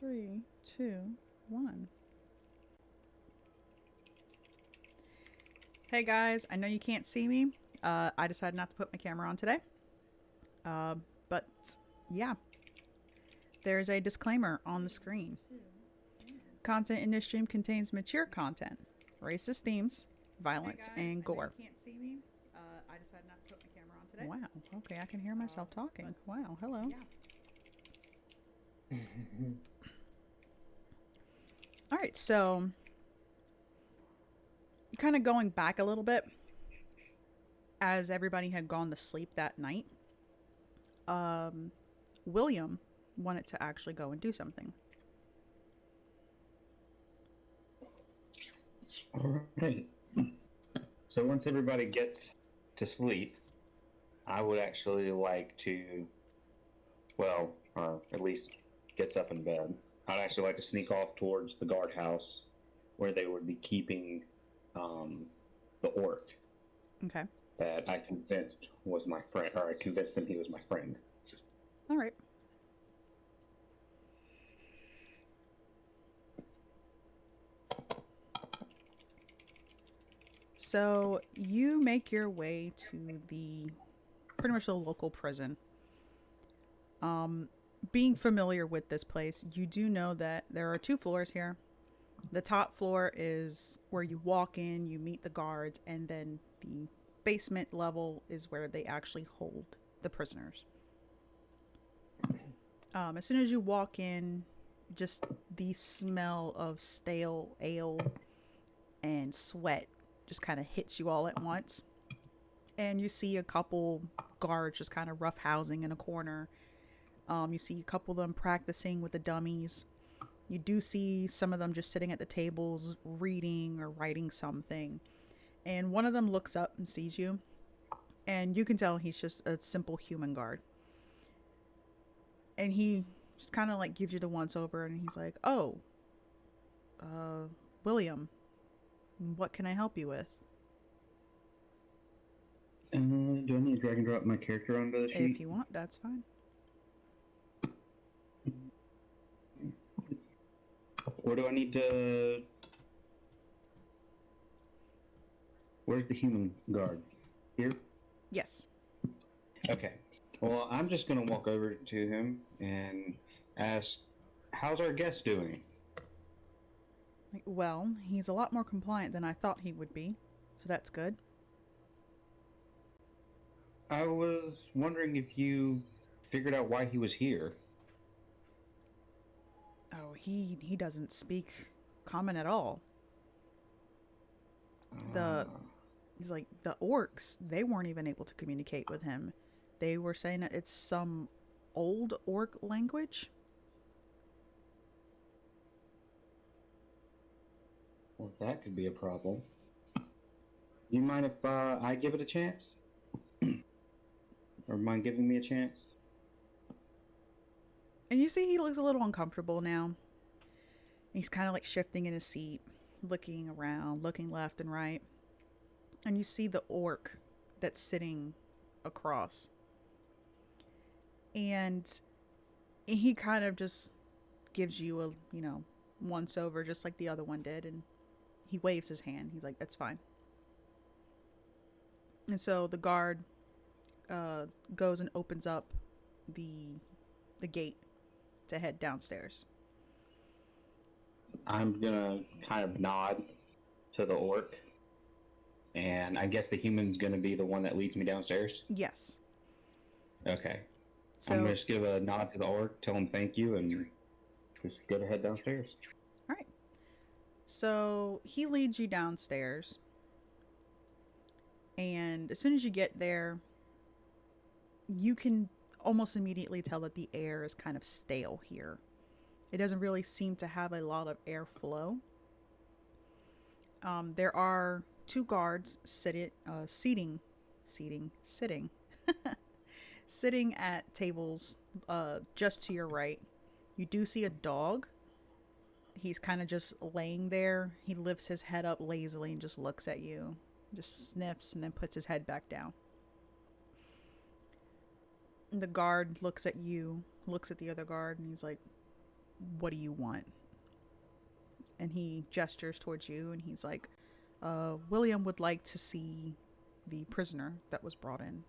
3, 2, 1. Hey guys, I know you can't see me. I decided not to put my camera on today. But yeah, there's a disclaimer on the screen. Content in this stream contains mature content, racist themes, violence, and gore. You can't see me. I decided not to put my camera on today. Wow. Okay, I can hear myself talking. Wow. Hello. Yeah. All right, so kind of going back a little bit, as everybody had gone to sleep that night, William wanted to actually go and do something. All right. So once everybody gets to sleep, I would actually like to, well, at least gets up in bed. I'd actually like to sneak off towards the guardhouse where they would be keeping the orc. Okay. That I convinced was my friend, or I convinced him he was my friend. All right. So you make your way to the pretty much the local prison. Being familiar with this place, you do know that there are 2 floors here. The top floor is where you walk in, you meet the guards, and then the basement level is where they actually hold the prisoners. As soon as you walk in, just the smell of stale ale and sweat just kind of hits you all at once. And you see a couple guards just kind of roughhousing in a corner. You see a couple of them practicing with the dummies. You do see some of them just sitting at the tables reading or writing something. And one of them looks up and sees you. And you can tell he's just a simple human guard. And he just kind of like gives you the once over and he's like, "Oh, William, what can I help you with?" Do I need to drag and drop my character onto the sheet? If you want, that's fine. Where do I need to... Where's the human guard? Here? Yes. Okay. Well, I'm just going to walk over to him and ask, how's our guest doing? Well, he's a lot more compliant than I thought he would be, so that's good. I was wondering if you figured out why he was here. Oh, he doesn't speak common at all. The He's like, the orcs, they weren't even able to communicate with him. They were saying that it's some old orc language. Well, that could be a problem. You mind if I give it a chance? Or mind giving me a chance? And you see he looks a little uncomfortable now. He's kind of like shifting in his seat, looking around, looking left and right. And you see the orc that's sitting across. And he kind of just gives you a, once over just like the other one did. And he waves his hand. He's like, "That's fine." And so the guard goes and opens up the gate to head downstairs. I'm gonna kind of nod to the orc. And I guess the human's gonna be the one that leads me downstairs? Yes. Okay. So, I'm gonna just give a nod to the orc, tell him thank you, and just go to head downstairs. all right. So he leads you downstairs. And as soon as you get there, you can almost immediately tell that the air is kind of stale here. It doesn't really seem to have a lot of airflow. There are 2 guards sitting, sitting at tables just to your right. You do see a dog. He's kind of just laying there. He lifts his head up lazily and just looks at you, just sniffs, and then puts his head back down. And the guard looks at you, looks at the other guard, and he's like, what do you want? And he gestures towards you and he's like, William would like to see the prisoner that was brought in.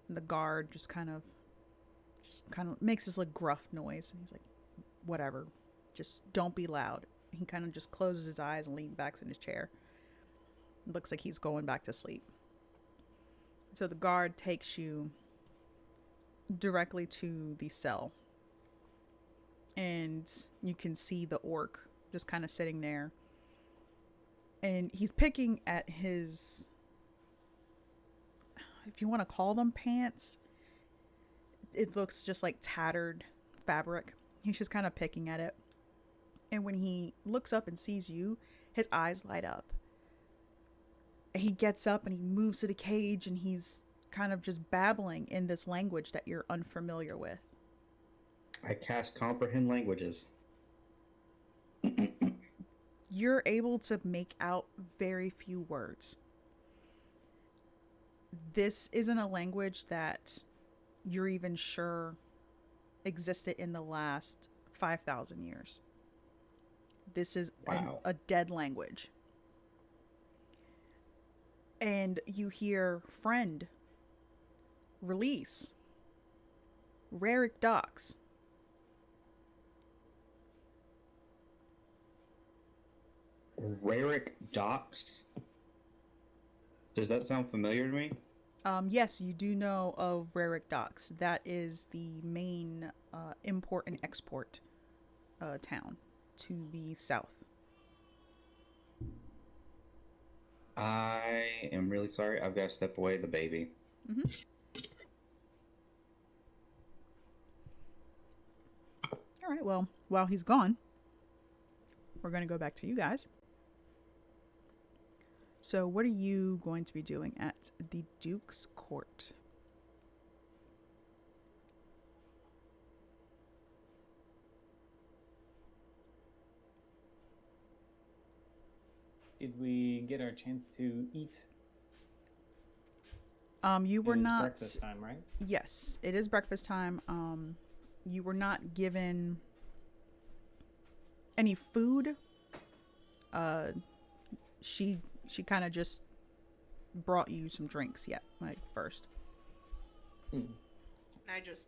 And the guard just kind of makes this like gruff noise, and he's like, whatever, just don't be loud. He kind of just closes his eyes and leans back in his chair. It looks like he's going back to sleep. So the guard takes you directly to the cell, and you can see the orc just kind of sitting there, and he's picking at his, if you want to call them pants, it looks just like tattered fabric. He's just kind of picking at it, and when he looks up and sees you, his eyes light up. He gets up and he moves to the cage, and he's kind of just babbling in this language that you're unfamiliar with. I cast comprehend languages. You're able to make out very few words. This isn't a language that you're even sure existed in the last 5,000 years. This is a dead language. And you hear friend, release, Rarick docks. Rarick docks? Does that sound familiar to me? Yes, you do know of Rarick docks. That is the main import and export town to the south. I am really sorry. I've got to step away the baby. Mm-hmm. All right, well, while he's gone, we're going to go back to you guys. So what are you going to be doing at the Duke's Court? Did we get our chance to eat? You were not. Breakfast time, right? Yes, it is breakfast time. You were not given any food. She kind of just brought you some drinks. First. I just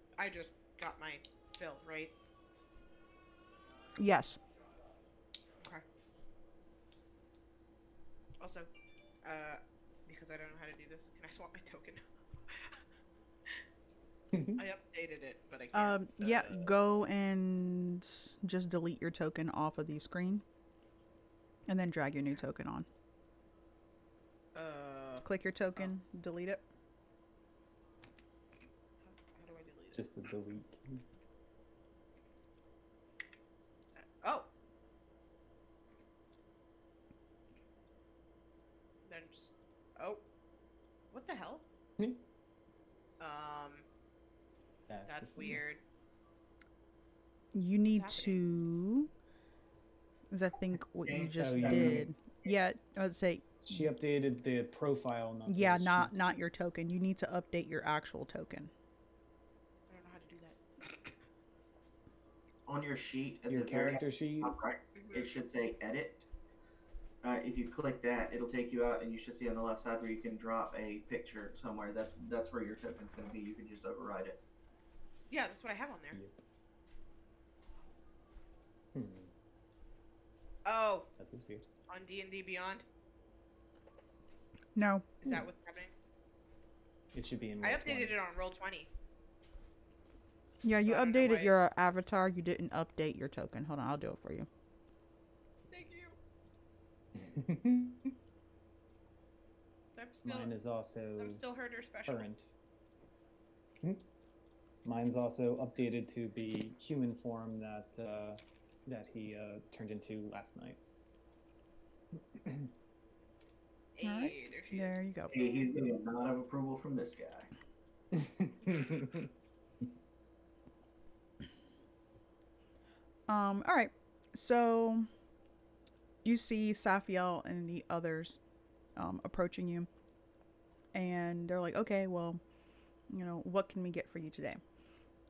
got my fill, right? Yes. Okay. Also, because I don't know how to do this, can I swap my token? I updated it, but I can't. Yeah, go and just delete your token off of the screen. And then drag your new token on. Click your token, delete it. How do I delete it? Just the delete key. Oh! Then just... Oh. What the hell? That's weird. You need to... Because I think what you just yeah. did... Yeah, I would say... She updated the profile, not your token. You need to update your actual token. I don't know how to do that. On your sheet, at Your the very character sheet? top right, it should say edit. If you click that, it'll take you out, and you should see on the left side where you can drop a picture somewhere. That's where your token's going to be. You can just override it. Yeah, that's what I have on there. Yep. Oh, That is weird. on D&D Beyond? No. Is that what's happening? It should be in I Roll20. updated it on Roll20. Yeah, you So I don't know updated why- your avatar. You didn't update your token. Hold on, I'll do it for you. Thank you. Mine is also I'm still herder special. current. Mine's also updated to be human form that he turned into last night. Hey, Alright. there she There is. you go. Hey, he's getting a nod of approval from this guy. All right. So you see Safiel and the others approaching you, and they're like, "Okay, well, what can we get for you today?"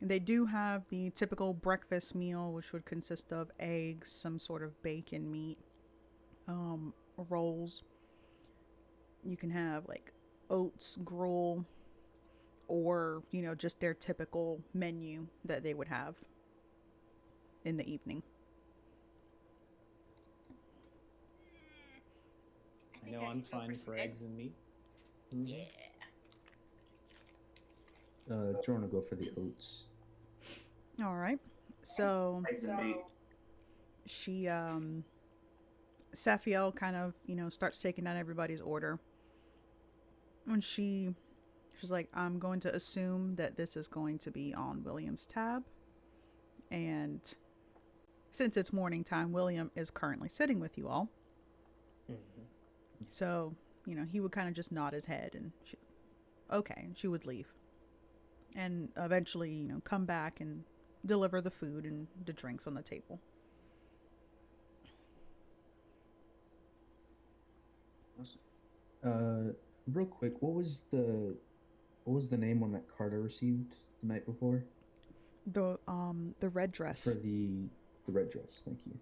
They do have the typical breakfast meal, which would consist of eggs, some sort of bacon meat, rolls. You can have like oats, gruel, or, just their typical menu that they would have in the evening. I know I'm fine for eggs and meat. Mm-hmm. Yeah. Do you want to go for the oats? All right. So Eggs and meat. she, Safiel kind of, starts taking down everybody's order. And she's like, I'm going to assume that this is going to be on William's tab. And since it's morning time, William is currently sitting with you all. Mm-hmm. So, he would kind of just nod his head and she would leave. And eventually, come back and deliver the food and the drinks on the table. Real quick, what was the name on that card I received the night before? The red dress. For the red dress, thank you.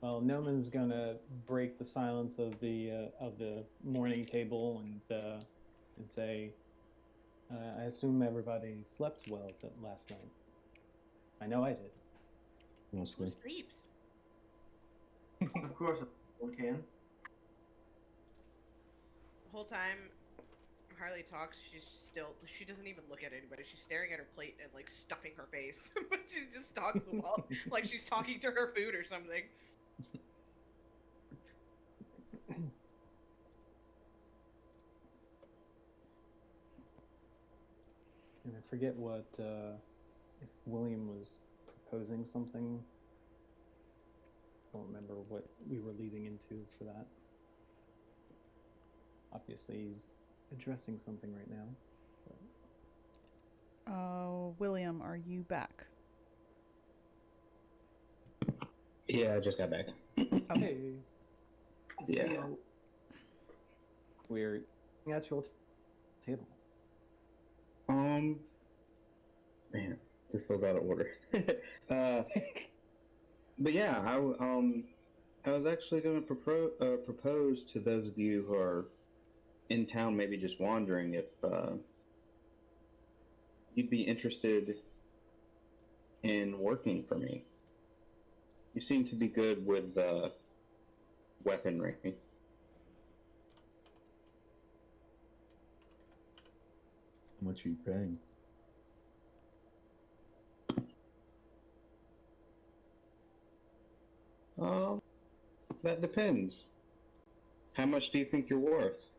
Well, Noman's gonna break the silence of the morning table and say, "I assume everybody slept well last night. I know I did." Mostly. Who sleeps? Of course, one can. The whole time Harley talks, she doesn't even look at anybody. She's staring at her plate and like stuffing her face. But she just talks well, like she's talking to her food or something. And I forget what if William was proposing something. I don't remember what we were leading into for that. Obviously, he's addressing something right now. William, are you back? Yeah, I just got back. Okay. Yeah. We're at your table. Man, this feels out of order. But yeah, I was actually going to propose to those of you who are in town, maybe just wandering, if you'd be interested in working for me. You seem to be good with weaponry. How much are you paying? That depends. How much do you think you're worth?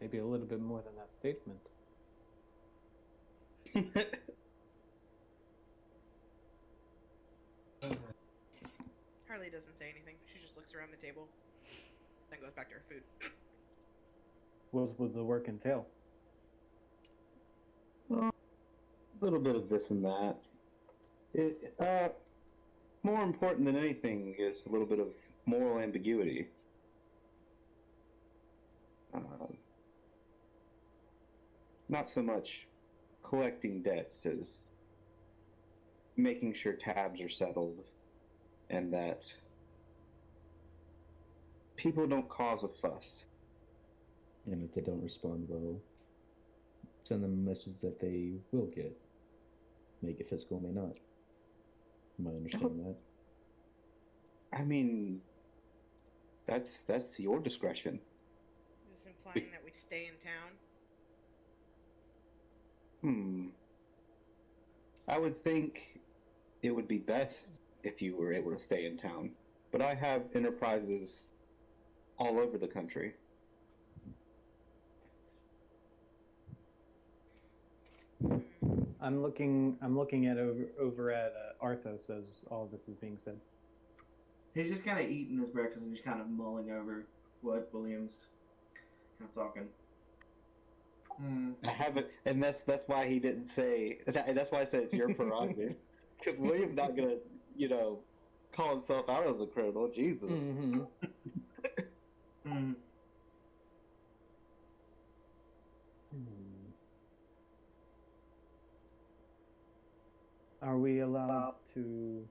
Maybe a little bit more than that statement. Harley doesn't say anything. She just looks around the table, then goes back to her food. What would the work entail? Well, a little bit of this and that. More important than anything is a little bit of moral ambiguity. Not so much collecting debts as making sure tabs are settled and that people don't cause a fuss. And if they don't respond well, send them a message that they will get. Make it physical, may not. Am I understanding that? I mean, that's your discretion. Is this implying that we stay in town? I would think it would be best if you were able to stay in town. But I have enterprises all over the country. I'm looking at over at Arthos as all of this is being said. He's just kind of eating his breakfast and just kind of mulling over what William's kind of talking. I haven't, and that's why he didn't say that. That's why I said it's your prerogative, because William's not gonna, call himself out as a criminal. Jesus. Mm-hmm. Mm. Are we allowed to?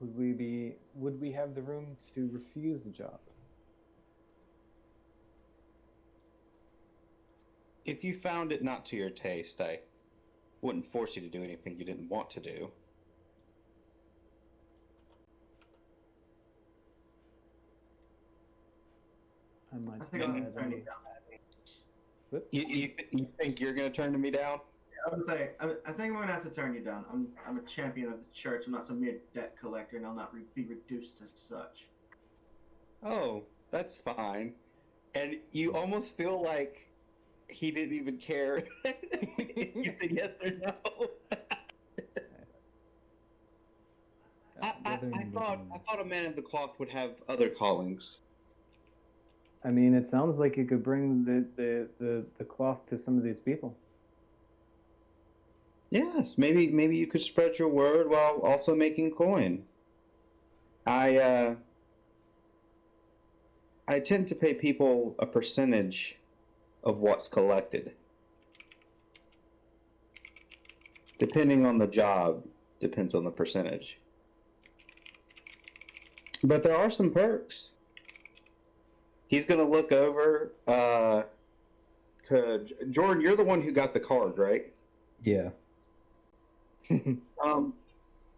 Would we have the room to refuse a job? If you found it not to your taste, I wouldn't force you to do anything you didn't want to do. I might I think I'm add turning any. you down. Whoop. You think you're gonna turn me down? I would say I think I'm gonna have to turn you down. I'm a champion of the church. I'm not some mere debt collector, and I'll not be reduced to such. Oh, that's fine. And you almost feel like he didn't even care if you said yes or no. I thought a man of the cloth would have other callings. I mean, it sounds like you could bring the cloth to some of these people. Yes, maybe you could spread your word while also making coin. I tend to pay people a percentage of what's collected. Depending on the job, depends on the percentage. But there are some perks. He's gonna look over to Jordan. You're the one who got the card, right? Yeah.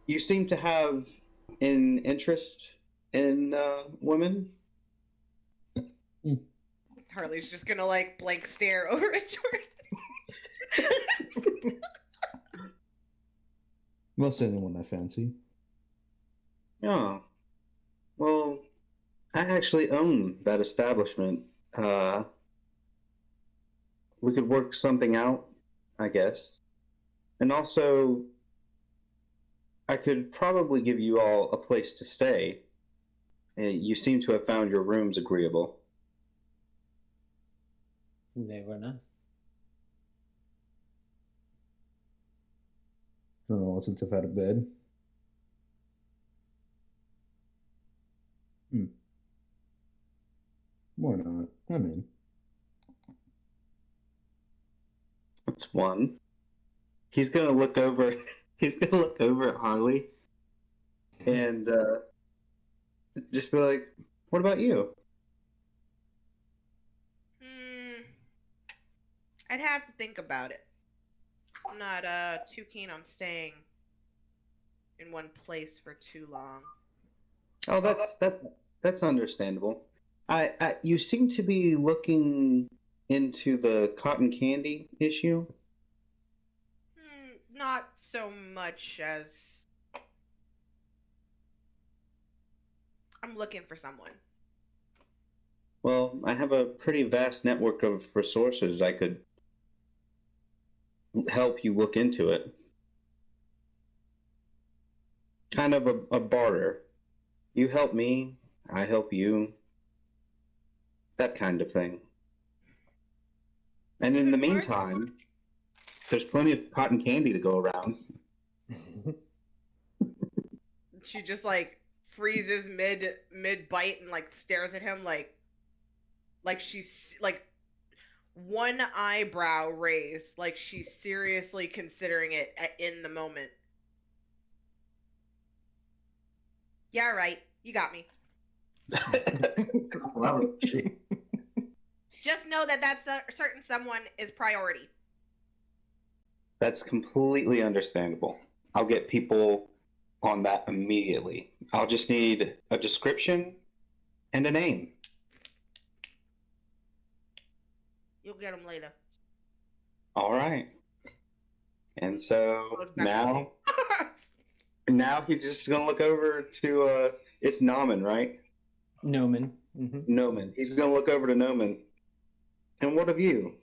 You seem to have an interest in women. Harley's just gonna like blank stare over at Jordan. Most anyone I fancy. Yeah. Well, I actually own that establishment. We could work something out, I guess. And also, I could probably give you all a place to stay. You seem to have found your rooms agreeable. They were nice. I don't know, since I've had a bed. Why not? I'm in. That's one. He's gonna look over. He's gonna look over at Harley, and just be like, "What about you?" I'd have to think about it. I'm not too keen on staying in one place for too long. Oh, that's understandable. You seem to be looking into the cotton candy issue. Not so much as I'm looking for someone. Well, I have a pretty vast network of resources. I could help you look into it. Kind of a barter. You help me, I help you. That kind of thing. And in the meantime, there's plenty of cotton candy to go around. She just like freezes mid bite and like stares at him like she's like one eyebrow raised, like she's seriously considering it in the moment. Yeah, right. You got me. Well, that was cheap. Just know that certain someone is priority. That's completely understandable. I'll get people on that immediately. I'll just need a description and a name. You'll get them later. All right. And so Goes back to now he's just gonna look over to it's Nauman, right? Noman. Noman. He's gonna look over to Noman. And what of you?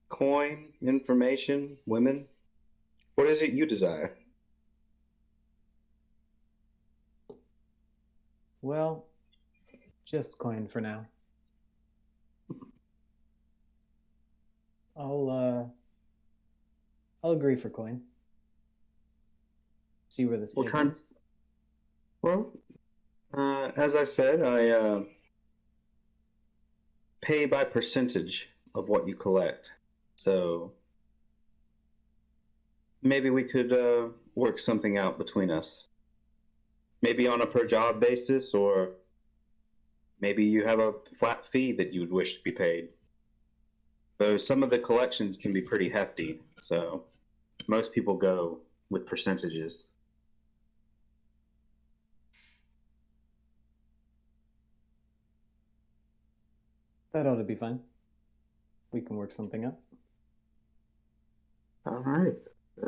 Coin, information, women? What is it you desire? Well, just coin for now. I'll agree for coin. See where the What stake kind- is? Well, as I said, I pay by percentage of what you collect. So maybe we could work something out between us. Maybe on a per job basis, or maybe you have a flat fee that you would wish to be paid. Though some of the collections can be pretty hefty, so most people go with percentages. That ought to be fine. We can work something out. All right. I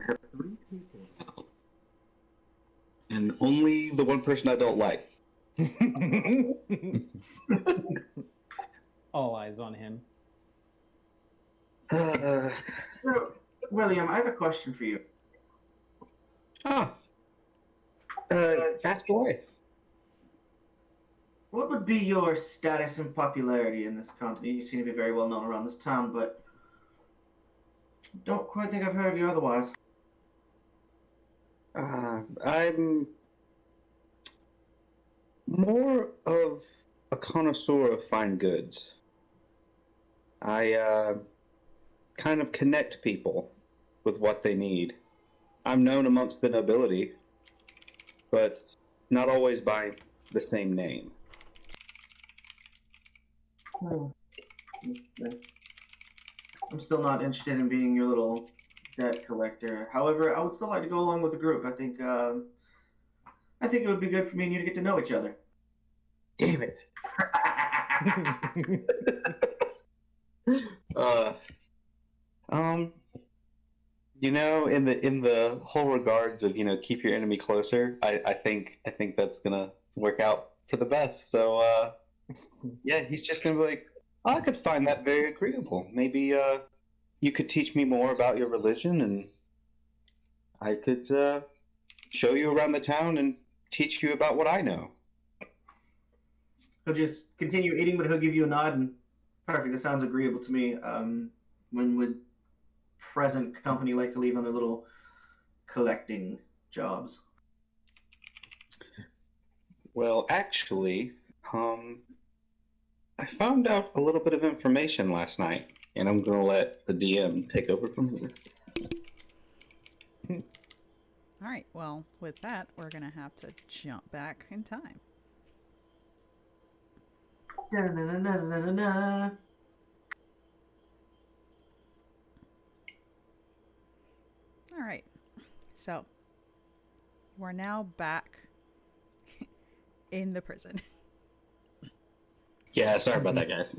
have 3 people now. And only the one person I don't like. All eyes on him. Uh, So, William, I have a question for you. ask away. What would be your status and popularity in this continent? You seem to be very well known around this town, but don't quite think I've heard of you otherwise. I'm more of a connoisseur of fine goods. I kind of connect people with what they need. I'm known amongst the nobility, but not always by the same name. I'm still not interested in being your little debt collector. However, I would still like to go along with the group. I think it would be good for me and you to get to know each other. Damn it. uh, you know, in the whole regards of, you know, keep your enemy closer, I think that's gonna work out for the best. So yeah, he's just gonna be like, I could find that very agreeable. Maybe you could teach me more about your religion, and I could show you around the town and teach you about what I know. He'll just continue eating, but he'll give you a nod and perfect. That sounds agreeable to me. When would present company like to leave on their little collecting jobs? Well, actually, I found out a little bit of information last night, and I'm gonna let the DM take over from here. All right. Well, with that, we're gonna have to jump back in time. Da-na-na-na-na-na-na. All right. So we're now back in the prison. Yeah, sorry about that, guys.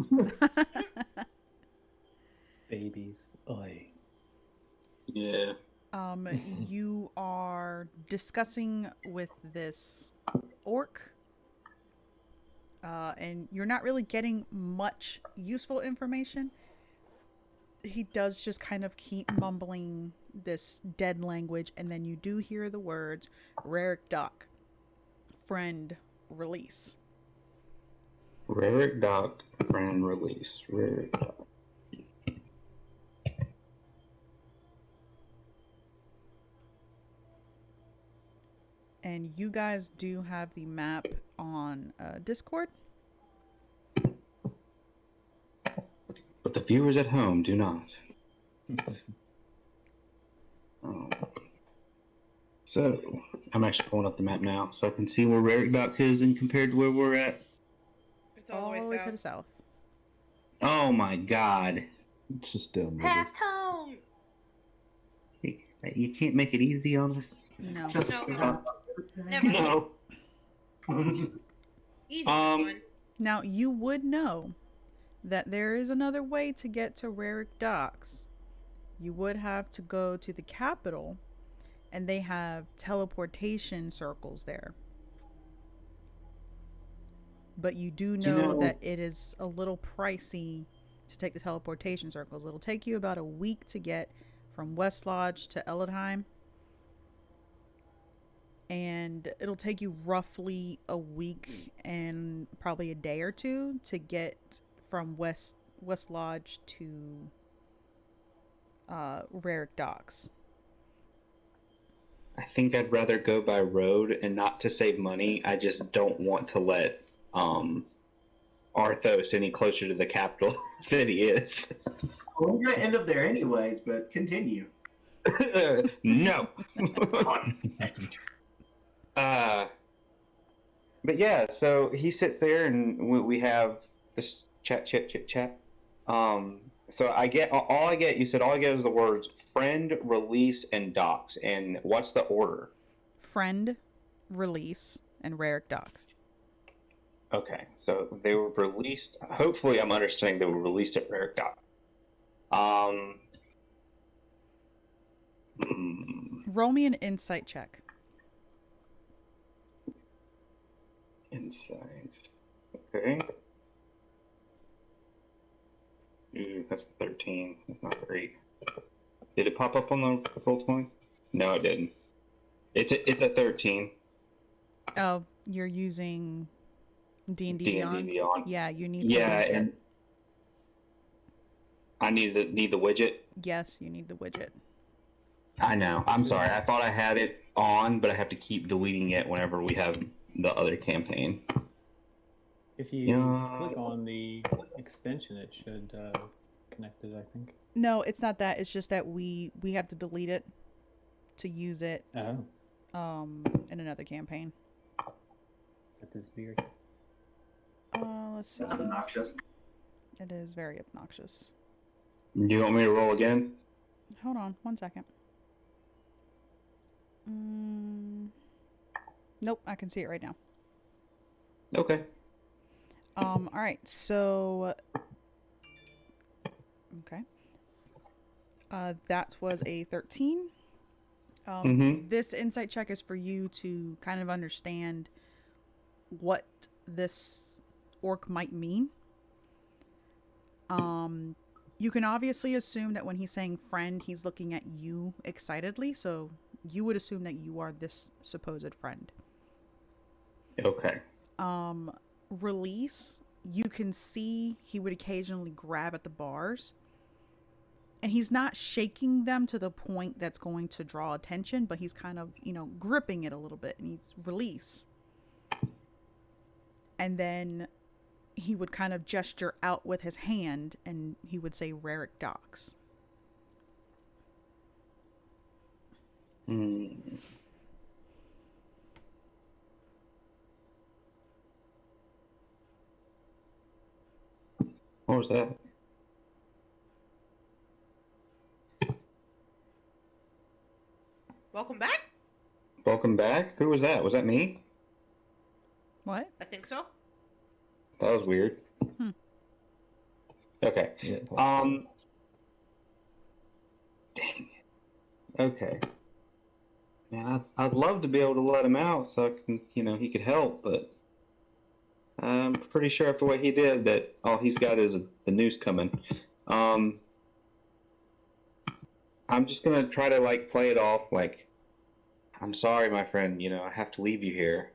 Babies. Oy. Yeah. You are discussing with this orc, and you're not really getting much useful information. He does just kind of keep mumbling this dead language, and then you do hear the words Raric Doc, friend, release. Raric Doc, friend release. Raric Doc. And you guys do have the map on Discord. But the viewers at home do not. Oh. So, I'm actually pulling up the map now, so I can see where Raric Doc is and compared to where we're at. It's all the way to the south. south. Oh my god. It's just down there. Past home. You can't make it easy on us? No. No. Never. No. Easy one. Now, you would know that there is another way to get to Raric Docks. You would have to go to the capital, and they have teleportation circles there. But you do know that it is a little pricey to take the teleportation circles. It'll take you about a week to get from West Lodge to Eldheim. And it'll take you roughly a week and probably a day or two to get from West Lodge to Raric Docks. I think I'd rather go by road, and not to save money. I just don't want to let Arthos any closer to the capital than he is. Well, we're gonna end up there anyways, but continue. No. But yeah, so he sits there, and we have this chat. So I get all I get. You said all I get is the words friend, release, and docs. And what's the order? Friend, release, and Raric docs. Okay, so they were released. Hopefully, I'm understanding they were released at Raric doc. Roll me an insight check. Insight. Okay. Ooh, that's 13. That's not great. Did it pop up on the roll 20? No, it didn't. It's a 13. Oh, you're using D&D Beyond? Beyond. Yeah, you need to link it. And I need the widget. Yes, you need the widget. I know. I'm sorry. I thought I had it on, but I have to keep deleting it whenever we have the other campaign. If you click on the extension, it should connect it, I think. No, it's not that. It's just that we have to delete it to use it in another campaign. That is weird. Let's see. That's obnoxious. It is very obnoxious. Do you want me to roll again? Hold on, 1 second. Nope, I can see it right now. Okay. All right, so okay. That was a 13. This insight check is for you to kind of understand what this orc might mean. You can obviously assume that when he's saying friend, he's looking at you excitedly, so you would assume that you are this supposed friend. Okay. Release, you can see he would occasionally grab at the bars, and he's not shaking them to the point that's going to draw attention, but he's kind of, gripping it a little bit, and he's release. And then he would kind of gesture out with his hand, and he would say Raric docs. What was that? Welcome back? Welcome back? Who was that? Was that me? What? I think so. That was weird. Okay. Yeah, Dang it. Okay. Man, I'd love to be able to let him out so I can, he could help, but I'm pretty sure after what he did that all he's got is the noose coming. I'm just gonna try to play it off like, I'm sorry, my friend. I have to leave you here.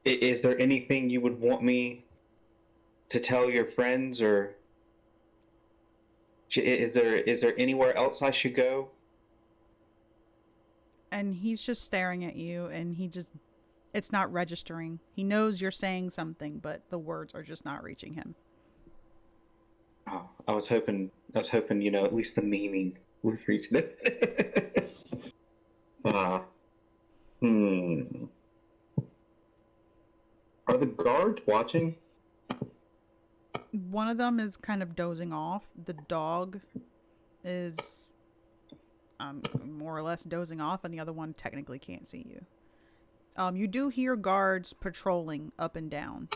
Is there anything you would want me to tell your friends, or is there anywhere else I should go? And he's just staring at you, and it's not registering. He knows you're saying something, but the words are just not reaching him. Oh, I was hoping, at least the meaning was reaching it. Are the guards watching? One of them is kind of dozing off. The dog is more or less dozing off, and the other one technically can't see you. You do hear guards patrolling up and down.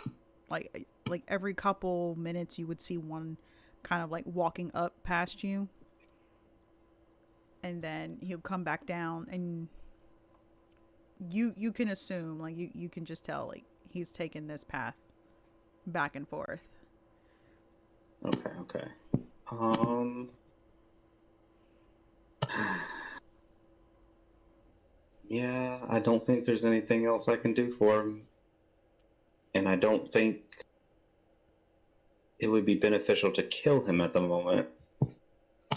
Like every couple minutes you would see one kind of walking up past you. And then he'll come back down, and you can assume, you can just tell, he's taken this path back and forth. Okay. Yeah, I don't think there's anything else I can do for him. And I don't think it would be beneficial to kill him at the moment.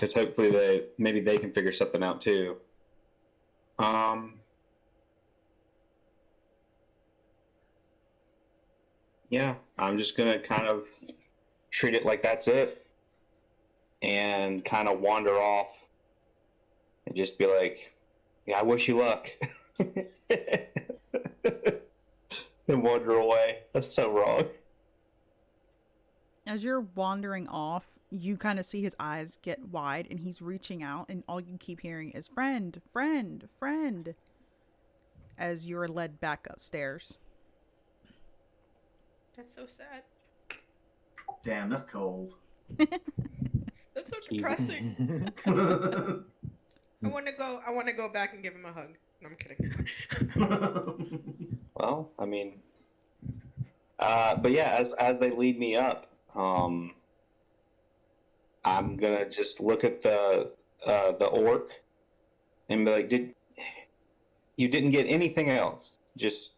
because hopefully maybe they can figure something out too. Yeah, I'm just gonna kind of treat it like that's it, and kind of wander off, and just be like, "Yeah, I wish you luck," and wander away. That's so wrong. As you're wandering off, you kind of see his eyes get wide and he's reaching out, and all you keep hearing is friend, friend, friend, as you're led back upstairs. That's so sad. Damn, that's cold. That's so depressing. I want to go back and give him a hug. No, I'm kidding. Well, I mean, but yeah, as they lead me up, I'm gonna just look at the orc and be like, you didn't get anything else? Just,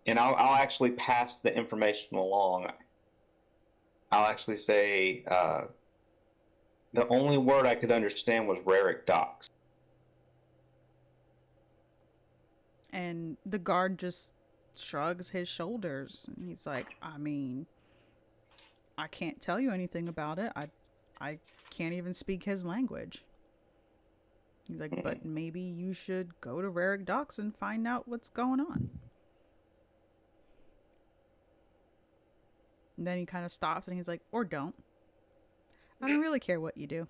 and I'll actually pass the information along. I'll actually say, the only word I could understand was Rarick Docks. And the guard just shrugs his shoulders. And he's like, I mean, I can't tell you anything about it. I can't even speak his language. He's like, but maybe you should go to Rarick Docks and find out what's going on. And then he kind of stops and he's like, or don't. I don't really care what you do.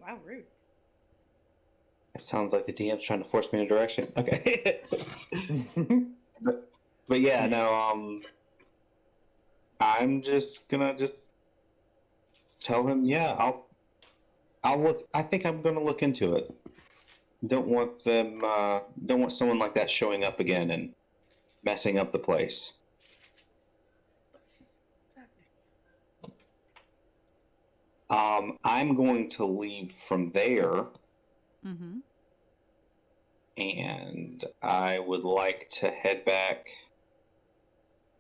Wow, rude. It sounds like the DM's trying to force me in a direction. Okay. but yeah, no, I'm just gonna tell him, yeah, I'll look. I think I'm gonna look into it. Don't want someone like that showing up again and messing up the place. I'm going to leave from there. Mm-hmm. And I would like to head back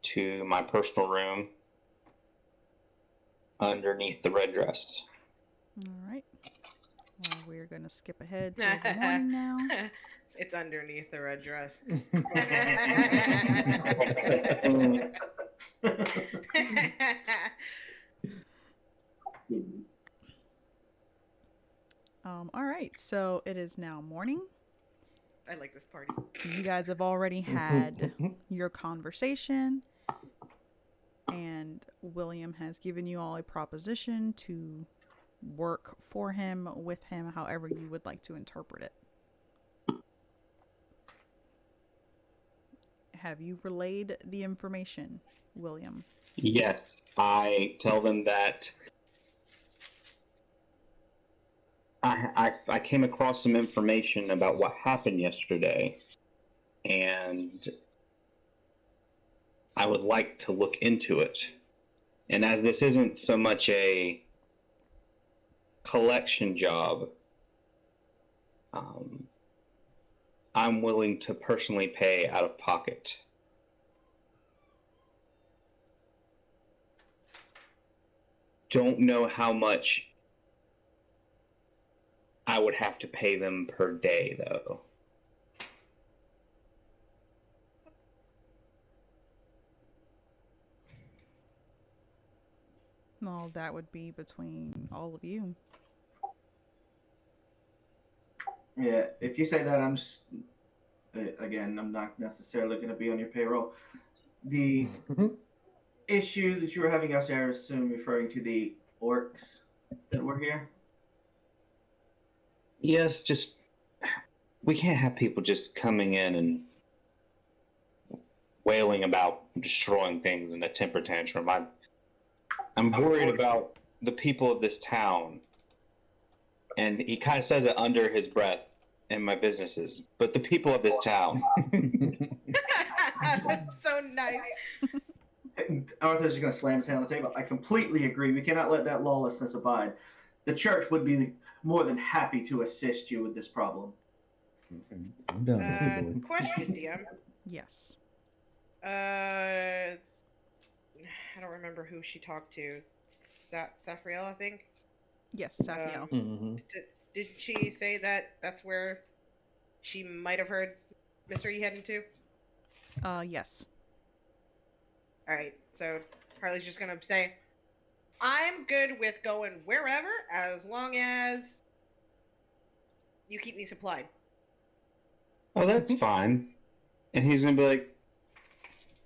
to my personal room underneath the red dress. All right. Well, we're going to skip ahead to the morning now. It's underneath the red dress. All right. So it is now morning. I like this party. You guys have already had your conversation, and William has given you all a proposition to work for him, with him, however you would like to interpret it. Have you relayed the information, William? Yes, I tell them that I came across some information about what happened yesterday, and I would like to look into it. And as this isn't so much a collection job, I'm willing to personally pay out of pocket. Don't know how much I would have to pay them per day, though. Well, that would be between all of you. Yeah, if you say that, I'm just, again, I'm not necessarily going to be on your payroll. The issue that you were having yesterday, I assume referring to the orcs that were here? Yes, just we can't have people just coming in and wailing about destroying things in a temper tantrum. I'm worried about the people of this town. And he kind of says it under his breath, and my businesses, but the people of this town. That's so nice. Arthur's just going to slam his hand on the table. I completely agree. We cannot let that lawlessness abide. The church would be more than happy to assist you with this problem. I'm down with the boy. Question, DM. Yes. I don't remember who she talked to. Safriel, I think. Yes, Safiel. Mm-hmm. Did she say that that's where she might have heard Mr. E heading to? Yes. All right, so Harley's just gonna say, "I'm good with going wherever as long as you keep me supplied." Oh, that's fine. And he's gonna be like,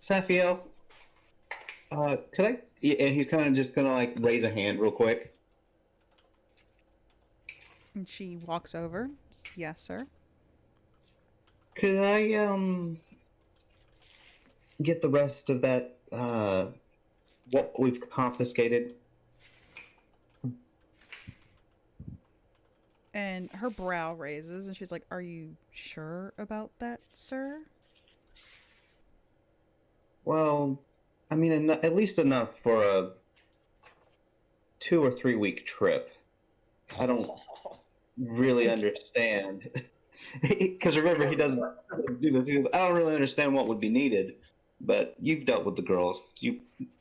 Safiel, could I? Yeah, and he's kind of just gonna like raise a hand real quick. And she walks over. Yes, sir. Could I get the rest of that what we've confiscated? And her brow raises, and she's like, "Are you sure about that, sir?" Well, I mean, at least enough for a 2 or 3 week trip. I don't really understand. Because remember, he doesn't do this. He goes, I don't really understand what would be needed, but you've dealt with the girls. You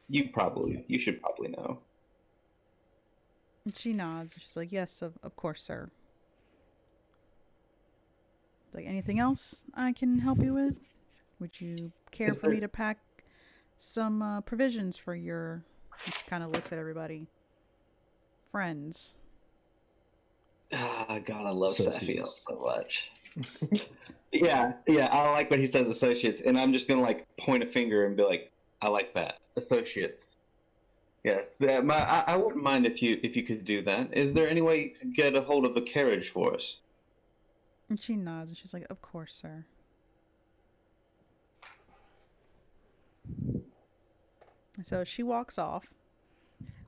should probably know. And she nods. She's like, "Yes, of course, sir." Like, anything else I can help you with? Would you care for me to pack some provisions for your... She kind of looks at everybody. Friends. Ah, God, I love Safiel Associates. so much. Yeah, I like what he says, associates, and I'm just gonna like point a finger and be like, I like that, associates. Yes, I wouldn't mind if you could do that. Is there any way you could get a hold of a carriage for us? And she nods, and she's like, "Of course, sir." So she walks off.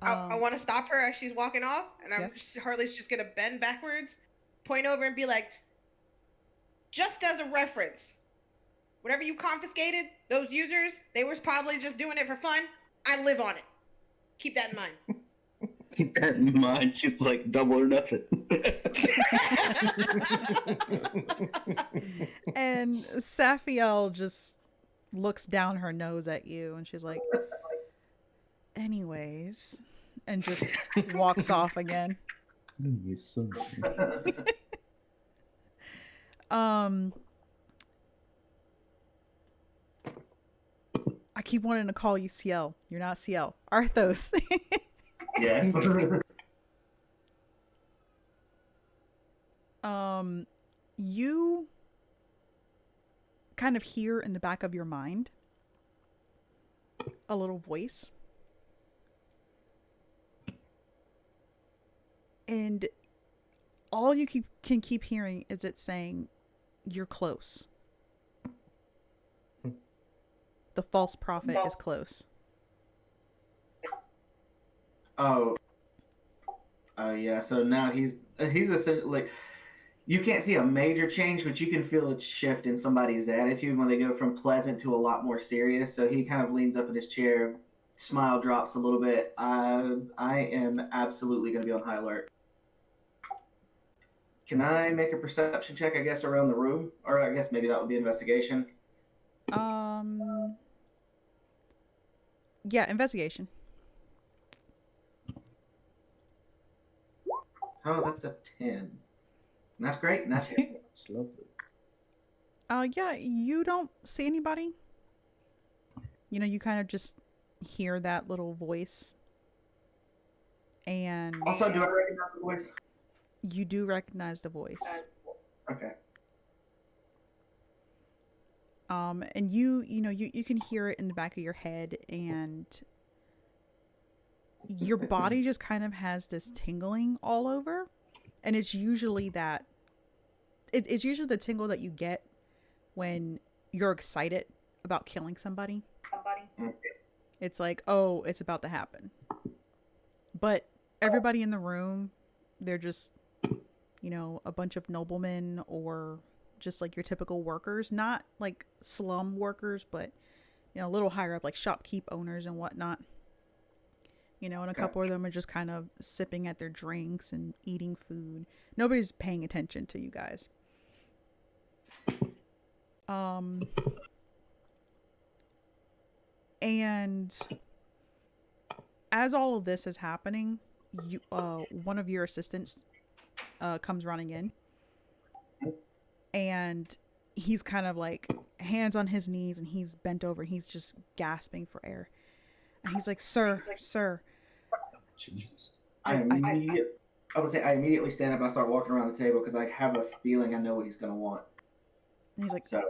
I want to stop her as she's walking off, and Yes. Harley's just gonna bend backwards, point over, and be like, "Just as a reference, whatever you confiscated, those users, they were probably just doing it for fun. I live on it. Keep that in mind." Keep that in mind. She's like double or nothing. And Safiel just looks down her nose at you, and she's like, "Anyways," and just walks off again. You so Um, I keep wanting to call you Ciel. You're not Ciel. Arthos. Yes. You kind of hear in the back of your mind a little voice. And all you can keep hearing is it saying, "You're close. The false prophet is close." Oh. Oh yeah. So now he's essentially like, you can't see a major change, but you can feel a shift in somebody's attitude when they go from pleasant to a lot more serious. So he kind of leans up in his chair, smile drops a little bit. I am absolutely going to be on high alert. Can I make a perception check, I guess, around the room? Or I guess maybe that would be investigation. Yeah, investigation. Oh, that's a 10. Not great, not 10. It's lovely. Yeah, you don't see anybody. You know, you kind of just hear that little voice. And Also, do I recognize the voice? you do recognize the voice. Okay. And you can hear it in the back of your head, and your body just kind of has this tingling all over, and it's usually it's usually the tingle that you get when you're excited about killing somebody. Okay. It's like, oh, it's about to happen. But everybody in the room, they're just, a bunch of noblemen or just like your typical workers, not like slum workers, but a little higher up, like shopkeep owners and whatnot. And a couple of them are just kind of sipping at their drinks and eating food. Nobody's paying attention to you guys. And as all of this is happening, you one of your assistants comes running in, and he's kind of like hands on his knees, and he's bent over, and he's just gasping for air, and he's like, sir. Jesus. I would say I immediately stand up and I start walking around the table because I have a feeling I know what he's going to want. And he's like, So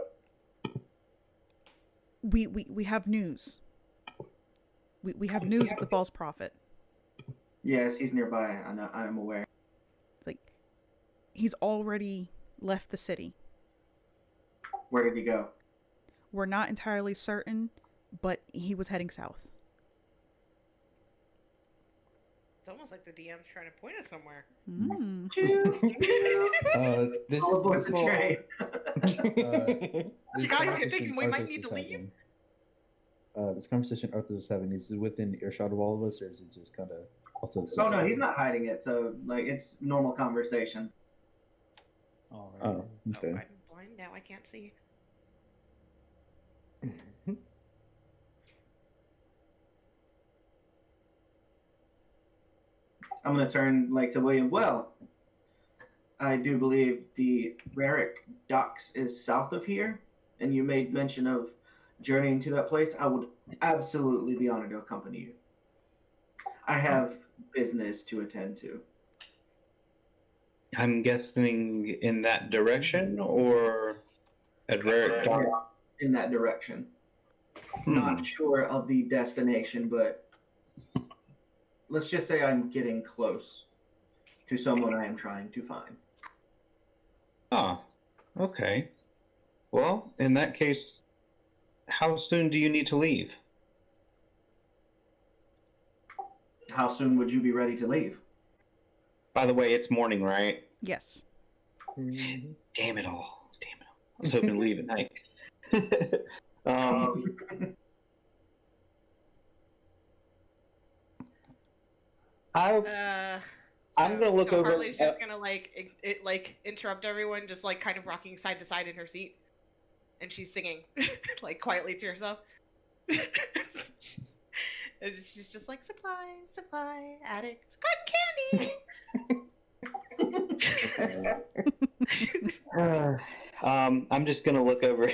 we have news. We have news of the false prophet. yes, he's nearby. I know. I am aware. Like, he's already left the city. Where did he go? We're not entirely certain, but he was heading south. It's almost like the DM's trying to point us somewhere. Mm. This All aboard the whole- train. this You guys, you're conversation thinking we might Arthur's need is to leave? having- this conversation Arthur is having, is it within earshot of all of us, or is it just kind of also? Oh no, he's not hiding it. So like, it's normal conversation. All right. Oh, okay. Oh, I'm blind now. I can't see. I'm gonna turn like to William. Well, I do believe the Rarick docks is south of here, and you made mention of journeying to that place. I would absolutely be honored to accompany you. I have business to attend to. I'm guessing in that direction or at Rarick Dock? In that direction. Not sure of the destination, but let's just say I'm getting close to someone I am trying to find. Ah, okay. Well, in that case, how soon do you need to leave? How soon would you be ready to leave? By the way, it's morning, right? Yes. Mhm. Damn it all. I was hoping to leave at night. I'm gonna look over. Harley's just gonna like interrupt everyone, just like kind of rocking side to side in her seat, and she's singing like quietly to herself. And she's just like, supply, addict, cotton candy. I'm just gonna look over.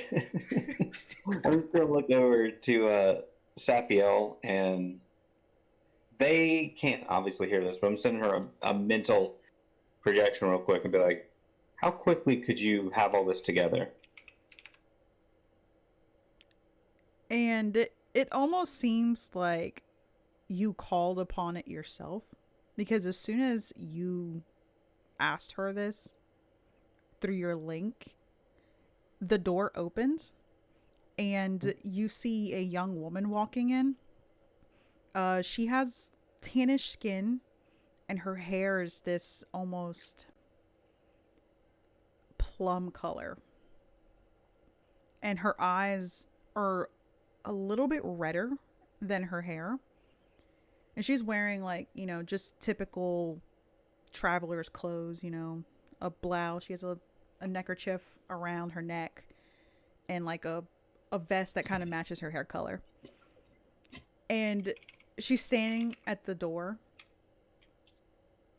I'm just gonna look over to Sapiel, and they can't obviously hear this, but I'm sending her a mental projection real quick and be like, "How quickly could you have all this together?" And it almost seems like you called upon it yourself, because as soon as you asked her this through your link, the door opens and you see a young woman walking in. She has tannish skin and her hair is this almost plum color. And her eyes are a little bit redder than her hair. And she's wearing like, just typical traveler's clothes, a blouse. She has a neckerchief around her neck and like a vest that kind of matches her hair color. And she's standing at the door,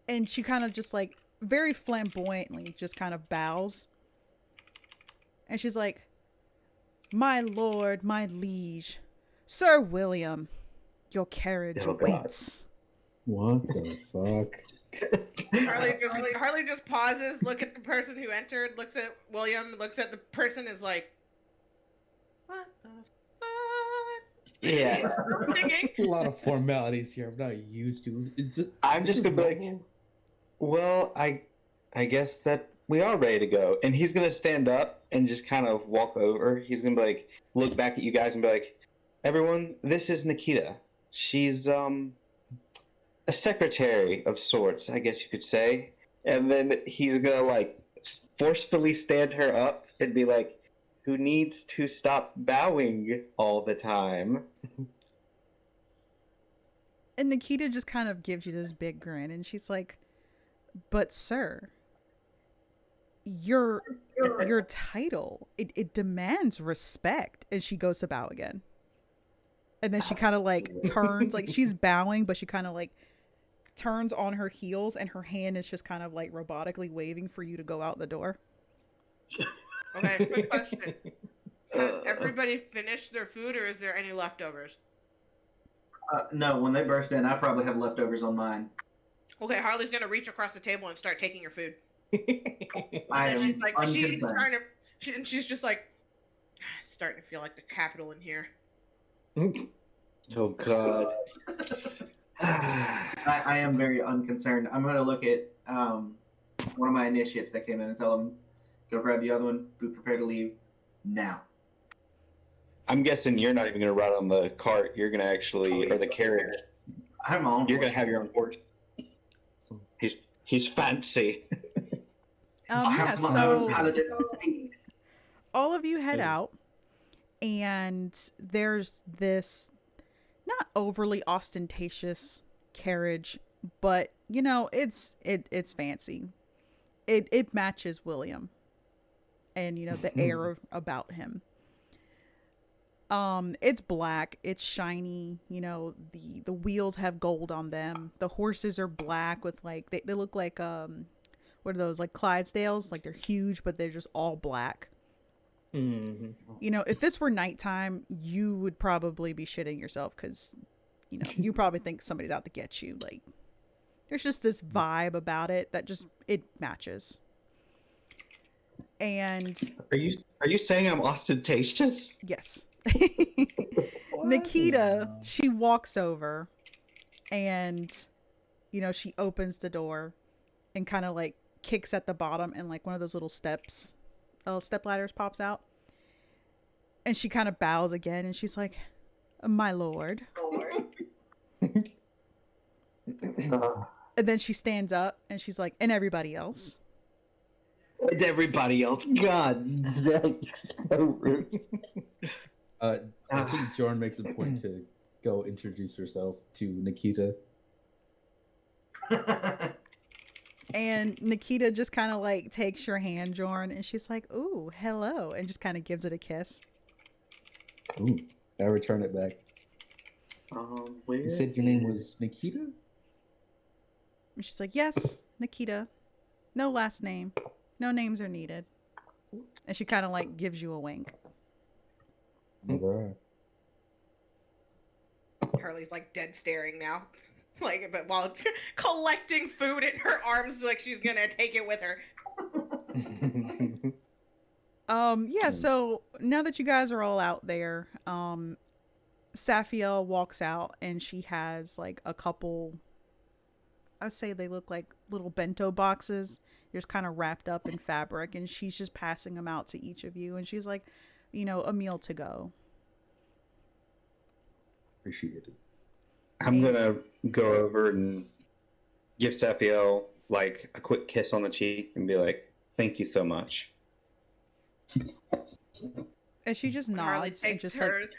and she kind of just like very flamboyantly just kind of bows. And she's like, "My lord, my liege, Sir William, your carriage awaits." What the fuck? Harley just pauses, look at the person who entered, looks at William, looks at the person, is like, "What the fuck?" Yeah. A lot of formalities here. I'm not used to. I'm just gonna be like, normal? "Well, I guess that we are ready to go." And he's gonna stand up and just kind of walk over. He's gonna be like, look back at you guys and be like, "Everyone, this is Nikita. She's a secretary of sorts, I guess you could say." And then he's gonna like forcefully stand her up and be like, "Who needs to stop bowing all the time?" And Nikita just kind of gives you this big grin, and she's like, "But sir, your title, it demands respect." And she goes to bow again. And then she kind of like turns, like she's bowing, but she kind of like turns on her heels, and her hand is just kind of like robotically waving for you to go out the door. Okay, quick question. Has everybody finished their food, or is there any leftovers? No, when they burst in, I probably have leftovers on mine. Okay, Harley's gonna reach across the table and start taking your food. I And then am she's like, unconcerned. she's just like, it's starting to feel like the Capitol in here. Oh God. I am very unconcerned. I'm going to look at one of my initiates that came in and tell them, go grab the other one, be prepared to leave now. I'm guessing you're not even going to ride on the cart. You're going to actually, or the carriage. I'm on. You're going to have your own horse. He's fancy. Yeah, so all of you head out, and there's this not overly ostentatious carriage, but you know, it's fancy. It matches William, and you know the air about him. It's black, it's shiny, you know, the wheels have gold on them. The horses are black with like they look like what are those, like Clydesdales? Like they're huge, but they're just all black. Mm-hmm. You know, if this were nighttime, you would probably be shitting yourself because, you know, you probably think somebody's out to get you. Like, there's just this vibe about it that just, it matches. And Are you saying I'm ostentatious? yes. Nikita, she walks over and, you know, she opens the door and kind of like kicks at the bottom, and like one of those little step ladders pops out. And she kind of bows again, and she's like, my lord. And then she stands up and she's like, and everybody else. It's everybody else. God, that's so rude. I think Jorn makes a point to go introduce herself to Nikita. And Nikita just kind of like takes your hand, Jorn, and she's like, ooh, hello, and just kind of gives it a kiss. Ooh, I return it back. You said your name was Nikita? And she's like, yes, Nikita. No last name. No names are needed. And she kind of like gives you a wink. Never. Harley's like dead staring now. Like, but while collecting food in her arms, like she's gonna take it with her. Yeah, so now that you guys are all out there, Safiel walks out and she has like a couple, I'd say they look like little bento boxes. They're just kind of wrapped up in fabric, and she's just passing them out to each of you, and she's like, you know, a meal to go. Appreciate it. I'm gonna go over and give Safiel like a quick kiss on the cheek and be like, "Thank you so much." And she just Harley nods and takes just hers. like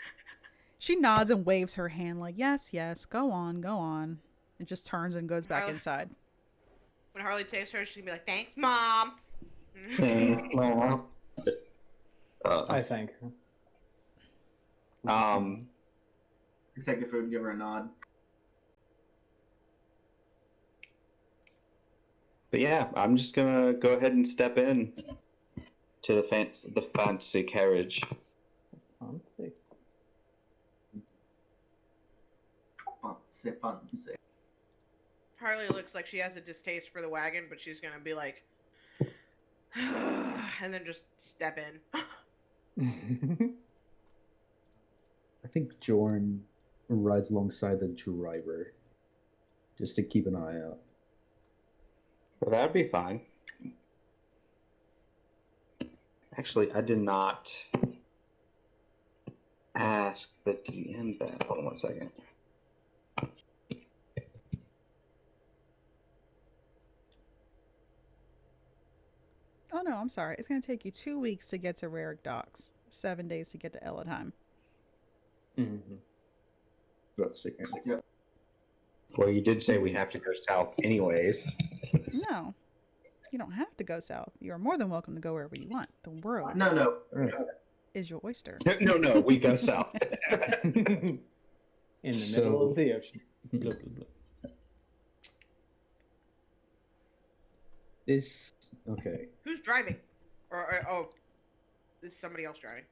she nods and waves her hand like, yes, yes, go on, and just turns and goes back inside. When Harley takes hers, she's gonna be like, "Thanks, Mom." I thank her. You take the food and give her a nod. But yeah, I'm just gonna go ahead and step in to the fancy carriage. Fancy. Fancy. Harley looks like she has a distaste for the wagon, but she's gonna be like, and then just step in. I think Jorn rides alongside the driver just to keep an eye out. Well, that'd be fine. Actually, I did not ask the DM that. Hold on 1 second. Oh no, I'm sorry. It's going to take you 2 weeks to get to Rarick Docks, 7 days to get to Elidheim. Mm-hmm. That's figuring. Yep. Well, you did say we have to go south anyways. No, you don't have to go south. You are more than welcome to go wherever you want. The world No. is your oyster. No, we go south. in the So- middle of the ocean. Blah, blah, blah. Is okay. Who's driving? Oh, is somebody else driving?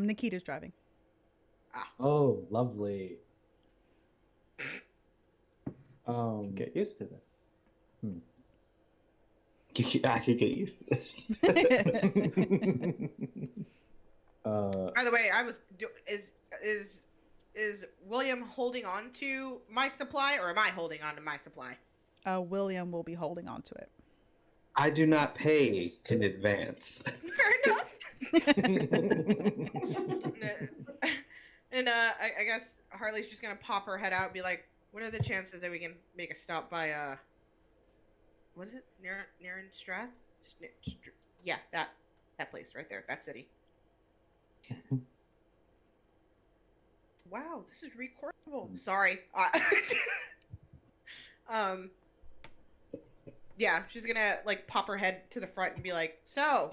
Nikita's driving. Oh, lovely. Get used to this. I could get used to this. By the way, is William holding on to my supply, or am I holding on to my supply? William will be holding on to it. I do not pay in advance. Fair enough. And I guess Harley's just gonna pop her head out and be like, "What are the chances that we can make a stop by what is it? Strath? Yeah, that place right there, that city." Wow, this is recordable. Sorry. Yeah, she's gonna like pop her head to the front and be like, "So,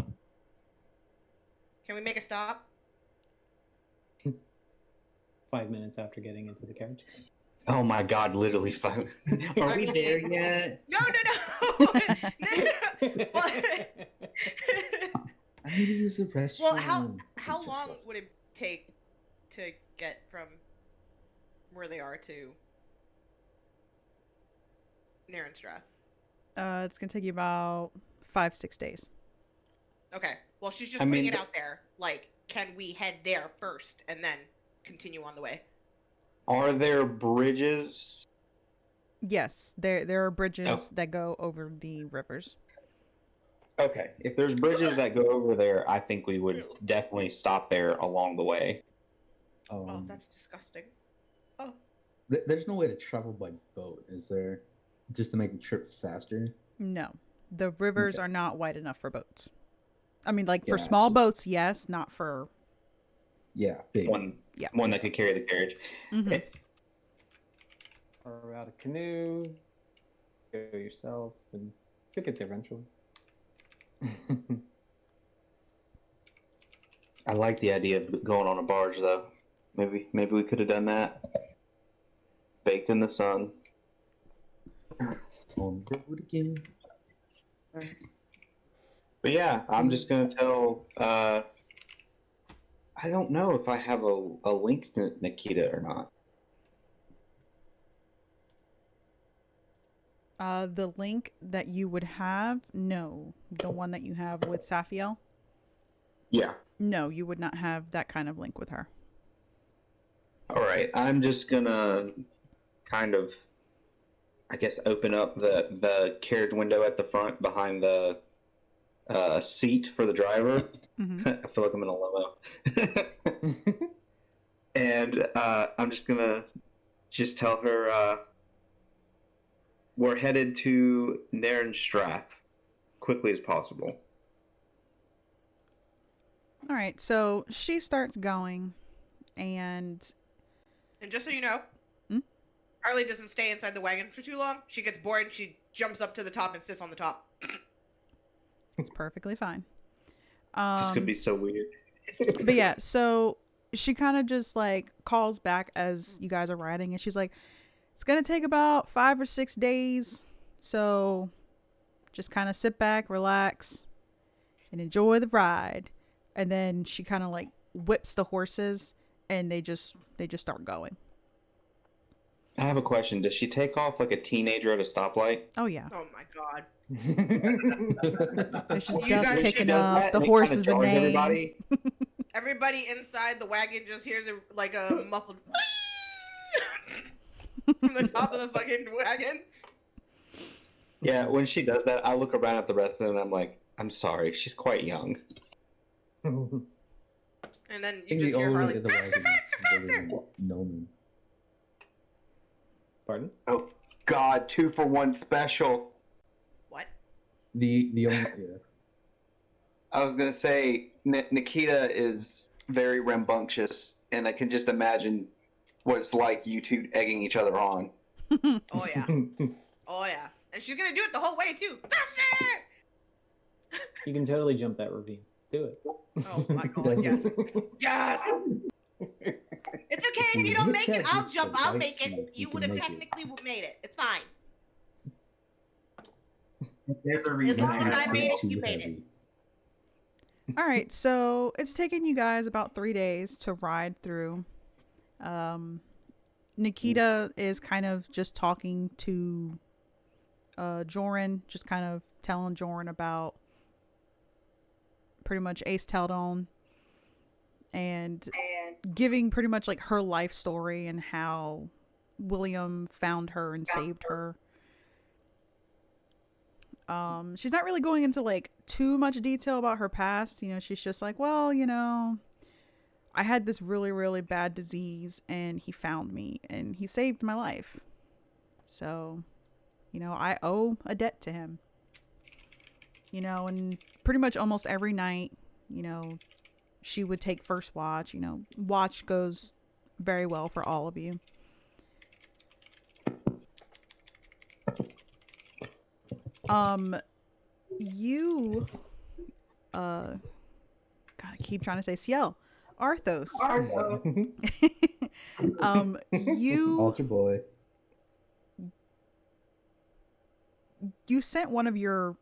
can we make a stop?" 5 minutes after getting into the carriage. Oh my god, literally 5. Are we there yet? No. But- I need to use the restroom. well, how Just long left. would it take to get from where they are to Strath? It's gonna take you about 5-6 days. Okay. Well, she's just I putting mean, it out there. Like, can we head there first and then continue on the way? Are there bridges? Yes, there are bridges that go over the rivers. Okay, if there's bridges that go over there, I think we would definitely stop there along the way. Oh, that's disgusting. There's no way to travel by boat, is there? Just to make the trip faster? No, the rivers Okay. are not wide enough for boats. I mean, like for Yeah, small so- boats, yes, not for. Yeah, big. One Yeah. one that could carry the carriage. Mhm. Or out a canoe. Go yourself, and you'll get there eventually. I like the idea of going on a barge, though. Maybe we could have done that. Baked in the sun. On the road again. But yeah, I'm just gonna tell. I don't know if I have a link to Nikita or not. The link that you would have, no, the one that you have with Safiel, Yeah. no, you would not have that kind of link with her. All right. I'm just gonna kind of, I guess, open up the carriage window at the front behind the seat for the driver. Hmm. I feel like I'm in a limo. And I'm just gonna tell her we're headed to Strath quickly as possible. All right, so she starts going, and And just so you know, Hmm? Harley doesn't stay inside the wagon for too long. She gets bored. She jumps up to the top and sits on the top. it's perfectly fine. This could be so weird. But yeah, so she kind of just like calls back as you guys are riding, and she's like, it's gonna take about 5 or 6 days, so just kind of sit back, relax, and enjoy the ride. And then she kind of like whips the horses, and they just start going. I have a question. Does she take off like a teenager at a stoplight? Oh yeah, Oh my god. there's just You dust guys should kicking do up. that The and it horses kinda are jars neighing. everybody? Everybody inside the wagon just hears a muffled from the top of the fucking wagon. Yeah, when she does that, I look around at the rest of them and I'm like, I'm sorry, she's quite young. And then I you think just the hear only Harley, way the faster, wagon faster, is faster! really known. Pardon? Oh God, 2-for-1 special. What? The only yeah. I was gonna say Nikita is very rambunctious, and I can just imagine what it's like you two egging each other on. Oh yeah. Oh yeah. And she's gonna do it the whole way too. Faster! You can totally jump that ravine. Do it. Oh my god, yes. Yes! It's okay, if We you don't hit make it, that I'll with jump. the I'll dice make roll, it. we You can would have make it. technically made it. It's fine. There's a As reason long I as I have made one. it, you made it. All right, so it's taken you guys about 3 days to ride through. Nikita is kind of just talking to Joran, just kind of telling Joran about pretty much Ace Taldon and giving pretty much like her life story and how William found her and saved her. She's not really going into like too much detail about her past. She's just like, well, I had this really, really bad disease and he found me and he saved my life. So, I owe a debt to him. And pretty much almost every night, she would take first watch. Watch goes very well for all of you. You, God, I keep trying to say Ciel. Arthos. You Altar boy. you sent one of your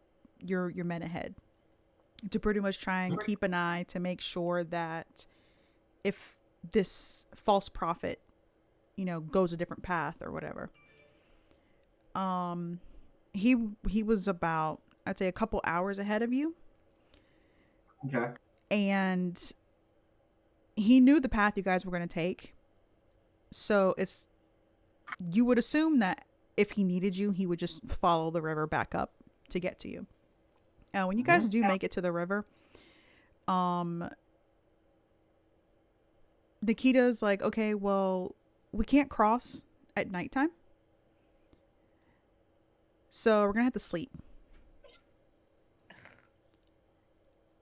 men ahead to pretty much try and keep an eye to make sure that if this false prophet, goes a different path or whatever. He was about, I'd say, a couple hours ahead of you. Okay. And he knew the path you guys were going to take. So you would assume that if he needed you, he would just follow the river back up to get to you. When you guys do make it to the river, Nikita's like, okay, well, we can't cross at nighttime. So we're going to have to sleep.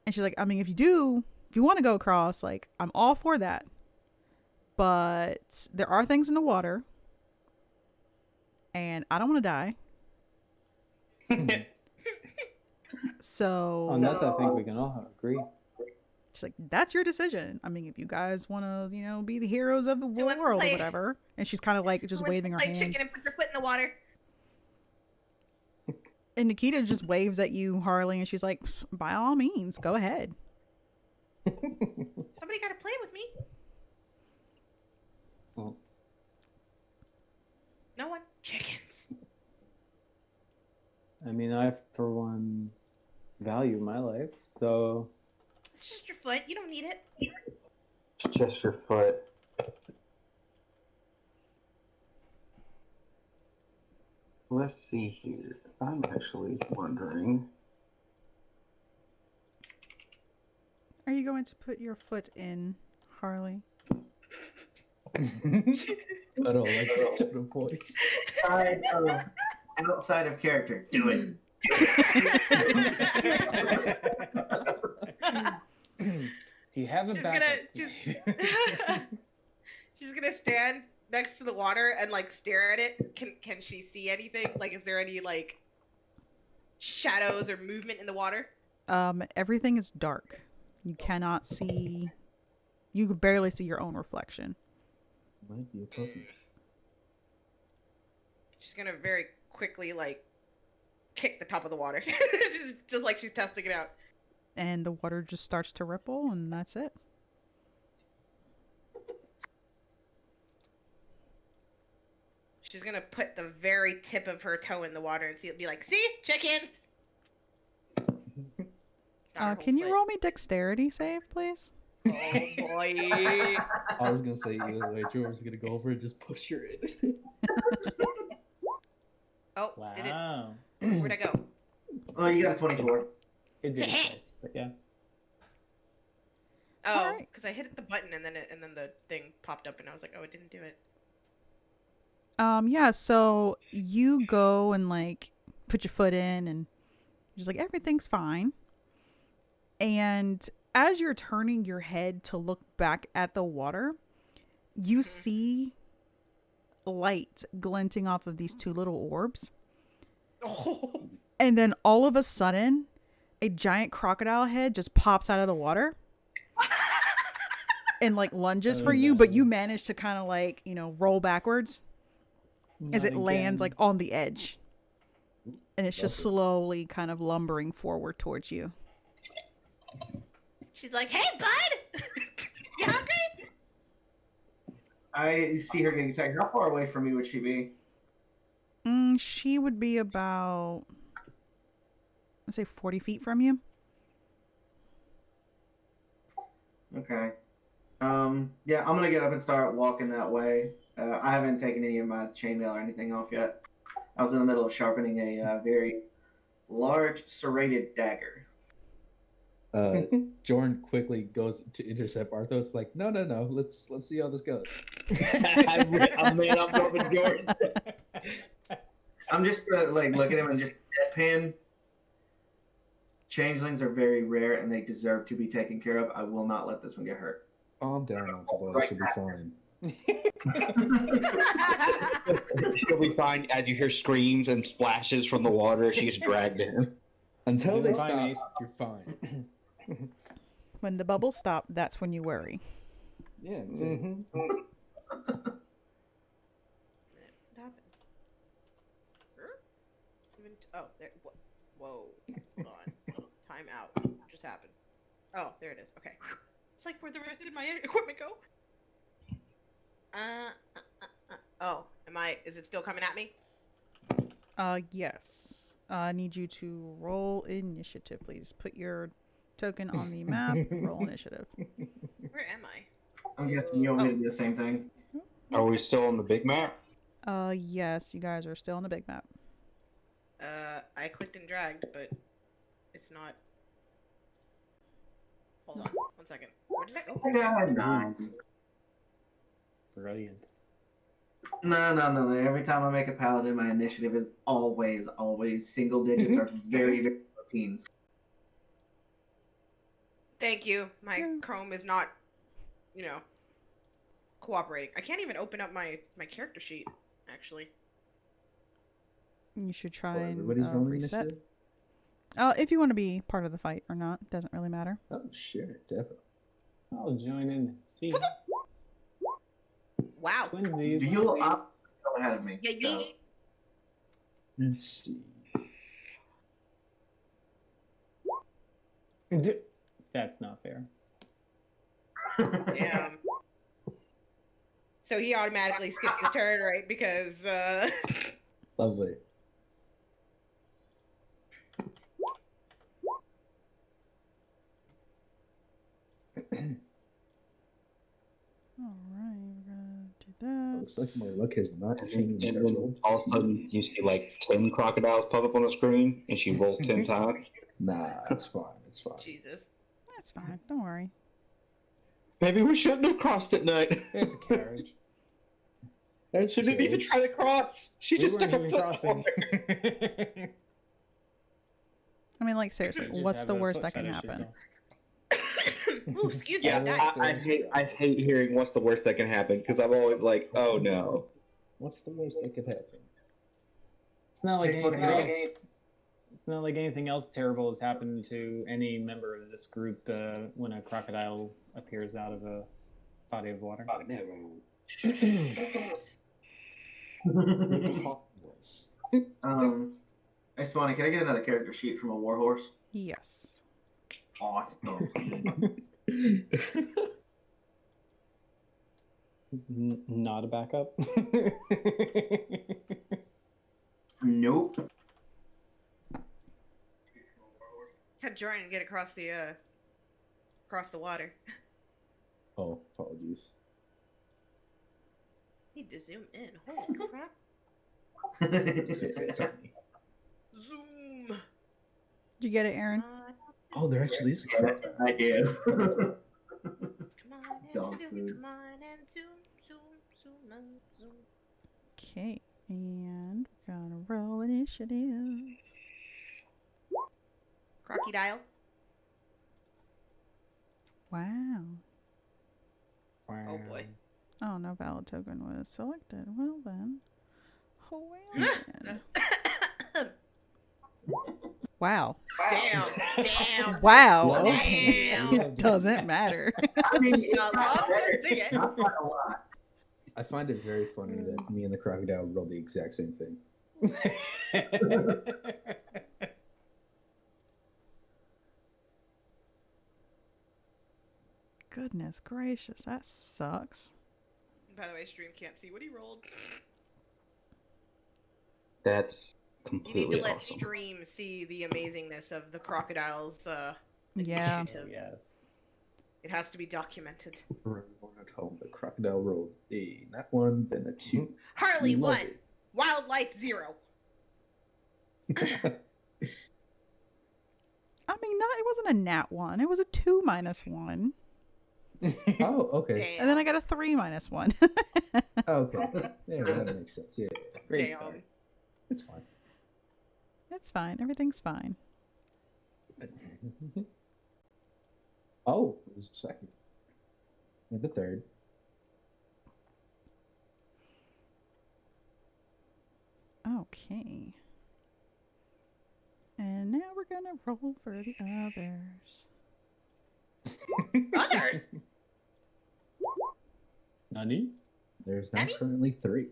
And she's like, I mean, if you want to go across, like, I'm all for that. But there are things in the water. And I don't want to die. So On that, I think we can all agree. she's like, that's your decision. I mean, if you guys want to, be the heroes of the wants to world or play- whatever. And she's kind of like just waving her Like hands. chicken and put your foot in the water. And Nikita just waves at you, Harley, and she's like, by all means, go ahead. Somebody got to play with me. Well, No one. Chickens. I mean, I, for one, value my life, so It's just your foot. You don't need it. It's just your foot. Let's see here. I'm actually wondering. Are you going to put your foot in, Harley? I don't like that tone of voice. Outside of character. Do it. do you have a She's backup? She's gonna stand next to the water and like stare at it. Can she see anything? Like, is there any like shadows or movement in the water? Everything is dark. You cannot see. You can barely see your own reflection. Might be a puppy. She's gonna very quickly like kick the top of the water, just like she's testing it out. And the water just starts to ripple, and that's it. She's gonna put the very tip of her toe in the water and see. Be like, see, chickens. It's not her whole Can you foot. roll me dexterity save, please? Oh boy. I was gonna say either way, George was gonna go over and just push her in. Oh, did it? Wow. Where'd I go? Oh, you got a 24. It did twice, but yeah. Oh, Alright. because I hit the button and then the thing popped up and I was like, oh, it didn't do it. Yeah, so you go and like put your foot in and just like everything's fine. And as you're turning your head to look back at the water, you see light glinting off of these two little orbs. Oh. And then all of a sudden, a giant crocodile head just pops out of the water. and like lunges Oh, for you, but no. you manage to kind of like, roll backwards as Not it lands again. like on the edge. And it's just Lovely. slowly kind of lumbering forward towards you. She's like, "Hey, bud, you hungry?" I see her getting attacked. How far away from me would she be? She would be about, let's say, 40 feet from you. Okay. Yeah, I'm gonna get up and start walking that way. I haven't taken any of my chainmail or anything off yet. I was in the middle of sharpening a very large serrated dagger. Jorn quickly goes to intercept Arthos. Like, no. Let's see how this goes. I'm going Jordan. I'm just gonna like look at him and just deadpan. Changelings are very rare and they deserve to be taken care of. I will not let this one get hurt. Calm down, Alpha. Right. She'll be fine. She'll be fine as you hear screams and splashes from the water. She gets dragged in. Until You're they fine, stop, Ace. you're fine. When the bubbles stop, that's when you worry. Yeah, exactly. What happened? Oh, there. Whoa. Hold on. Time out. What just happened? Oh, there it is. Okay. It's like, where the rest of my equipment go? Oh, is it still coming at me? Yes. I need you to roll initiative, please. Put your token on the map. Roll initiative. Where am I? I'm guessing you want me to do the same thing. Are we still on the big map? Yes, you guys are still on the big map. I clicked and dragged, but it's not. Hold on, 1 second. Where did I go? Yeah, Brilliant. no. Every time I make a paladin, my initiative is always single digits or very, very low teens. Thank you. My Yeah. Chrome is not, cooperating. I can't even open up my character sheet, actually. You should try Well, and everybody's rolling reset. initiative? If you want to be part of the fight or not, doesn't really matter. Oh, sure, definitely. I'll join in and see. Wow. Twinsies. You'll up ahead of me. Yeah, so. yeet. Let's see. That's not fair. Damn. So he automatically skips the turn, right? Because, Lovely. All right, we're gonna do that. Looks like my luck has not changed. And then all of a sudden you see like 10 crocodiles pop up on the screen and she rolls 10 times. Nah, it's fine. It's fine. Jesus. That's fine. Don't worry. Maybe we shouldn't have crossed at night. There's a carriage. I shouldn't even try to cross. She We just weren't stuck a even foot crossing. forward. I mean, like, seriously, Just what's have the a worst foot that can fetish happen? yourself. Ooh, excuse me. Yeah, Nice. I hate hearing what's the worst that can happen because I'm always like, oh no. What's the worst that could happen? It's not like Hey, anything okay. else. It's not like anything else terrible has happened to any member of this group when a crocodile appears out of a body of water. Heartless. Hey, Swanee, can I get another character sheet from a warhorse? Yes. Awesome. Not a backup. Nope. Had Jordan get across the water. Oh, apologies. Need to zoom in. Holy crap. It's tiny. Zoom. Did you get it, Aaron? Oh, there actually is a crocodile. I did. Come on and Dog zoom, food. come on and zoom and zoom. Okay, and we're gonna roll initiative. Crocodile. Wow. Oh boy. Oh, no valid token was selected. Well then. Oh, well then. Wow. Damn. Damn. Wow. Love. Okay. Damn. It doesn't matter. I mean, it's I not love better. to see it. Not by a lot. I find it very funny that me and the crocodile rolled the exact same thing. Goodness gracious, that sucks. By the way, stream can't see what he rolled. That's You need completely to let awesome. stream see the amazingness of the crocodile's Yeah. initiative. Yes. It has to be documented. For everyone at home, the crocodile rolled a not one, then a 2. Harley Love 1. Wildlife 0. I mean, it wasn't a nat 1. It was a 2 minus 1. Oh, okay. Damn. And then I got a 3 minus 1. Okay. Yeah, that makes sense. Yeah. Great Damn. start. It's fine. It's fine. Everything's fine. Oh, it was a second. And the third. Okay. And now we're gonna roll for the others. Others. Nani? There's now Nani? currently 3.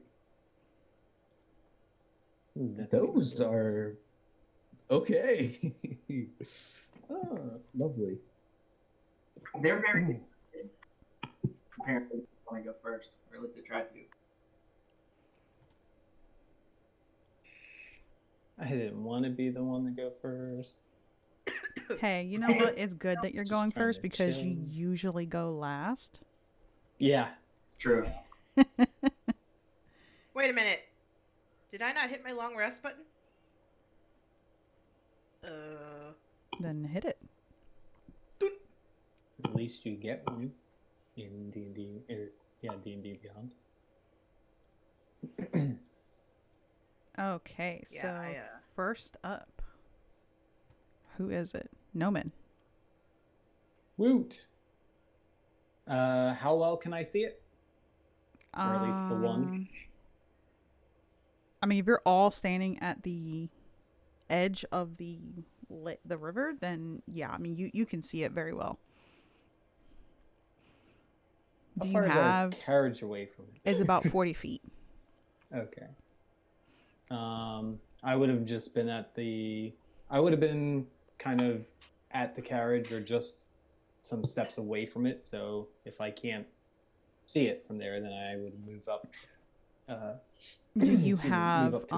Ooh, that's Those good. are okay. Oh, lovely. They're very apparently want to go first, or at least they try to. I didn't want to be the one to go first. Hey, you know what? It's good that you're Just going trying first to because you chill. usually go last. Yeah. True. Wait a minute. Did I not hit my long rest button? Then hit it. At least you get one in D&D. D&D Beyond. Okay, Yeah, so first up, who is it? Noman. Woot! How well can I see it? Or at least the one? I mean, if you're all standing at the edge of the river, then yeah, I mean, you can see it very well. Do How you far is our have? carriage away from it? It's about 40 feet. Okay. I would have just been I would have been kind of at the carriage or just some steps away from it. So if I can't see it from there, then I would move up. Do you excuse me, move have up to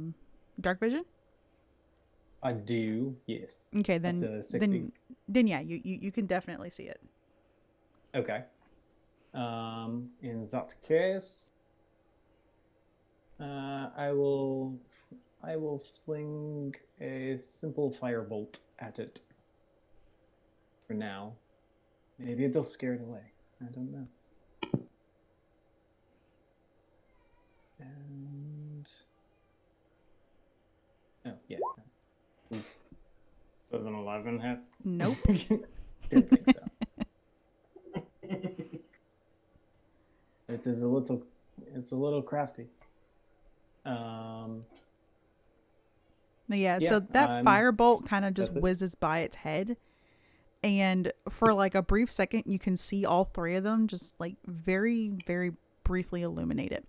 it. dark vision? I do, yes. Okay, Up then to 60. then yeah, you can definitely see it. Okay. In that case, I will fling a simple firebolt at it. For now, maybe it'll scare it away. I don't know. And oh yeah. Oof. Does an 11 hit? Nope. Didn't think so. It's a little crafty. Yeah, Yeah, so that firebolt kind of just that's it. whizzes by its head. And for like a brief second, you can see all 3 of them just like very, very briefly illuminated.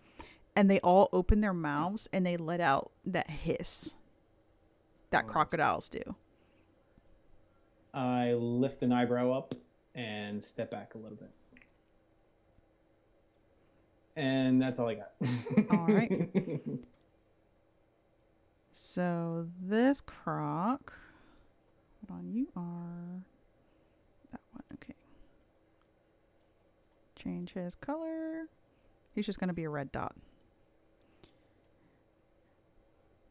And they all open their mouths and they let out that hiss that crocodiles do. I lift an eyebrow up and step back a little bit. And that's all I got. All right. So this croc, hold on, you are that one. Okay. Change his color. He's just going to be a red dot.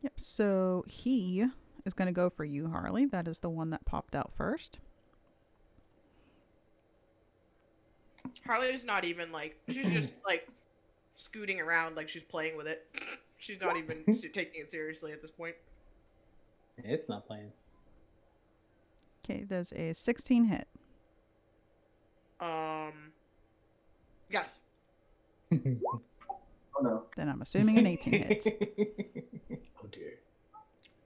Yep. So he is going to go for you, Harley. That is the one that popped out first. Harley's not even like, she's just like scooting around like she's playing with it. She's not even taking it seriously at this point. It's not playing. Okay, there's a 16 hit. Yes. Oh no. Then I'm assuming an 18 hits. Oh dear.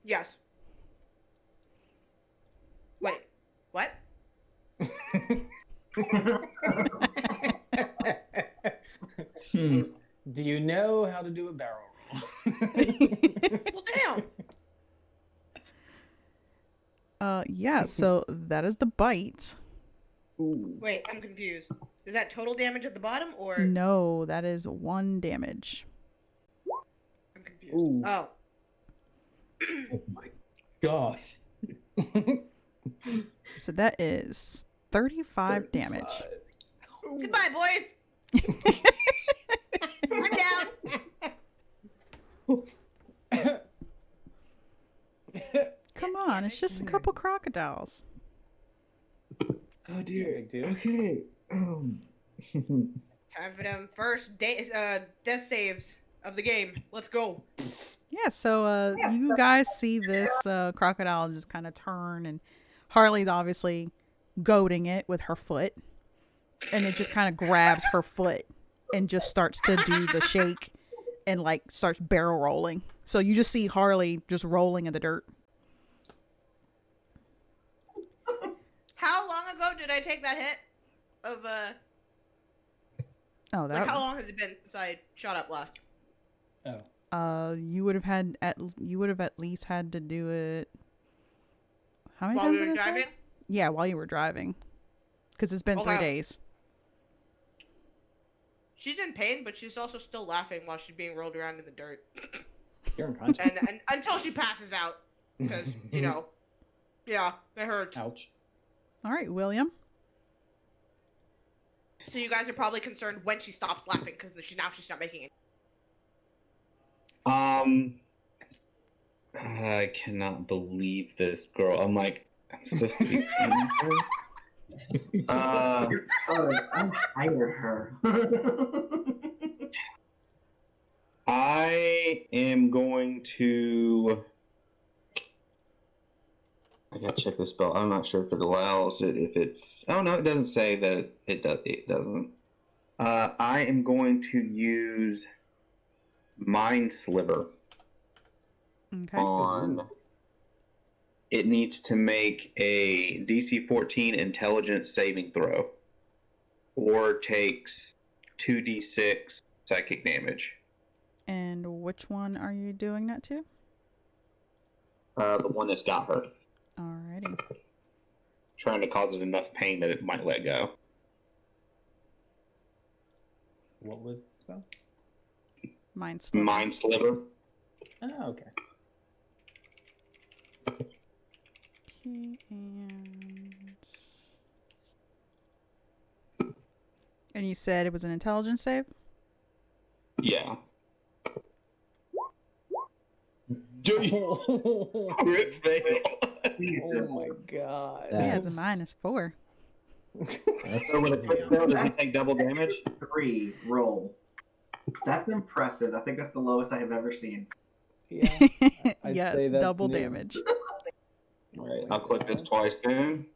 Yes. Hmm. Do you know how to do a barrel roll? Well, damn. Yeah, so that is the bite. Ooh. Wait, I'm confused. Is that total damage at the bottom or? No, that is 1 damage. I'm confused. Ooh. Oh. Oh my gosh. So that is 35 damage. Goodbye, boys. I'm down. Come on, it's just a couple crocodiles. Oh dear. Big deal. Okay. Time for them first death saves of the game. Let's go. Yeah, so you guys see this crocodile just kind of turn, and Harley's obviously goading it with her foot, and it just kind of grabs her foot and just starts to do the shake and like starts barrel rolling. So you just see Harley just rolling in the dirt. How long ago did I take that hit? Of Oh, like that how long has it been since I shot up last? Oh. you would have at least had to do it. How many While times we did were I say? driving? Yeah, while you were driving, because it's been 3 Okay. days. She's in pain, but she's also still laughing while she's being rolled around in the dirt. You're unconscious. and until she passes out, because you know, yeah, it hurts. Ouch. All right, William. So you guys are probably concerned when she stops laughing because she's not making it. I cannot believe this girl. I'm supposed to be paying her? I hired her. I am going to. I gotta check this spell. I'm not sure if it allows it. If it's. Oh no, it doesn't say that it does. It doesn't. I am going to use Mind Sliver Okay. on. It needs to make a DC 14 Intelligence saving throw, or takes 2d6 psychic damage. And which one are you doing that to? The one that's got her. Alrighty. Trying to cause it enough pain that it might let go. What was the spell? Mind Sliver. Mind Sliver. Oh, okay. Okay, and you said it was an intelligence save? Yeah. Crit fail. Oh my god. Yeah, it's a -4. So with a crit fail, does he take double damage? 3 roll. That's impressive. I think that's the lowest I have ever seen. Yeah. I'd Yes, say that's double new. damage. Alright, I'll click this twice then.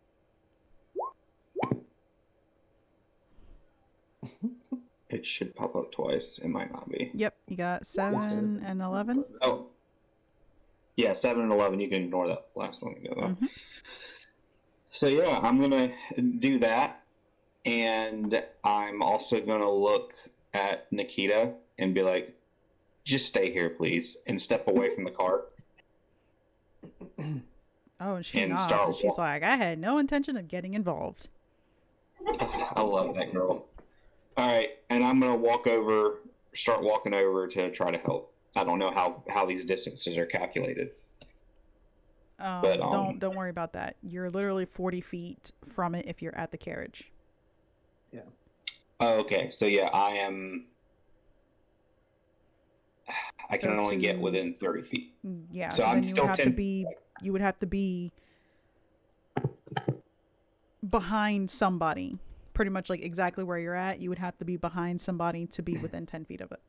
It should pop up twice. It might not be. Yep, you got 7 and 11. Oh. Yeah, 7 and 11. You can ignore that last one. Mhm. So yeah, I'm going to do that. And I'm also going to look at Nikita and be like, just stay here, please, and step away from the cart. Oh, and she And nods, start and she's like, I had no intention of getting involved. I love that girl. All right, and I'm going to start walking over to try to help. I don't know how these distances are calculated. But, Don't worry about that. You're literally 40 feet from it if you're at the carriage. Yeah. Oh, okay, so yeah, I can only get within 30 feet. Yeah, So so I'm then you still would have to 10 be you would have to be behind somebody. Pretty much like exactly where you're at. You would have to be behind somebody to be within 10 feet of it.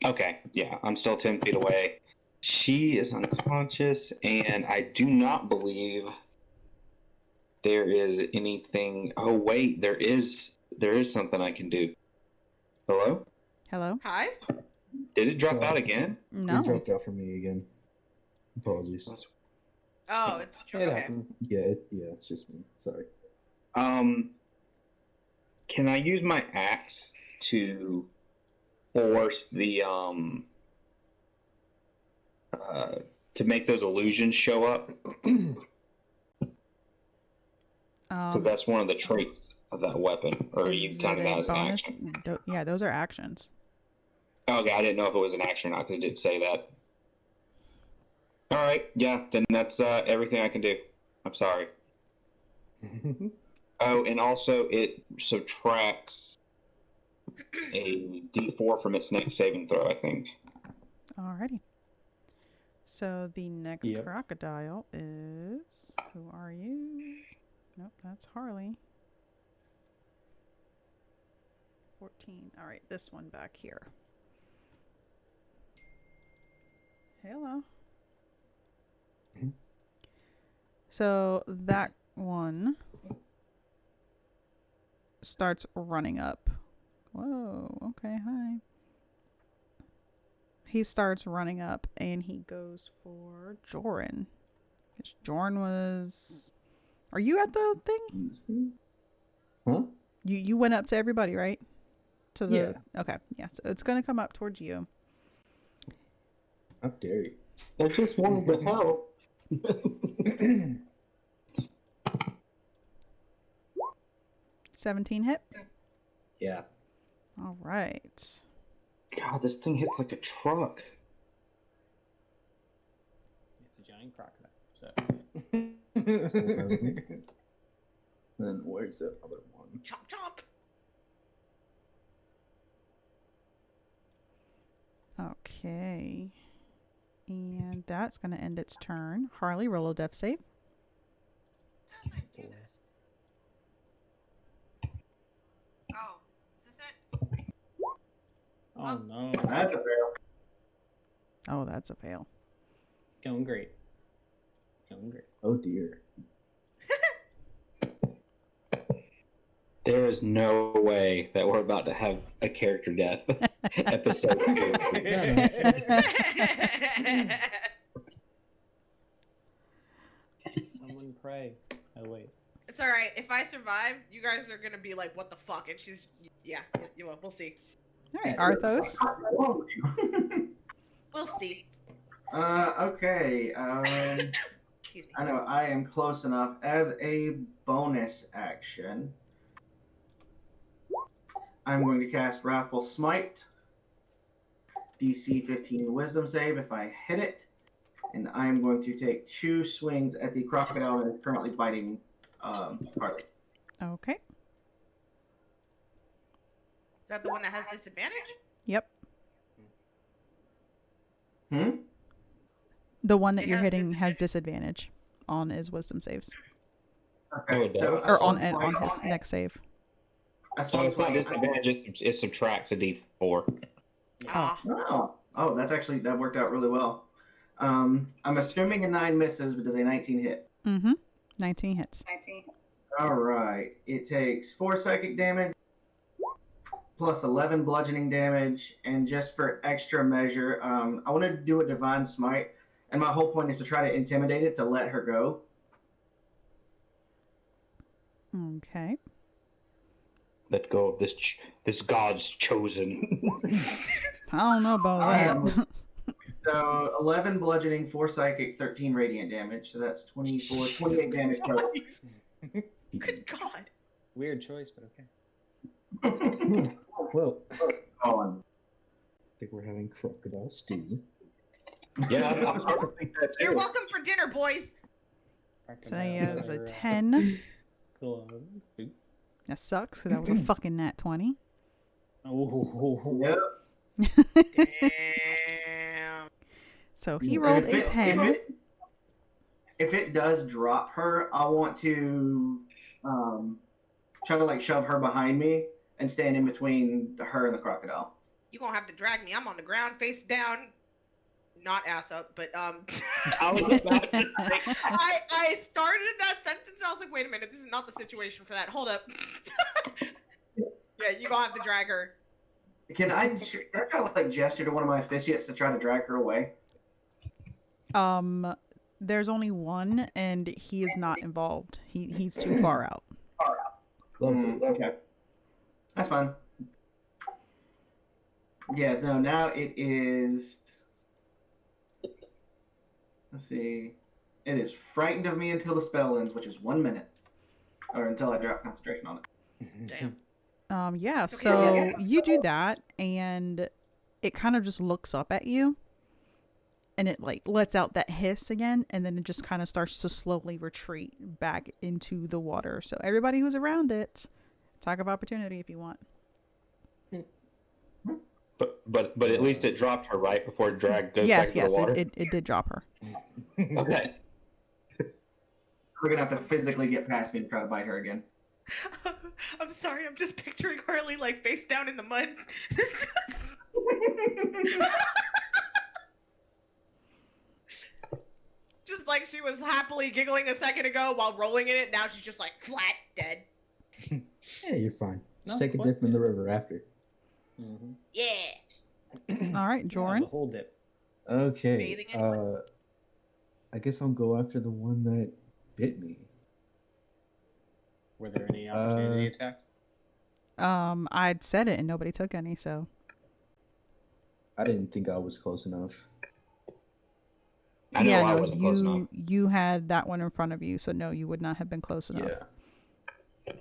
Okay, yeah, I'm still 10 feet away. She is unconscious, and I do not believe there is anything. Oh wait, there is something I can do. Hello? Hello? Hi. Did it drop out again? You No. dropped out for me again. Apologies. Oh, it's true. It Okay. happens. Yeah, it's just me. Sorry. Can I use my axe to force the to make those illusions show up? Because that's one of the traits of that weapon, or you Is count it it a as an bonus? action. Yeah, those are actions. Okay, I didn't know if it was an action or not because it did say that. All right, yeah, then that's everything I can do. I'm sorry. Oh, and also it subtracts a D4 from its next saving throw, I think. Alrighty. So the next Yep. crocodile is... Who are you? Nope, that's Harley. 14. Alright, this one back here. Hello. So that one starts running up. Whoa, okay, hi. He starts running up and he goes for Joran. Joran was... Are you at the thing? Excuse me? Huh? You went up to everybody, right? To the... Yeah. Okay, yeah. So it's going to come up towards you. How dare you? I just wanted to help. 17 hit. Yeah. All right. God, this thing hits like a truck. It's a giant crocodile. So. Then where's the other one? Chomp chomp. Okay. And that's going to end its turn. Harley, roll a death save. How did I do this? Oh, is this it? Oh no. That's a fail. Oh, that's a fail. Going great. Going great. Oh dear. There is no way that we're about to have a character death episode 2. Someone pray. Oh wait. It's all right. If I survive, you guys are gonna be like, "What the fuck?" And she's, yeah, we'll see. All right, Arthos. We'll see. Okay. Excuse me. I know I am close enough. As a bonus action, I'm going to cast Wrathful Smite. DC 15 Wisdom save if I hit it. And I am going to take 2 swings at the crocodile that is currently biting Harley. Okay. Is that the one that has disadvantage? Yep. Hmm? The one that It you're has hitting has disadvantage on his wisdom saves. Oh, it does. Or on his next save. So it's not disadvantage, it subtracts a D4. Ah. Oh, that worked out really well. I'm assuming a 9 misses, but does a 19 hit? Mm-hmm. 19 hits. All right. It takes 4 psychic damage, plus 11 bludgeoning damage, and just for extra measure, I want to do a divine smite, and my whole point is to try to intimidate it to let her go. Okay. Let go of this God's chosen. I don't know about that. So 11 bludgeoning, 4 psychic, 13 radiant damage. So that's 28 damage total. Good God. Weird choice, but okay. Well, Colin. I think we're having crocodile stew. Yeah, I'm starting to think that too. You're welcome for dinner, boys. So he has a Crocodile 10. gloves, boots. That sucks because that was a fucking nat 20. Oh. Yep. Damn. So he rolled a 10. If it does drop her, I want to try to like shove her behind me and stand in between her and the crocodile. You're gonna have to drag me. I'm on the ground, face down. Not ass up, but I was about to say, I started that sentence. I was like, wait a minute, this is not the situation for that. Hold up. Yeah, you're gonna have to drag her. Can I try to like gesture to one of my officiates to try to drag her away? There's only one, and he is not involved. He's too far out. Lovely. Okay. That's fine. Yeah, no, now it is. Let's see. It is frightened of me until the spell ends, which is 1 minute. Or until I drop concentration on it. Damn. Yeah, Okay. so you do that, and it kind of just looks up at you, and it like lets out that hiss again, and then it just kind of starts to slowly retreat back into the water. So everybody who's around it, talk of opportunity if you want. But at least it dropped her right before it goes back to the water. It did drop her. Okay. We're gonna have to physically get past me to try to bite her again. I'm sorry, I'm just picturing Harley like face down in the mud. Just like she was happily giggling a second ago while rolling in it, now she's just like flat dead. Yeah, you're fine. Just No, take a what? dip in the river after. Mm-hmm. Yeah. All right, The Joran. whole dip. Okay. Bathing anyone? I guess I'll go after the one that bit me. Were there any opportunity attacks? I'd said it and nobody took any, so I didn't think I was close enough. I know yeah, I no, wasn't close enough. you had that one in front of you, so no, you would not have been close enough. Yeah.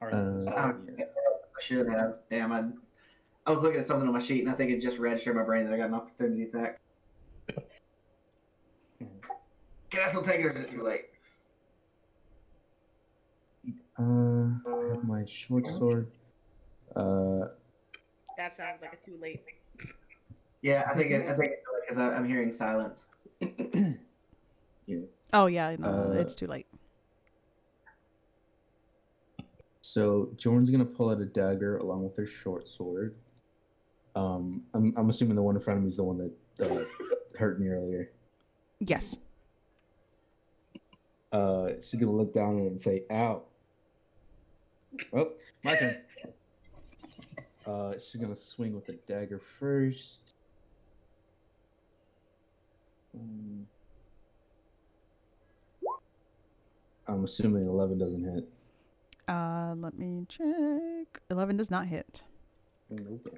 Arthos. Yeah. I should have. Damn, I was looking at something on my sheet and I think it just registered in my brain that I got an opportunity attack. Can I still take it or is it too late? I have my short sword. That sounds like a too late. Yeah, I think it's because I'm hearing silence. Yeah. Oh yeah, no, Uh, it's too late. So Jordan's gonna pull out a dagger along with her short sword. I'm assuming the one in front of me is the one that hurt me earlier. Yes. She's gonna look down at it and say, "Ow." Oh, my turn. She's gonna swing with the dagger first. I'm assuming 11 doesn't hit. Let me check. 11 does not hit. Okay.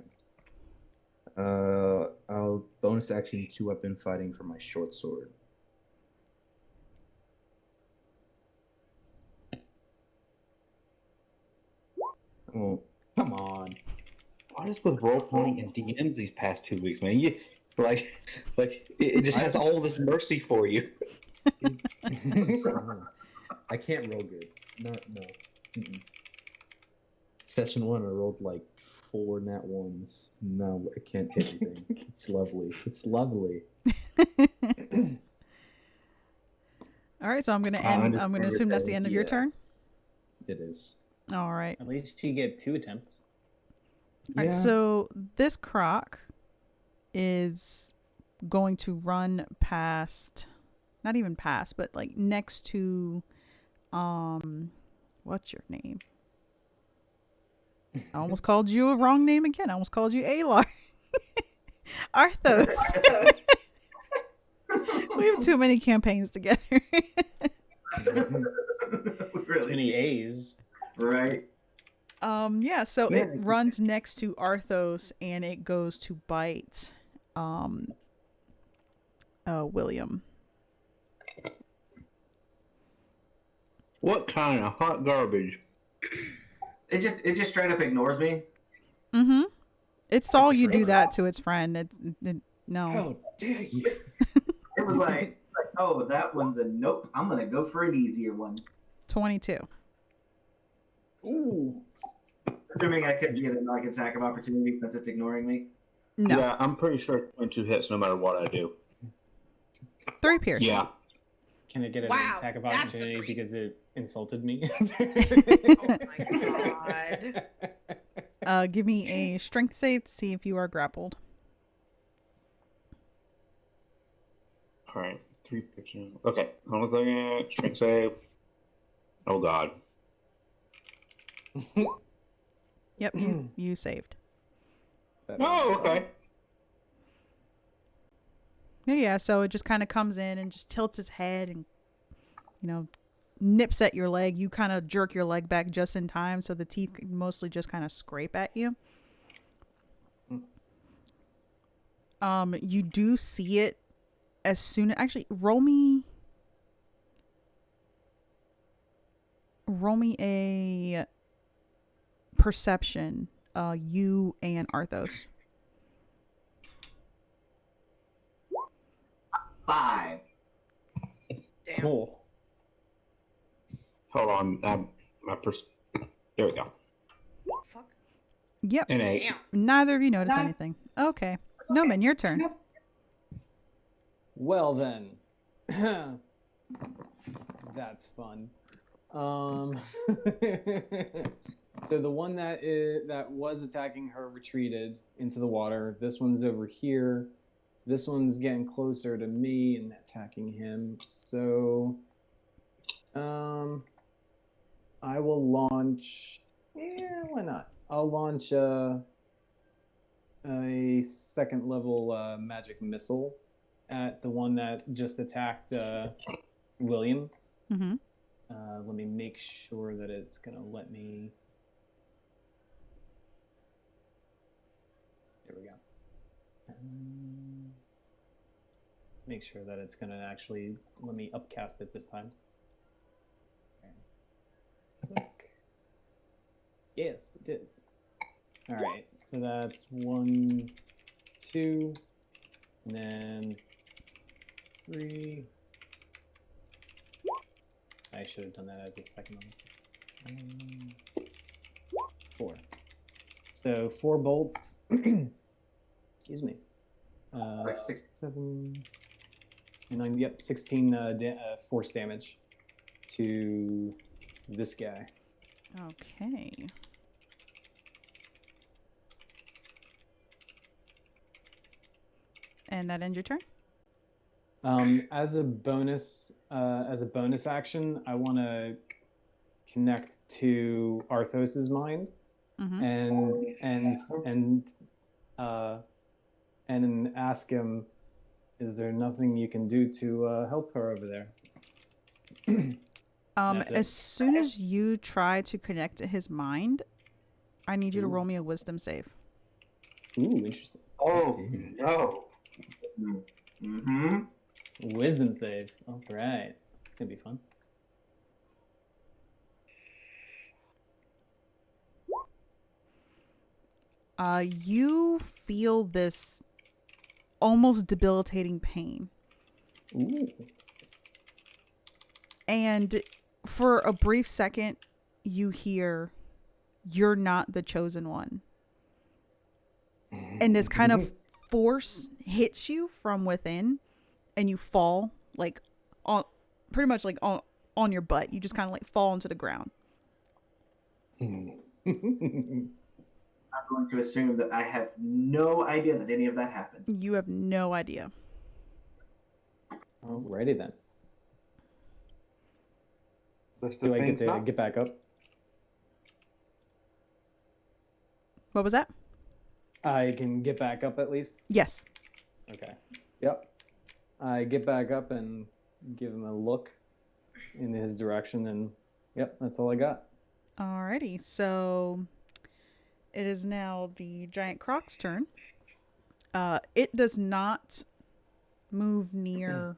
I'll bonus action 2-weapon fighting for my short sword. Oh, come on. What is with role playing and DMs these past 2 weeks, man? You it just has all this mercy for you. I can't roll good. No. Mm-mm. Session 1, I rolled like 4 nat 1s. No, I can't hit anything. It's lovely. It's lovely. All right, so I'm gonna end. I'm gonna assume that's the end of your Yeah. turn. It is. All right. At least you get 2 attempts. All right. So this croc is going to run past, not even past, but like next to, what's your name? I almost called you a wrong name again. I almost called you Alar. Arthos. We have too many campaigns together. Too many A's. Right. Yeah, so it runs next to Arthos and it goes to bite William. What kind of hot garbage? It just straight up ignores me. Mm-hmm. It saw you do that to its friend. No. How dare you? It was like, oh, that one's a nope. I'm gonna go for an easier one. 22. Ooh. Assuming I could get like an attack of opportunity since it's ignoring me. No. Yeah, I'm pretty sure 22 hits no matter what I do. 3 piercing. Yeah. Can it get an Wow, attack of that's the opportunity 3. because it insulted me? Oh my god. Give me a strength save to see if you are grappled. Alright, 3 pictures. Okay, hold on a second. Strength save. Oh god. Yep, you saved. Oh, okay. Yeah, so it just kind of comes in and just tilts its head and, nips at your leg. You kind of jerk your leg back just in time, so the teeth mostly just kind of scrape at you. You do see it as soon. Actually, roll me a perception. You and Arthos. 5. Damn. Cool. Hold on. There we go. Fuck. Yep. An 8. Damn. Neither of you notice anything. Okay. Noman, your turn. Well then, that's fun. So the one that was attacking her retreated into the water. This one's over here. This one's getting closer to me and attacking him. So, I will launch. Yeah, why not? I'll launch a second level magic missile at the one that just attacked William. Mm-hmm. Let me make sure that it's gonna let me. There we go. Make sure that it's gonna actually let me upcast it this time. Click. Yes, it did. All right, so that's 1, 2, and then 3. I should have done that as a second one. 4. So 4 bolts. Excuse me. 7 and 9. Yep, 16 force damage to this guy. Okay. And that ends your turn? As a bonus action, I want to connect to Arthos's mind, Mm-hmm. and ask him, is there nothing you can do to help her over there? That's it. As soon as you try to connect to his mind, I need you to roll me a wisdom save. Ooh, interesting. Oh, no. Mm-hmm. Wisdom save. All right. It's going to be fun. You feel this almost debilitating pain. Ooh. And for a brief second, you hear, "You're not the chosen one." And this kind of force hits you from within, and you fall like on, pretty much like on your butt. You just kind of like fall into the ground. I'm going to assume that I have no idea that any of that happened. You have no idea. Alrighty then. List Do of I get things to not- get back up? What was that? I can get back up at least? Yes. Okay. Yep. I get back up and give him a look in his direction, and yep, that's all I got. Alrighty. So it is now the giant croc's turn. It does not move near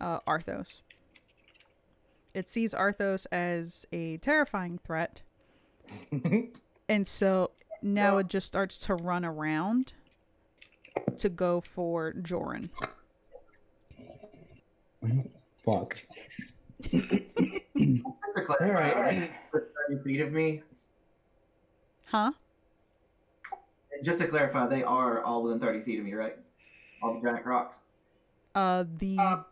Arthos. It sees Arthos as a terrifying threat. And so now it just starts to run around to go for Joran. Fuck. All right. 30 feet of me. Huh? Just to clarify, they are all within 30 feet of me, right? All the giant rocks. The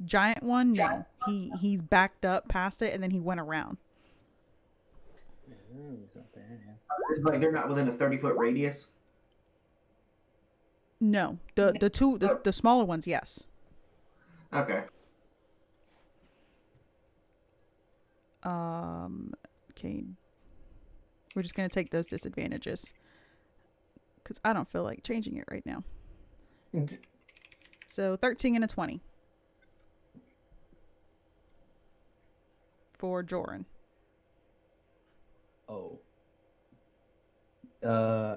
giant one, no. He's backed up past it and then he went around. He's not there, yeah. It's like they're not within a 30-foot radius. No. The smaller ones, yes. Okay. Okay. We're just gonna take those disadvantages. Because I don't feel like changing it right now. So 13 and a 20. for Joran. Oh. I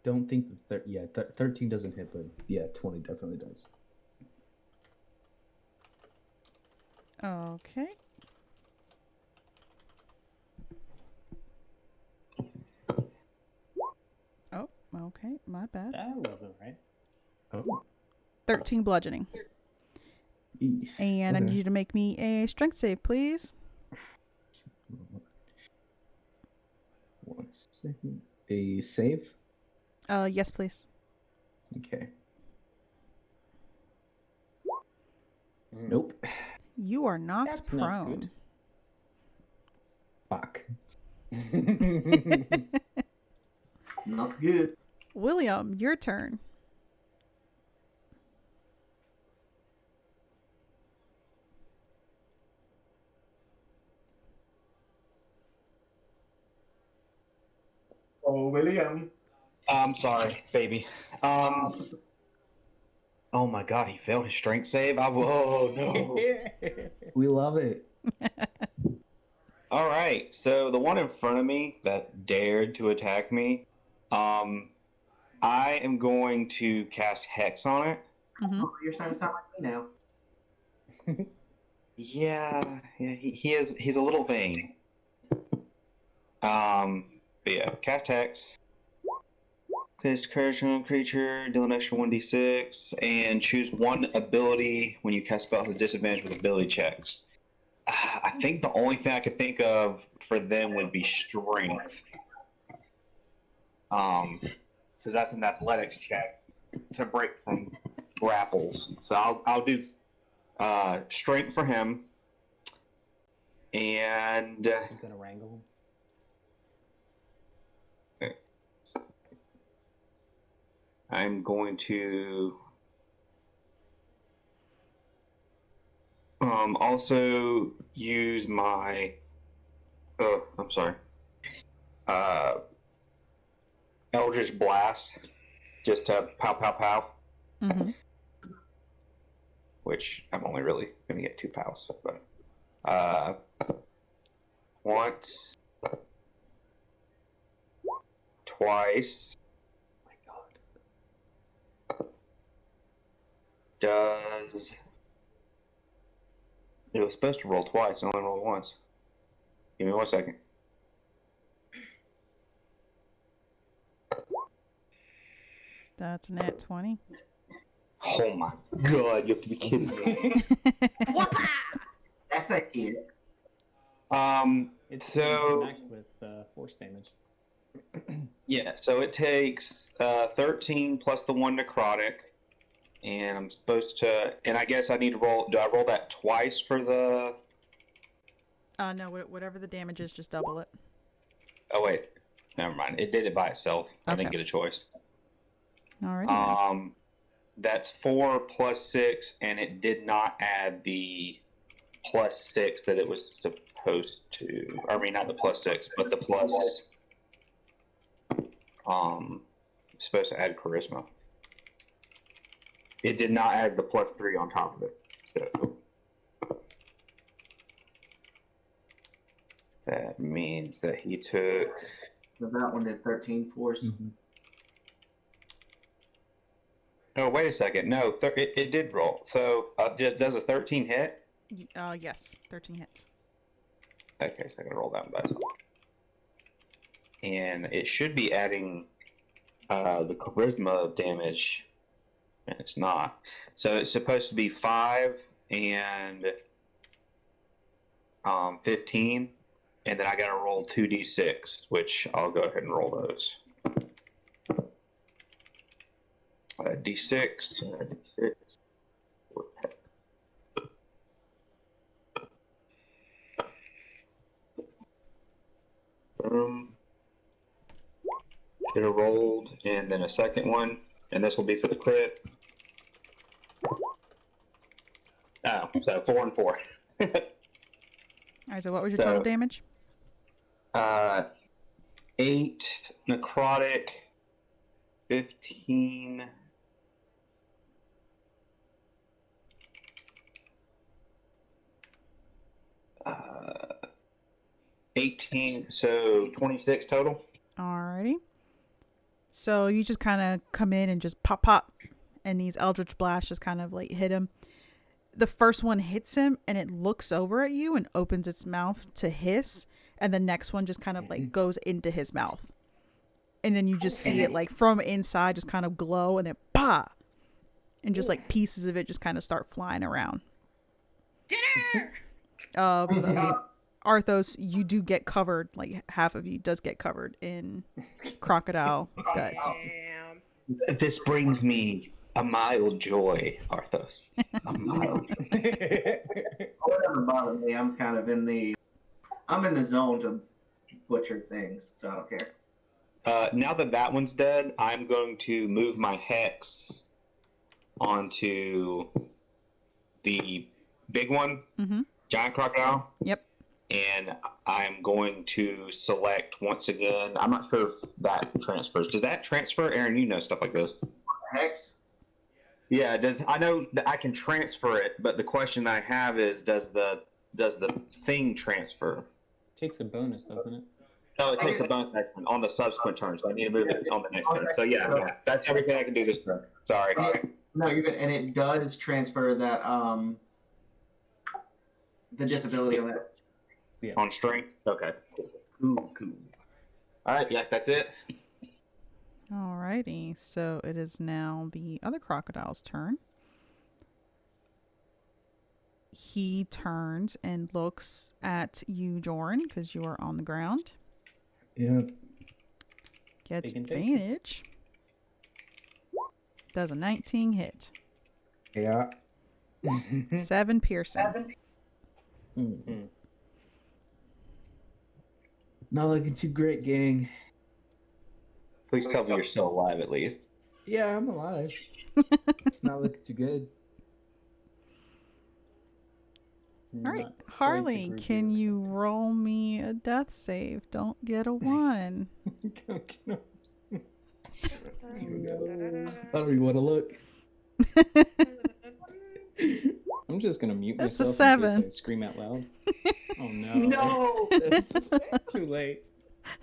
don't think 13 doesn't hit, but yeah, 20 definitely does. Okay. Oh, okay. My bad. That wasn't right. Oh. 13 bludgeoning. Eesh. And I Okay. need you to make me a strength save, please. 1 second. A save? Yes, please. Okay. Mm. Nope. You are knocked That's not prone. Fuck. Not good. William, your turn. Oh, William. I'm sorry, baby. Oh my god, he failed his strength save? Oh no. We love it. Alright, so the one in front of me that dared to attack me, I am going to cast Hex on it. Mm-hmm. Oh, you're starting to sound like me now. Yeah, he's a little vain. But yeah, cast Hex. Cast courage on a creature, deal an extra 1d6, and choose one ability when you cast spells at disadvantage with ability checks. I think the only thing I could think of for them would be strength. Because that's an athletics check to break from grapples. So I'll do strength for him. And You gonna wrangle him? I'm going to also use my I'm sorry. Eldritch Blast just to pow pow pow. Mm-hmm. Which I'm only really gonna get 2 pows, but once, twice. Oh my god. Does it was supposed to roll twice, and only rolled once. Give me 1 second. That's a nat 20. Oh my god, you have to be kidding me. That's a hit. It's So smacked with force damage. yeah, so it takes 13 plus the 1 necrotic, and I'm supposed to, and I guess I need to roll. Do I roll that twice for the? No, whatever the damage is, just double it. Oh wait, never mind. It did it by itself. I didn't Okay. get a choice. Alrighty That's 4 plus 6, and it did not add the plus 6 that it was supposed to. I mean, not the plus 6, but the plus. Supposed to add charisma. It did not add the plus 3 on top of it. So that means that he took. So that one did 13 force. Mm-hmm. Oh, wait a second. No, it did roll. So does a 13 hit? Yes, 13 hits. Okay, so I gotta roll that one by itself. And it should be adding the charisma damage, and it's not. So it's supposed to be 5 and 15, and then I gotta roll 2d6, which I'll go ahead and roll those. D6. D6. Should have rolled, and then a second one, and this will be for the crit. Oh, so 4 and 4. Alright, so what was your total damage? 8 necrotic, 15. 18, so 26 total. Alrighty. So you just kind of come in and just pop, pop, and these Eldritch Blasts just kind of like hit him. The first one hits him, and it looks over at you and opens its mouth to hiss, and the next one just kind of like goes into his mouth. And then you just see it like from inside just kind of glow, and then bah! And just like pieces of it just kind of start flying around. Dinner! Arthos, you do get covered, like half of you does get covered in crocodile guts. Damn. This brings me a mild joy, Arthos. A mild. Whatever bothers me, I'm kind of in the zone to butcher things, so I don't care. Now that one's dead, I'm going to move my hex onto the big one, giant crocodile. Yep. And I'm going to select once again. I'm not sure if that transfers. Does that transfer, Aaron? You know stuff like this. Hex? Yeah. I know that I can transfer it, but the question I have is, does the thing transfer? Takes a bonus, doesn't it? No, it takes a bonus action on the subsequent turn, so I need to move it on the next turn. So yeah, that's everything I can do this turn. Sorry. No, you're good. And it does transfer that the disability on that. Yeah. On strength? Okay. Cool. Alright, yeah, that's it. Alrighty, so it is now the other crocodile's turn. He turns and looks at you, Joran, because you are on the ground. Yeah. Gets Big and tasty. advantage. Does a 19 hit. Yeah. 7 piercing. Mm-hmm. Not looking too great, gang. Please tell me you're still alive at least. Yeah, I'm alive. It's not looking too good. Alright, Harley, can you roll me a death save? Don't get a 1. I don't even want to look. I'm just gonna mute That's a myself in 7. case I scream out loud. Oh no! No! Too late.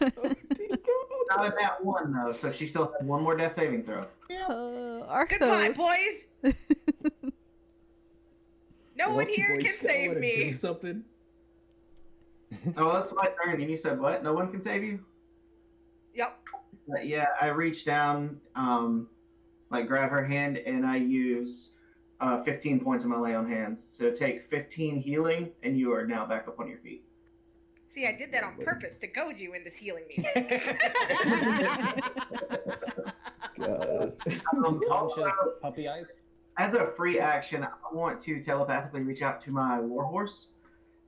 Not at that one, though, so she still has one more death saving throw. Goodbye, Arthos. boys! No one What's here your can voice? I save wanna me. do something. Oh, well, that's my turn. And you said what? No one can save you? Yep. Yeah, I reach down, grab her hand, and I use 15 points of my lay on hands. So take 15 healing, and you are now back up on your feet. See, I did that on purpose to goad you into healing me. God. Also, Puppy eyes. as a free action, I want to telepathically reach out to my warhorse,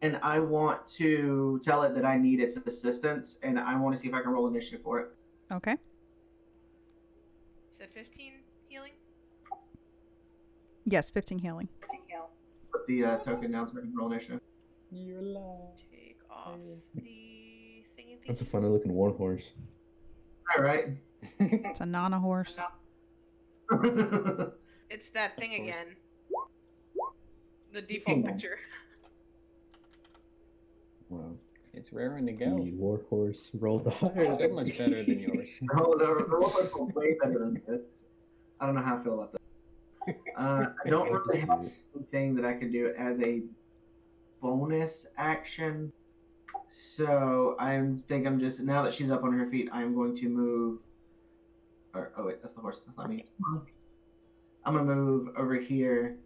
and I want to tell it that I need its assistance, and I want to see if I can roll initiative for it. Okay. Said 15 healing? Yes, 15 healing. Put the token down so I can roll initiative. You're alive. Take off the thingy. That's a funny looking warhorse. All right. It's a Nana horse. It's that thing Of course. again. The default picture. Wow. It's raring to The go. warhorse rolled higher. So much better than yours. The rollers are way better than this. I don't know how I feel about that. I don't really have anything that I could do as a bonus action. So I think I'm just, now that she's up on her feet, I'm going to move. Oh wait, that's the horse. That's not me. I'm going to move over here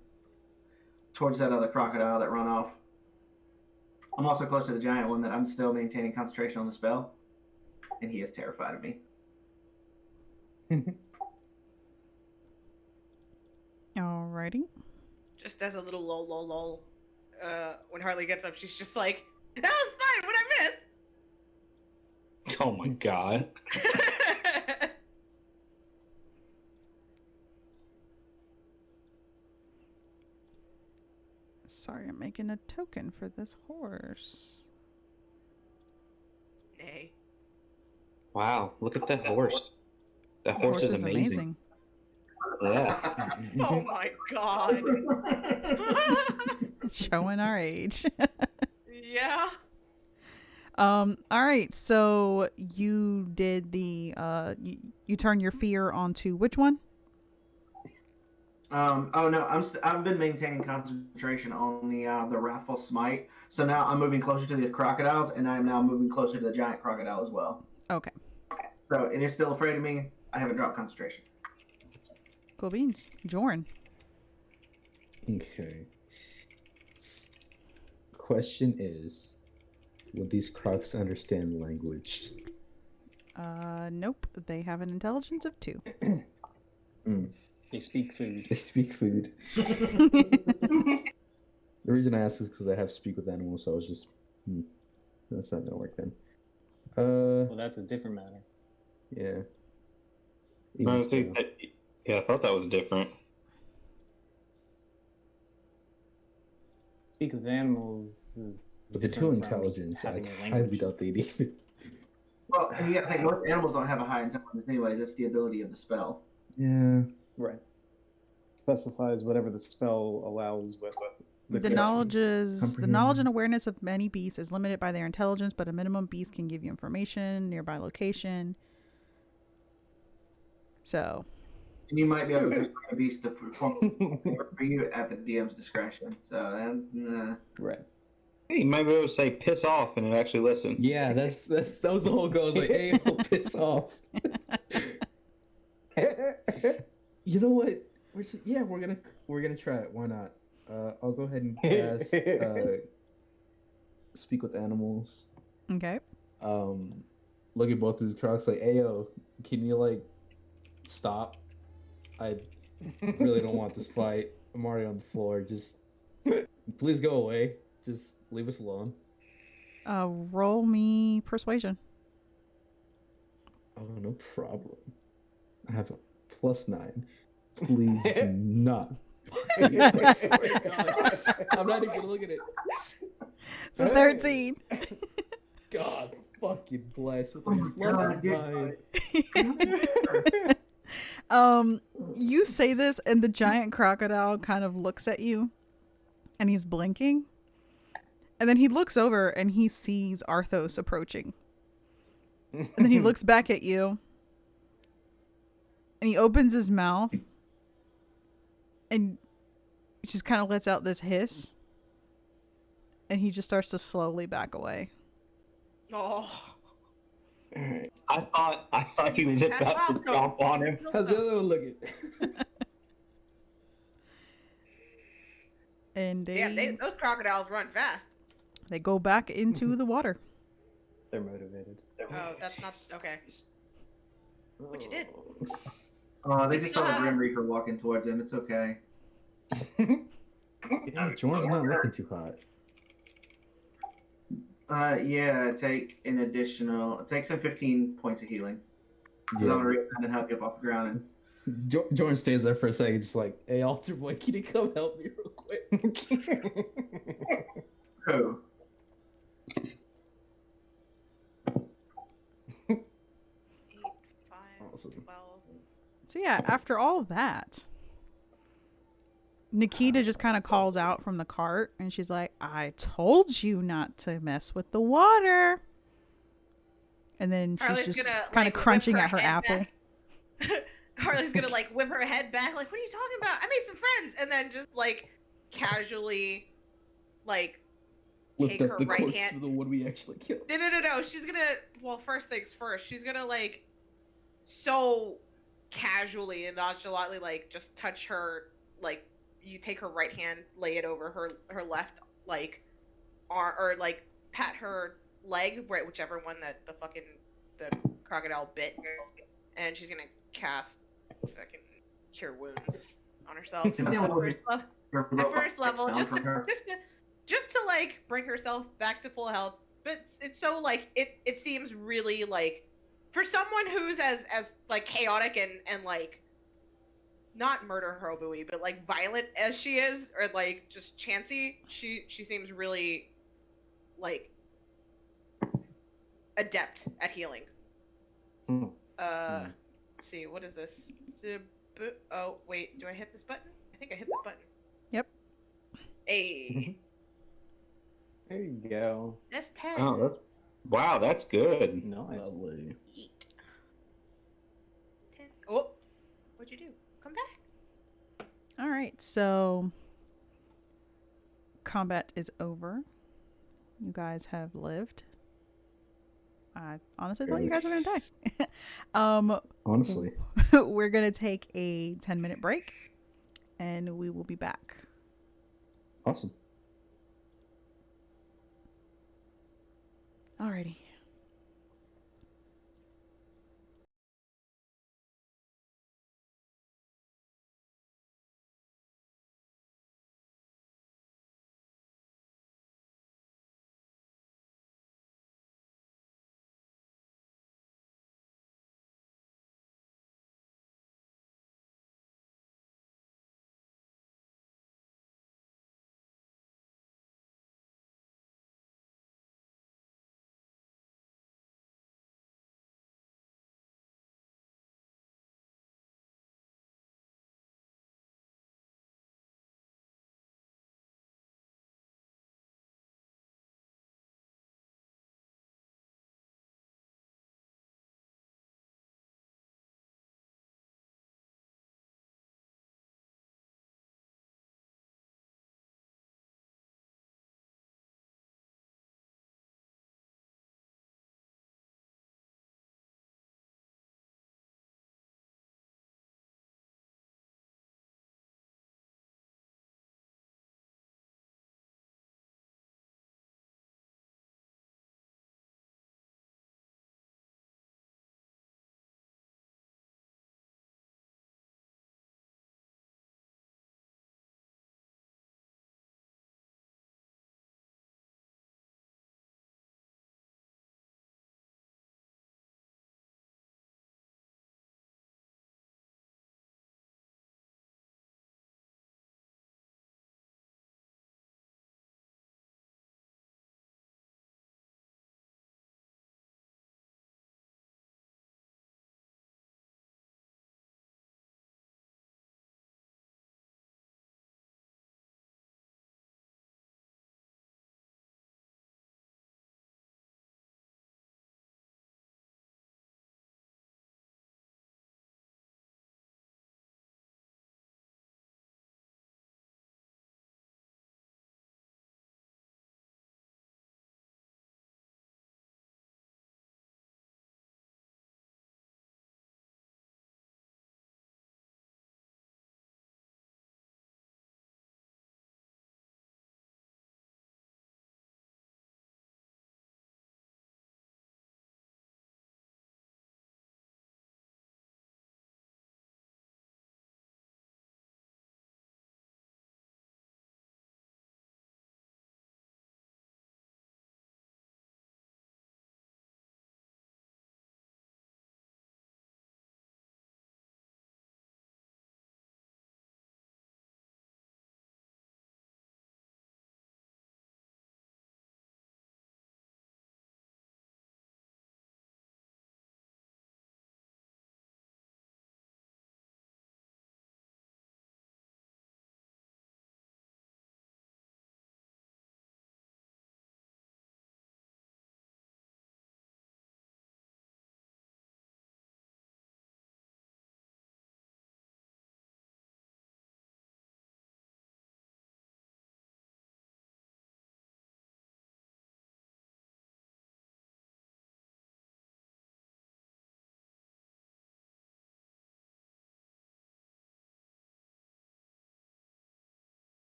towards that other crocodile that run off. I'm also close to the giant one that I'm still maintaining concentration on the spell. And he is terrified of me. Alrighty. Just as a little lol. When Harley gets up, she's just like, that was fine, what'd I miss? Oh my god. Sorry, I'm making a token for this horse. Nay. Wow, look at that horse. That horse is amazing. Yeah. Oh my god. Showing our age. Yeah. All right. So you did the you turn your fear onto which one? Oh no, I've been maintaining concentration on the wrathful smite. So now I'm moving closer to the crocodiles, and I am now moving closer to the giant crocodile as well. Okay. So it is still afraid of me. I haven't dropped concentration. Cool beans. Jorn. Okay. Question is, would these crocs understand language? Nope. They have an intelligence of 2. They speak food. They speak food. The reason I ask is because I have speak with animals, so I was just, that's not gonna work then. Well, that's a different matter. Yeah. No, Even still. yeah, I thought that was different. Speak with animals is With the 2 different from intelligence, I having a highly language. doubt they need. Well, and you got to think most animals don't have a high intelligence anyway. That's the ability of the spell. Yeah. Right. Specifies whatever the spell allows with The creatures. knowledge and awareness of many beasts is limited by their intelligence, but a minimum beast can give you information, nearby location. So. And you might be able to persuade a beast to perform for you at the DM's discretion. So, Right. Hey, you might be able to say "piss off" and it actually listen. Yeah, that was the whole goal. I was like, hey, I'll piss off. You know what? We're gonna try it. Why not? I'll go ahead and cast speak with animals. Okay. Look at both these crocs like, Ayo, can you like stop? I really don't want this fight. I'm already on the floor. Just please go away. Just leave us alone. Roll me persuasion. Oh, no problem. I have a +9. Please do not. I swear to God. I'm not even gonna look at it. It's a 13. God fucking bless with Oh my God, +9. You say this, and the giant crocodile kind of looks at you, and he's blinking. And then he looks over, and he sees Arthos approaching. And then he looks back at you, and he opens his mouth, and just kind of lets out this hiss, and he just starts to slowly back away. Oh. I thought he was about to jump on him. How's the other one looking? And Damn, those crocodiles run fast. they go back into the water. They're motivated. Oh, that's not okay. What you did? they just saw the Grim Reaper walking towards him. It's okay. Yeah, Jordan's not looking too hot. Yeah, take some 15 points of healing. I'm gonna reach down and help you up off the ground. And Jordan stays there for a second, just like, hey, Alter Boy, can you come help me real quick? who? 8, 5, Awesome. 12. So yeah, after all that, Nikita just kind of calls out from the cart, and she's like, I told you not to mess with the water. And then she's Harley's just gonna, kind of like, crunching whip her at her head apple. back. Harley's gonna like whip her head back, like, what are you talking about? I made some friends, and then just like casually, like, Lift take up her the right corpse hand. of the one we actually killed. No. She's gonna. Well, first things first. She's gonna like, so casually and nonchalantly, like, just touch her. Like, you take her right hand, lay it over her left, like, arm, or like pat her leg, right, whichever one that the crocodile bit, and she's gonna cast fucking cure wounds on herself at first level, just to like bring herself back to full health. But it's so like it seems really like, for someone who's as like chaotic and like not murder hobo-y, but like violent as she is, or like just chancy, she seems really like adept at healing. Let's see, what is this? Oh wait, do I hit this button? I think I hit this button. Yep. Hey. There you go. That's 10. Oh, Wow, that's good. Nice. Lovely. Yeet. 10. Oh, what'd you do? Come back. All right, so combat is over. You guys have lived. I honestly thought you guys were gonna die. Honestly. We're gonna take a 10-minute break, and we will be back. Awesome. Alrighty.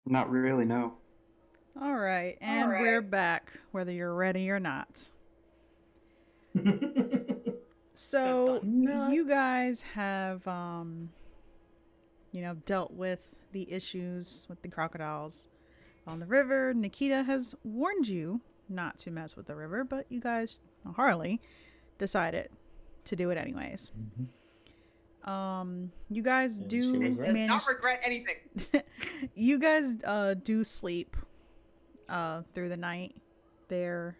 Not really, no. All right, and we're back, whether you're ready or not. So you guys have, dealt with the issues with the crocodiles on the river. Nikita has warned you not to mess with the river, but you guys, Harley, decided to do it anyways. You guys do was right. manage. Not regret anything. You guys do sleep through the night there,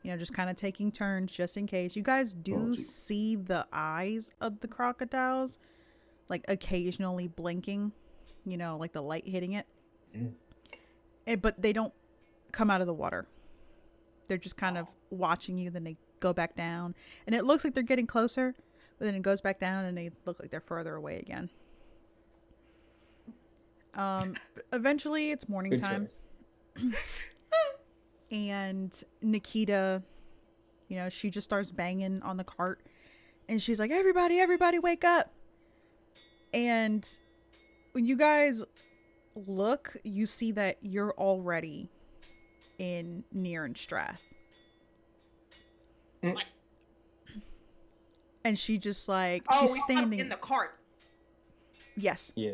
just kind of taking turns just in case. You guys do see the eyes of the crocodiles like occasionally blinking, like the light hitting it. But they don't come out of the water. They're just kind of watching you, then they go back down, and it looks like they're getting closer, but then it goes back down and they look like they're further away again. Eventually it's morning Good time. choice. And Nikita, she just starts banging on the cart and she's like, everybody wake up. And when you guys look, you see that you're already in Strath. And she just like, she's standing in the cart. Yes. Yeah.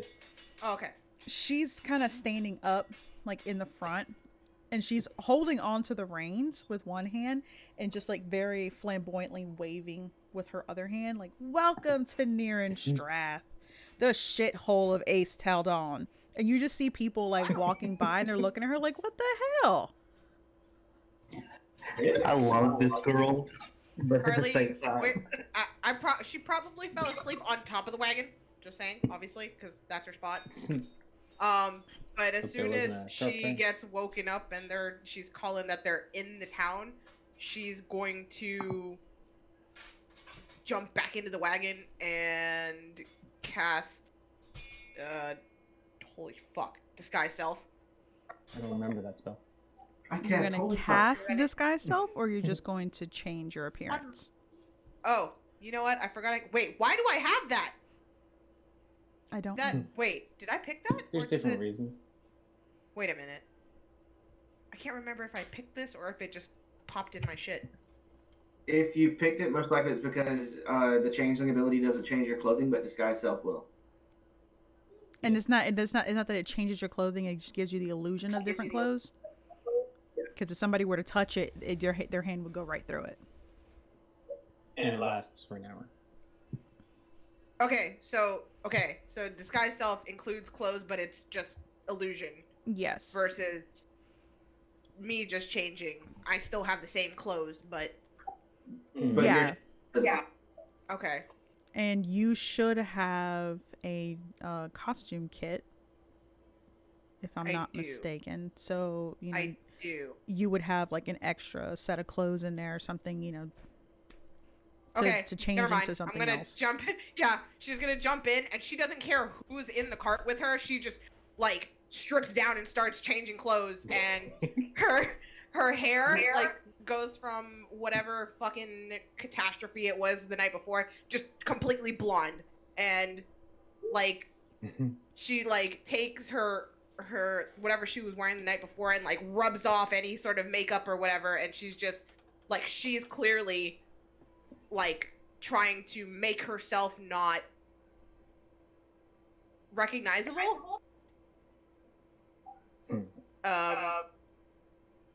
Oh, okay. She's kind of standing up like in the front, and she's holding onto the reins with one hand and just like very flamboyantly waving with her other hand, like, welcome to Strath, the shithole of Ace Taldon. And you just see people like walking by and they're looking at her like, what the hell? I love this girl. But at the Harley, same time, she probably fell asleep on top of the wagon. Just saying, obviously, because that's her spot. But as soon as she gets woken up and she's calling that they're in the town, she's going to jump back into the wagon and cast, holy fuck, disguise self. I don't remember that spell. You're going to cast disguise self, or you're just going to change your appearance? Oh, you know what? I forgot. Wait, why do I have that? I don't know. Wait, did I pick that? There's different reasons. Wait a minute. I can't remember if I picked this or if it just popped in my shit. If you picked it, most likely it's because the changeling ability doesn't change your clothing, but disguise self will. And it's not that it changes your clothing, it just gives you the illusion of different clothes? Because if somebody were to touch it, their hand would go right through it. And it lasts for an hour. Okay, so disguise self includes clothes, but it's just illusion. Yes. Versus me just changing. I still have the same clothes, but yeah. Okay. And you should have a costume kit, if I'm not mistaken. So I do. You would have like an extra set of clothes in there or something, to change into something I'm gonna else. jump in. Yeah, she's gonna jump in, and she doesn't care who's in the cart with her. She just like strips down and starts changing clothes, and her hair like goes from whatever fucking catastrophe it was the night before, just completely blonde, and like she like takes her whatever she was wearing the night before and like rubs off any sort of makeup or whatever, and she's just like, she's clearly like trying to make herself not recognizable.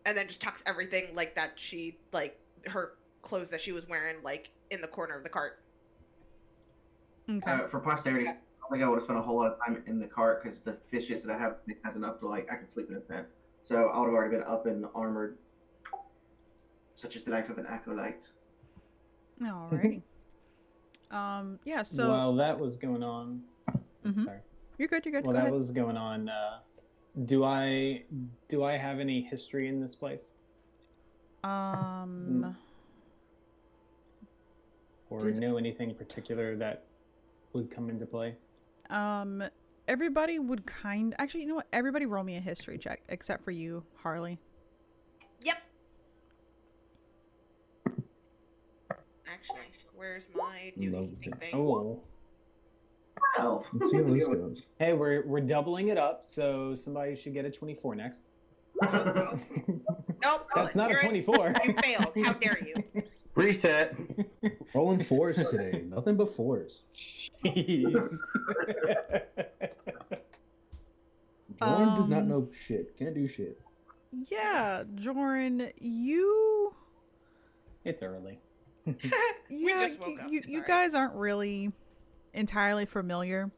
And then just tucks everything like that, she like her clothes that she was wearing like in the corner of the cart. Okay. For posterity, I don't think I would have spent a whole lot of time in the cart because the fishes that I have has enough to like I can sleep in a tent. So I would have already been up and armored, such as the life of an acolyte. Alrighty. Yeah. So while that was going on, sorry. You're good. While that was going on, do I have any history in this place? Or know anything particular that would come into play? Everybody would actually, you know what? Everybody roll me a history check except for you, Harley. Yep. Actually, where's my doing thing? Oh. 12. Let's see how this goes. Hey, we're doubling it up, so somebody should get a 24 next. Nope. That's not a you're- 24. You failed. How dare you? Reset. Rolling fours today. Nothing but fours. Jeez. Jordan does not know shit. Can't do shit. Yeah, Joran, you It's early. yeah, just woke up. you Sorry. guys aren't really entirely familiar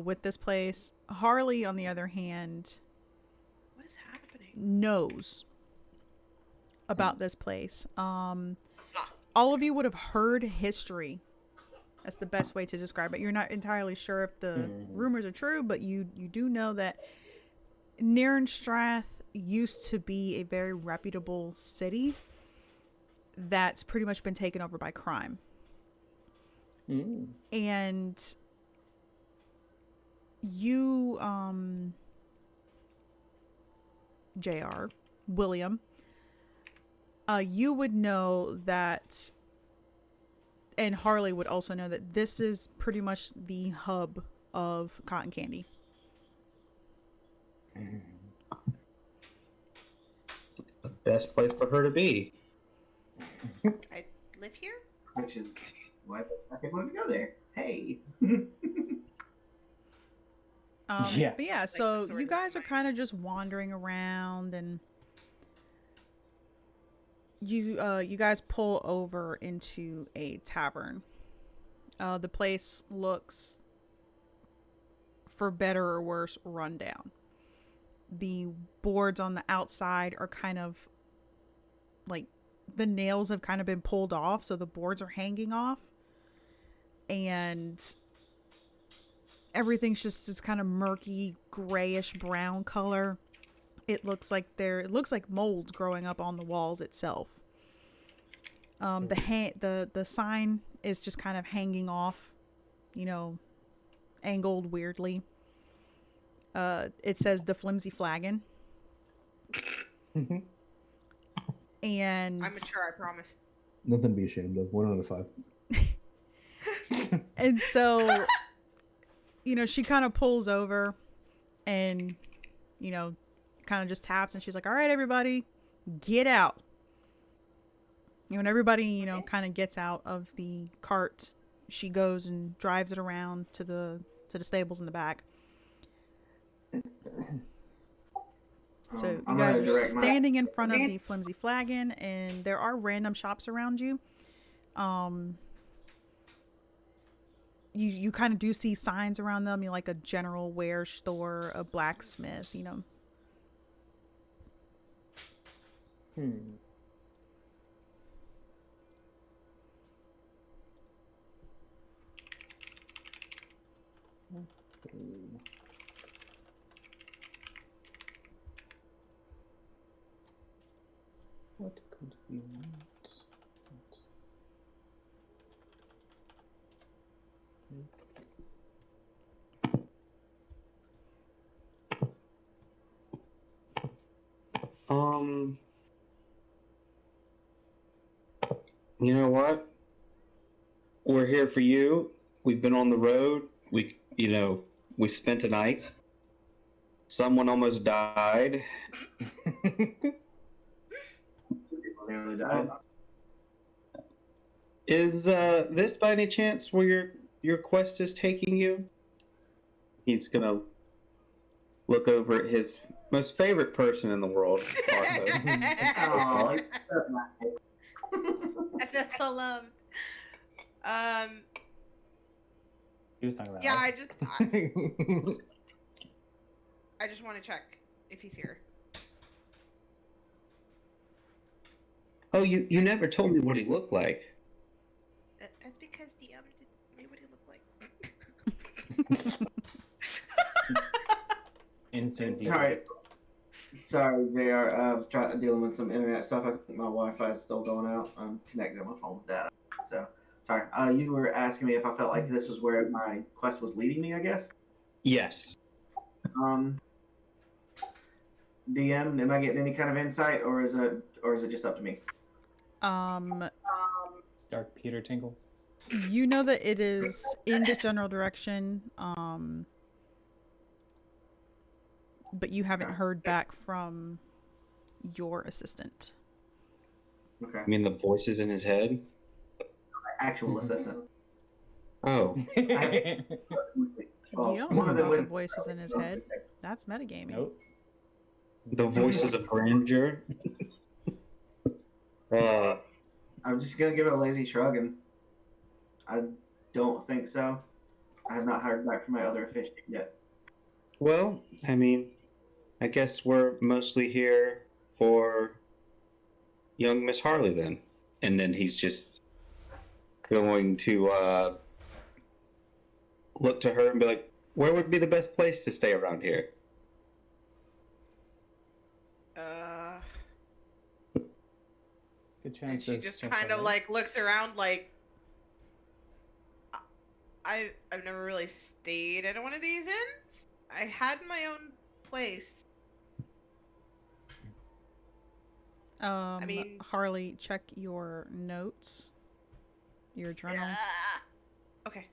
with this place. Harley, on the other hand, What is happening? knows about this place. All of you would have heard history. That's the best way to describe it. You're not entirely sure if the rumors are true, but you do know that Nirenstrath used to be a very reputable city that's pretty much been taken over by crime. And you, JR, William, you would know that, and Harley would also know that this is pretty much the hub of cotton candy. The best place for her to be. I live here? Which is why I wanted to go there. Hey. Yeah. But yeah, the so sword you in guys are my- kind of just wandering around, and you guys pull over into a tavern. The place looks, for better or worse, run down. The boards on the outside are kind of like, the nails have kind of been pulled off, so the boards are hanging off, and everything's just this kind of murky grayish brown color. It looks like mold growing up on the walls itself. The sign is just kind of hanging off, angled weirdly. It says the Flimsy Flagon. And I'm mature, I promise. Nothing to be ashamed of. 1 out of 5. and so she kind of pulls over and kind of just taps, and she's like, all right, everybody, get out. When everybody kind of gets out of the cart, she goes and drives it around to the stables in the back. So you I'm guys gonna are direct my- standing in front of the Flimsy Flagon, and there are random shops around you. You kind of do see signs around them, like a general wear store, a blacksmith, Let's see. What could we want? You know what? We're here for you. We've been on the road. We spent a night. Someone almost died. People nearly died. Is this by any chance where your quest is taking you? He's gonna look over at his most favorite person in the world, Arthur. Oh, I feel so loved. He was talking about. Yeah, us. I just want to check if he's here. Oh, you never told me what he looked like. That's because DM didn't know what he looked like. Insert Sorry. details. Sorry, JR. I was dealing with some internet stuff. I think my Wi-Fi is still going out. I'm connected to my phone's data. So, sorry. You were asking me if I felt like this was where my quest was leading me, I guess. Yes. DM, am I getting any kind of insight, or is it just up to me? Um, Dark Peter Tingle. You know that it is in this general direction, but you haven't heard back from your assistant. Okay. I mean, the voices in his head. Actual assistant. Oh, Well, You don't one know of them about the went- voices in his head. That's metagaming. Nope. the voices of grandeur. I'm just gonna give it a lazy shrug, and I don't think so. I have not heard back from my other official yet. Well, I mean, I guess we're mostly here for young Miss Harley then. And then he's just going to look to her and be like, where would be the best place to stay around here? Good And chance. she there's just some kind of fires. like looks around like I've never really stayed at one of these inns. I had my own place. mean- Harley, check your notes, your journal. Okay.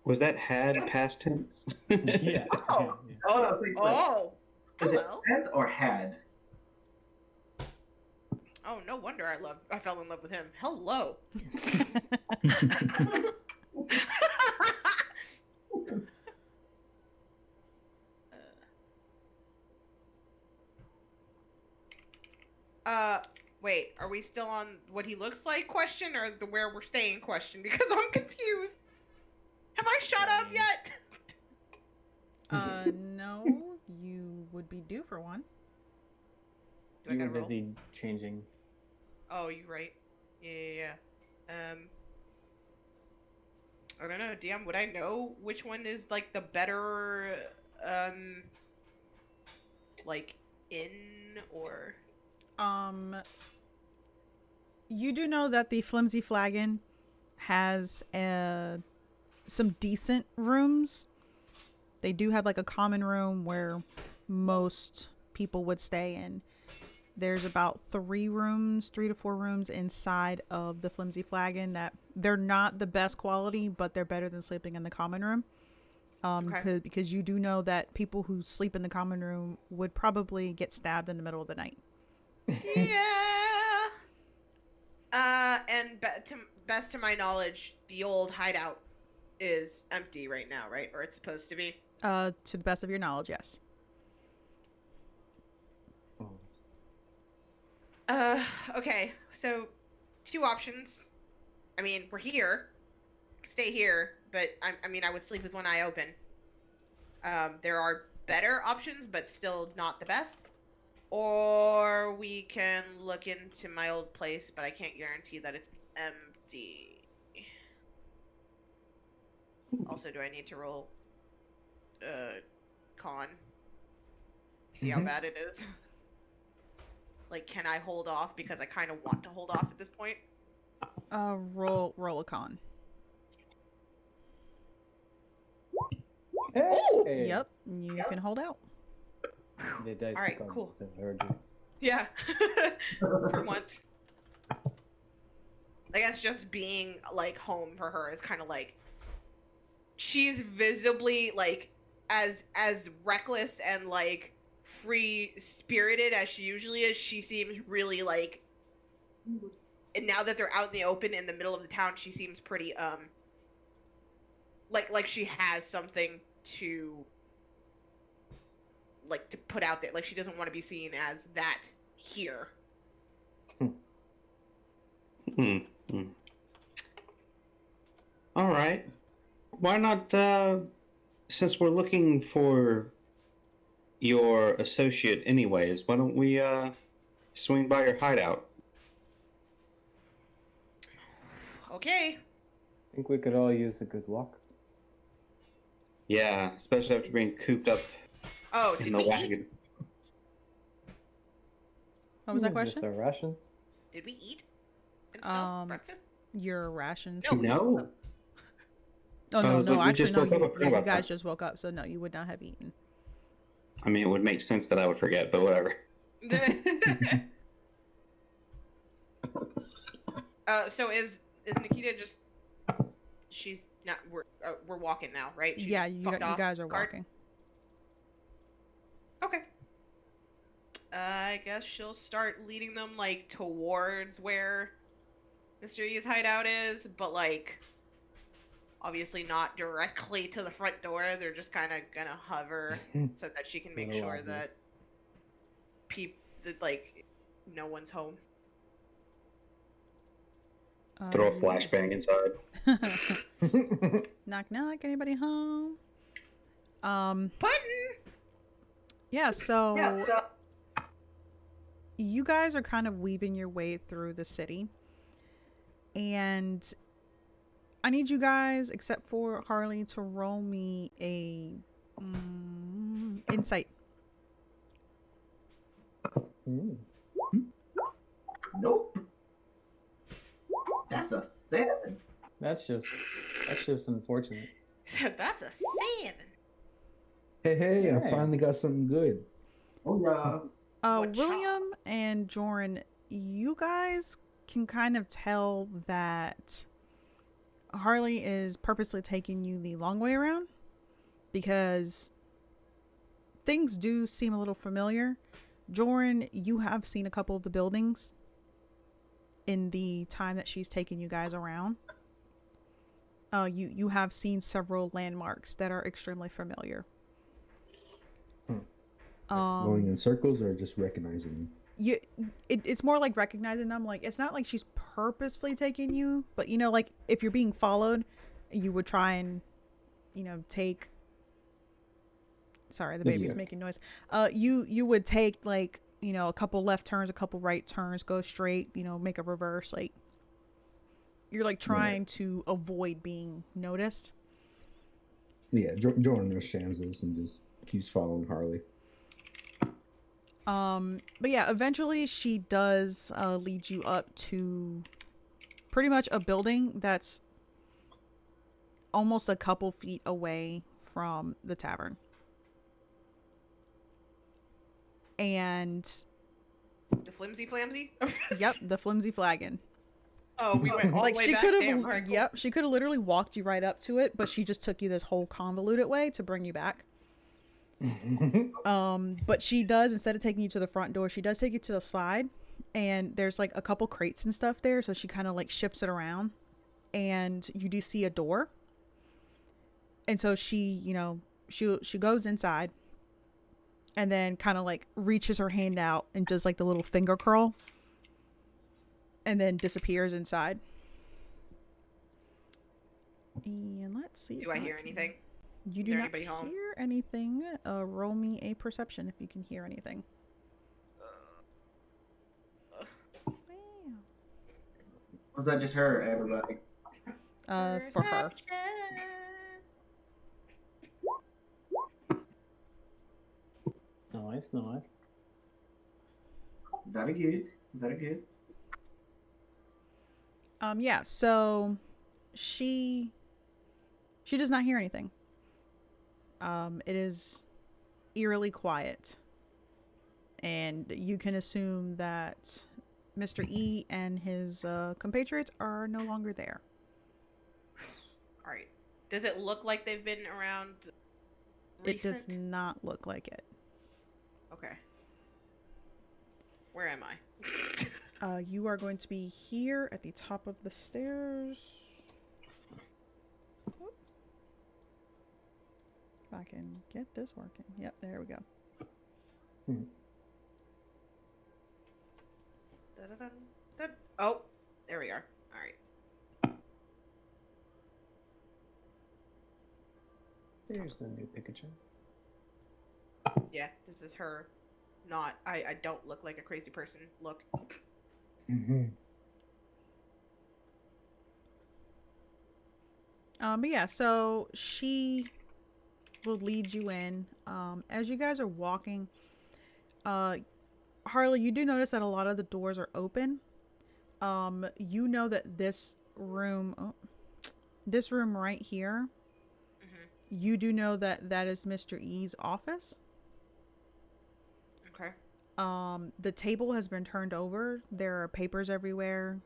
Was that had past tense? Yeah. Oh. Oh, please, Oh. is it Hello. has or had? Oh, no wonder I fell in love with him. Hello. Wait, are we still on what he looks like question or the where we're staying question? Because I'm confused. Have I shut up yet? No, you would be due for one. Do I You were gotta roll? busy changing. Oh, you're right. Yeah. I don't know, DM, would I know which one is like the better like inn or You do know that the Flimsy Flagon has some decent rooms. They do have like a common room where most people would stay in. There's about 3 to 4 rooms inside of the Flimsy Flagon that they're not the best quality, but they're better than sleeping in the common room. Okay. Because you do know that people who sleep in the common room would probably get stabbed in the middle of the night. Yeah. And to best to my knowledge, the old hideout is empty right now, right? Or it's supposed to be. To the best of your knowledge, yes. Okay. So 2 options. I mean, we're here. Stay here, but I mean, I would sleep with one eye open. There are better options, but still not the best. Or we can look into my old place, but I can't guarantee that it's empty. Also, do I need to roll con? See how bad it is? Like, can I hold off? Because I kind of want to hold off at this point. Roll a con. Hey! Yep, you can hold out. The dice Alright, department cool. have heard you. Yeah. For once. I guess just being, like, home for her is kind of like... She's visibly, like, as reckless and, like, free-spirited as she usually is, she seems really, like... And now that they're out in the open in the middle of the town, she seems pretty, like she has something to... like, to put out there. Like, she doesn't want to be seen as that here. All right. Why not, since we're looking for your associate anyways, why don't we, swing by your hideout? Okay. I think we could all use a good walk. Yeah, especially after being cooped up Oh, in did the we eat? wagon. What was that Just question? our rations. Did we eat? And stuff? Breakfast? Your rations. No. Oh I no, was no, like, we actually just no. woke up, I You, forgot yeah, you about guys that. just woke up, so no, you would not have eaten. I mean, it would make sense that I would forget, but whatever. So is Nikita just she's not. We're walking now, right? She Yeah, just you fucked off guys are card? walking. Okay. I guess she'll start leading them like towards where Mr. E's hideout is, but like obviously not directly to the front door. They're just kind of gonna hover so that she can make Little sure obvious. that like no one's home. Throw a flashbang inside. Knock knock. Anybody home? Button. Yeah. So you guys are kind of weaving your way through the city, and I need you guys, except for Harley, to roll me a insight. Ooh. Nope. That's a 7. That's just unfortunate. That's a 7. Hey, Hey. I finally got something good. Oh yeah. What William and Joran, you guys can kind of tell that Harley is purposely taking you the long way around because things do seem a little familiar. Joran, you have seen a couple of the buildings in the time that she's taken you guys around. You have seen several landmarks that are extremely familiar. Going in circles or just recognizing them? It's more like recognizing them. Like, it's not like she's purposefully taking you, but you know, like if you're being followed, you would try and, you know, take. Sorry, the baby's making noise. You would take like, you know, a couple left turns, a couple right turns, go straight, you know, make a reverse. Like, you're like trying to avoid being noticed. Yeah, Jordan understands this and just keeps following Harley. But yeah, eventually she does lead you up to pretty much a building that's almost a couple feet away from the tavern. And The flimsy flamsy? yep, the flimsy flagon. Oh, we went all Like the way she back. could Damn, have, alright, cool. yep, she could have literally walked you right up to it, but she just took you this whole convoluted way to bring you back. But she does, instead of taking you to the front door, she does take you to the side, and there's like a couple crates and stuff there, so she kind of like shifts it around, and you do see a door. And so she, you know, she goes inside, and then kind of like reaches her hand out and does like the little finger curl, and then disappears inside. And let's see. Do I hear anything? You Is do there not anybody home? hear anything. Roll me a perception if you can hear anything. Wow. Was that just her, everybody? For her. Nice. Very good. Very good. Yeah, so she does not hear anything. It is eerily quiet. And you can assume that Mr. E and his compatriots are no longer there. Alright. Does it look like they've been around It does recent? not look like it. Okay. Where am I? You are going to be here at the top of the stairs. Whoop. If I can get this working. Yep, there we go. Da-da-dun. Oh, there we are. Alright. There's the new Pikachu. Yeah, this is her. I don't look like a crazy person. Look. But yeah, so she will lead you in. As you guys are walking, Harley, you do notice that a lot of the doors are open. You know that this room right here, you do know that that is Mr. E's office. Okay. The table has been turned over. There are papers everywhere.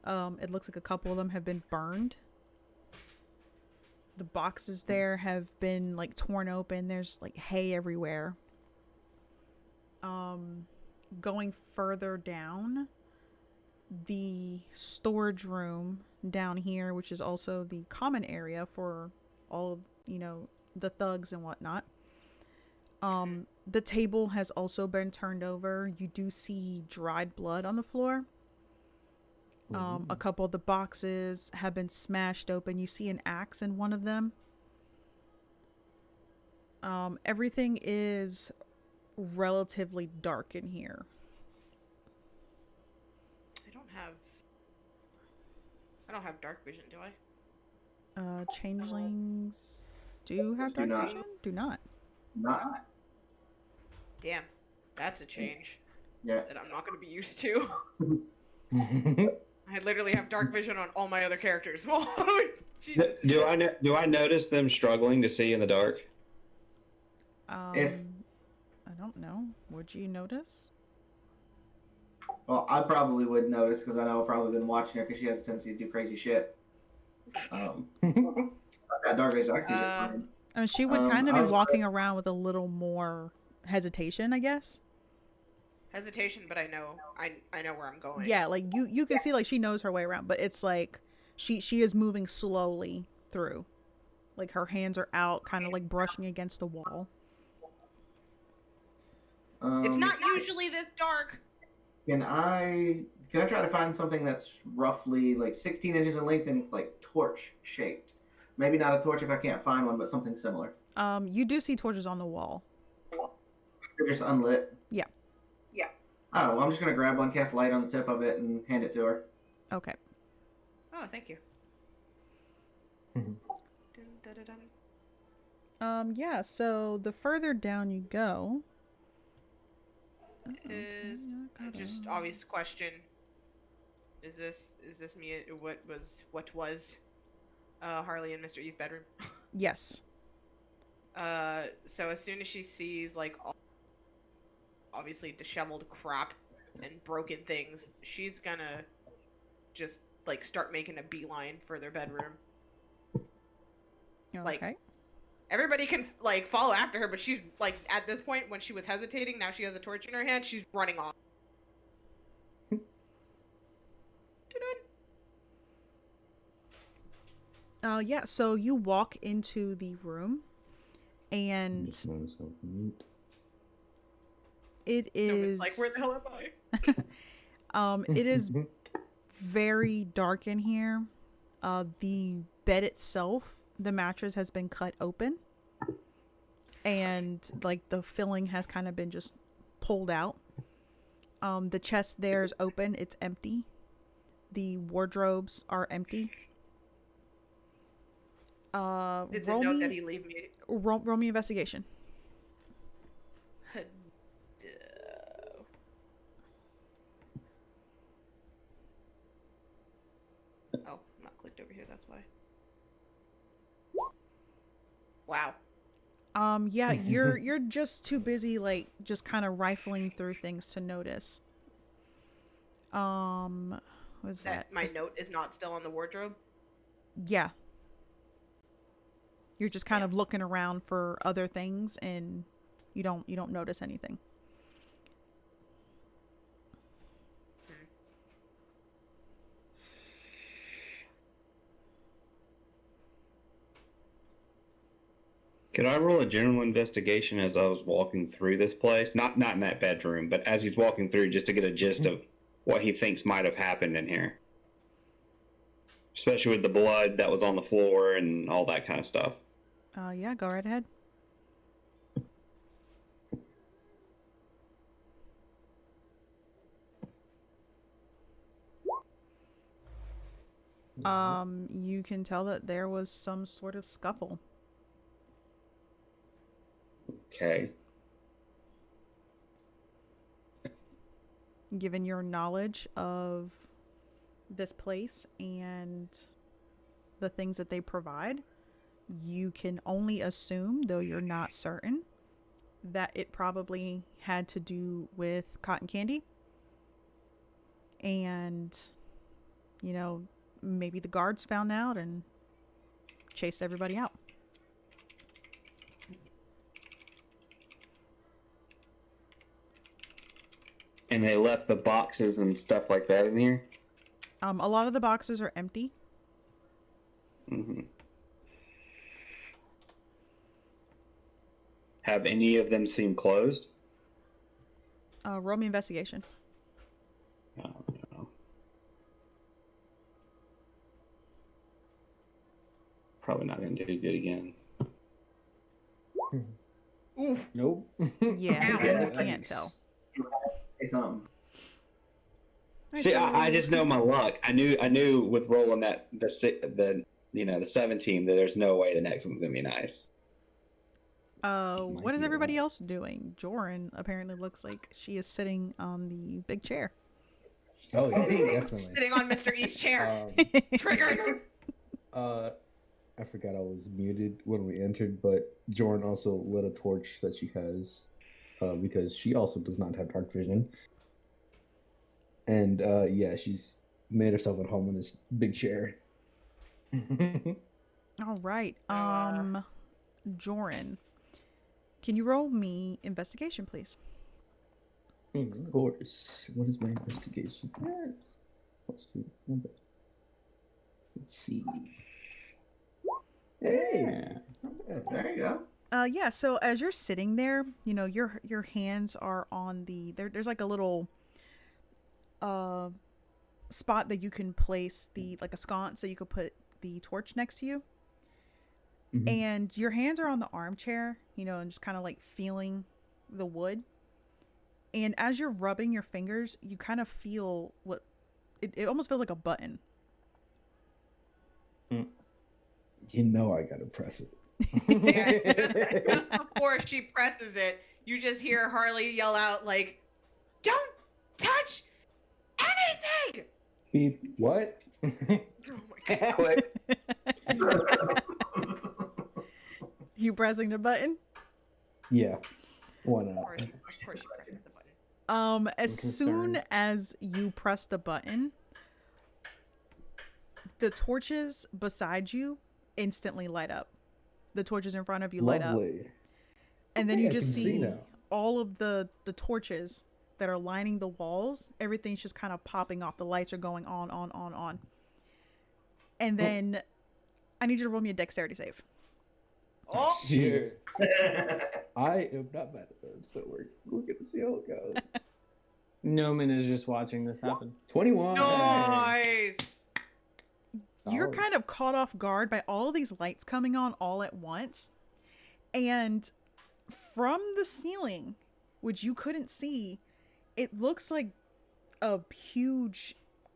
It looks like a couple of them have been burned. The boxes there have been like torn open. There's like hay everywhere. Going further down, the storage room down here, which is also the common area for all of, the thugs and whatnot. The table has also been turned over. You do see dried blood on the floor. A couple of the boxes have been smashed open. You see an axe in one of them. Everything is relatively dark in here. I don't have dark vision, do I? Changelings do have Do dark not. vision? Do not. Not. Damn, that's a change Yeah. that I'm not going to be used to. I literally have dark vision on all my other characters. Whoa, Jesus. Do I notice them struggling to see in the dark? If I don't know. Would you notice? Well, I probably would notice because I know I've probably been watching her because she has a tendency to do crazy shit. I've got dark vision. I can see it fine. I mean, she would kind of be I was- walking around with a little more hesitation, I guess. Hesitation, but I know where I'm going. Yeah, like you can see like she knows her way around, but it's like she is moving slowly through. Like her hands are out, kind of like brushing against the wall. It's not usually this dark. Can I try to find something that's roughly like 16 inches in length and like torch shaped? Maybe not a torch if I can't find one, but something similar. You do see torches on the wall. They're just unlit. Yeah. Oh, well, I'm just gonna grab one, cast light on the tip of it, and hand it to her. Okay. Oh, thank you. Dun, dun, dun, dun. Yeah, so the further down you go, Is just obvious question. Is this me? What was Harley and Mr. E's bedroom? yes. So as soon as she sees like obviously disheveled crap and broken things, she's gonna just like start making a beeline for their bedroom. Okay. Like, everybody can like follow after her, but she's like at this point when she was hesitating, now she has a torch in her hand, she's running off. Yeah, so you walk into the room and it is Like, where the hell am I? it is very dark in here. The bed itself, the mattress has been cut open. And like the filling has kind of been just pulled out. The chest there is open, it's empty. The wardrobes are empty. Did the roll note me, that he leave me? roll me investigation. Oh, not clicked over here, that's why. Wow. Yeah, you're just too busy like just kind of rifling through things to notice. What's that? My note is not still on the wardrobe? Yeah. You're just kind of looking around for other things and you don't notice anything. Could I roll a general investigation as I was walking through this place? Not in that bedroom, but as he's walking through, just to get a gist of what he thinks might have happened in here. Especially with the blood that was on the floor and all that kind of stuff. Yeah, go right ahead. You can tell that there was some sort of scuffle. Okay. Given your knowledge of this place and the things that they provide, you can only assume, though you're not certain, that it probably had to do with cotton candy. And, maybe the guards found out and chased everybody out. And they left the boxes and stuff like that in here? A lot of the boxes are empty. Mm-hmm. Have any of them seemed closed? Roll me investigation. Oh, no. Probably not going to do good again. Oof. Nope. Yeah, Yeah, you can't tell. Say something. Alright, See, so- I just know my luck. I knew with rolling that the 17 that there's no way the next one's gonna be nice. What is everybody else doing? Joran apparently looks like she is sitting on the big chair. Oh yeah, definitely. Sitting on Mr. E's chair. Triggered. I forgot I was muted when we entered, but Jordan also lit a torch that she has, because she also does not have dark vision. And yeah, she's made herself at home in this big chair. All right. Joran, can you roll me investigation, please? Of course. What is my investigation? Yes. +2. Let's see. Hey. There you go. Yeah, so as you're sitting there, you know, your hands are on the there's like a little spot that you can place like a sconce so you could put the torch next to you. Mhm. And your hands are on the armchair, you know, and just kind of like feeling the wood. And as you're rubbing your fingers, you kind of feel what it almost feels like a button. You know I gotta press it. Yeah, just before she presses it, you just hear Harley yell out like, "Don't touch anything!" Beep. What? Oh my God. Click. You pressing the button? Yeah. Why Of not? course she presses the button. As I'm soon concerned. as you press the button, the torches beside you instantly light up. The torches in front of you light up. Lovely. And then Okay, you I just can see see now. all of the torches that are lining the walls. Everything's just kind of popping off. The lights are going on. And then I need you to roll me a dexterity save. Oh, Cheers. I am not bad at those, so we're gonna see how it goes. Noman is just watching this happen. 21. nice! You're Solid. kind of caught off guard by all of these lights coming on all at once. And from the ceiling, which you couldn't see, it looks like a huge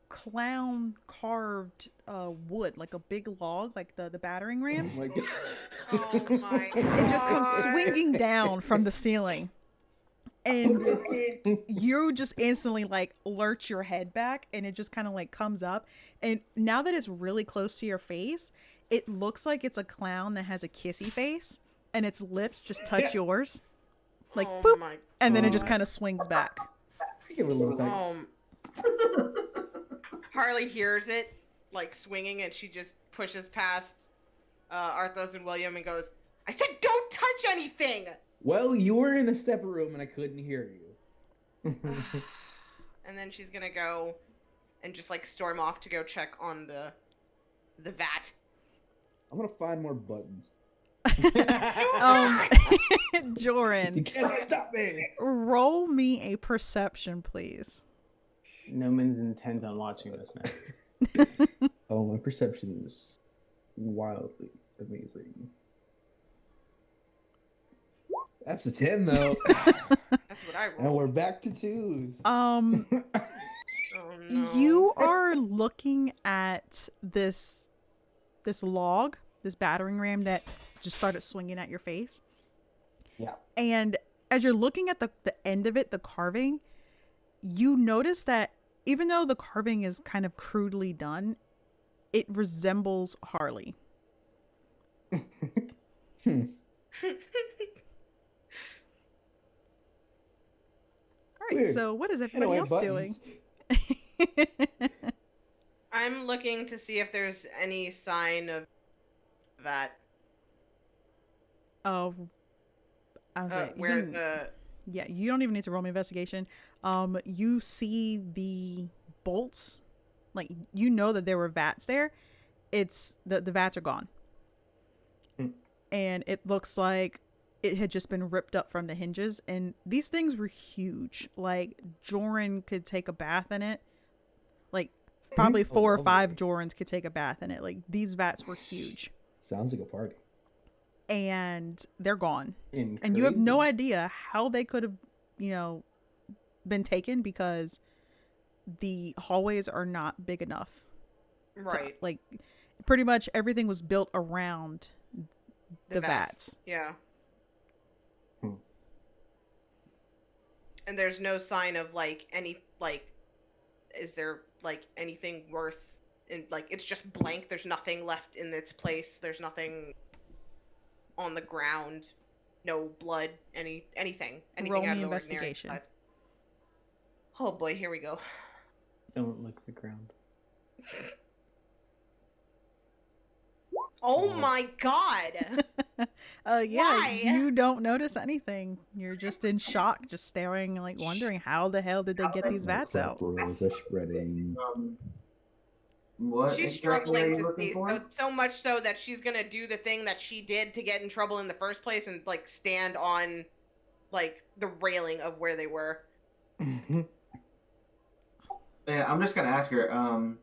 clown carved wood, like a big log, like the battering rams. Oh my God. Oh my God. It just comes swinging down from the ceiling. And you just instantly like lurch your head back, and it just kind of like comes up. And now that it's really close to your face, it looks like it's a clown that has a kissy face, and its lips just touch yours, like Oh boop, my and then it just God. kind of swings back. I give it a little thing. Harley hears it, like swinging, and she just pushes past Arthos and William and goes, "I said don't touch anything!" Well, you were in a separate room and I couldn't hear you. And then she's gonna go and just like storm off to go check on the vat. I'm gonna find more buttons. You Joran, can't stop me. roll me a perception, please. Noman's intent on watching this now. Oh, my perception is wildly amazing. That's a 10 though. That's what I And we're rolled. back to 2s. Oh no. You are looking at this log, this battering ram that just started swinging at your face. Yeah. And as you're looking at the end of it, the carving, you notice that even though the carving is kind of crudely done, it resembles Harley. Hmm. All right, Weird. so what is everybody Anyway, else doing? buttons. I'm looking to see if there's any sign of vat. I was like, Where the yeah, you don't even need to roll me investigation. You see the bolts, like you know that there were vats there. It's the vats are gone, and it looks like it had just been ripped up from the hinges. And these things were huge. Like Joran could take a bath in it. Like probably 4 or 5 Jorans could take a bath in it. Like these vats were huge. Sounds like a party. And they're gone. And you have no crazy. idea how they could have, been taken, because the hallways are not big enough. right Like pretty much everything was built around the vats. Yeah. Hmm. And there's no sign of like any like, is there like anything worth in like it's just blank. There's nothing left in its place. There's nothing on the ground. No blood. Anything Roll out me of the investigation. ordinary. Oh boy, here we go. Don't lick the ground. Oh my god. Yeah, Why? you don't notice anything. You're just in shock, just staring, like wondering how the hell did they get these vats out. Corporals are spreading. What She's exactly are struggling you to looking see, for? so much so that she's gonna do the thing that she did to get in trouble in the first place and like stand on like the railing of where they were. Yeah, I'm just gonna ask her.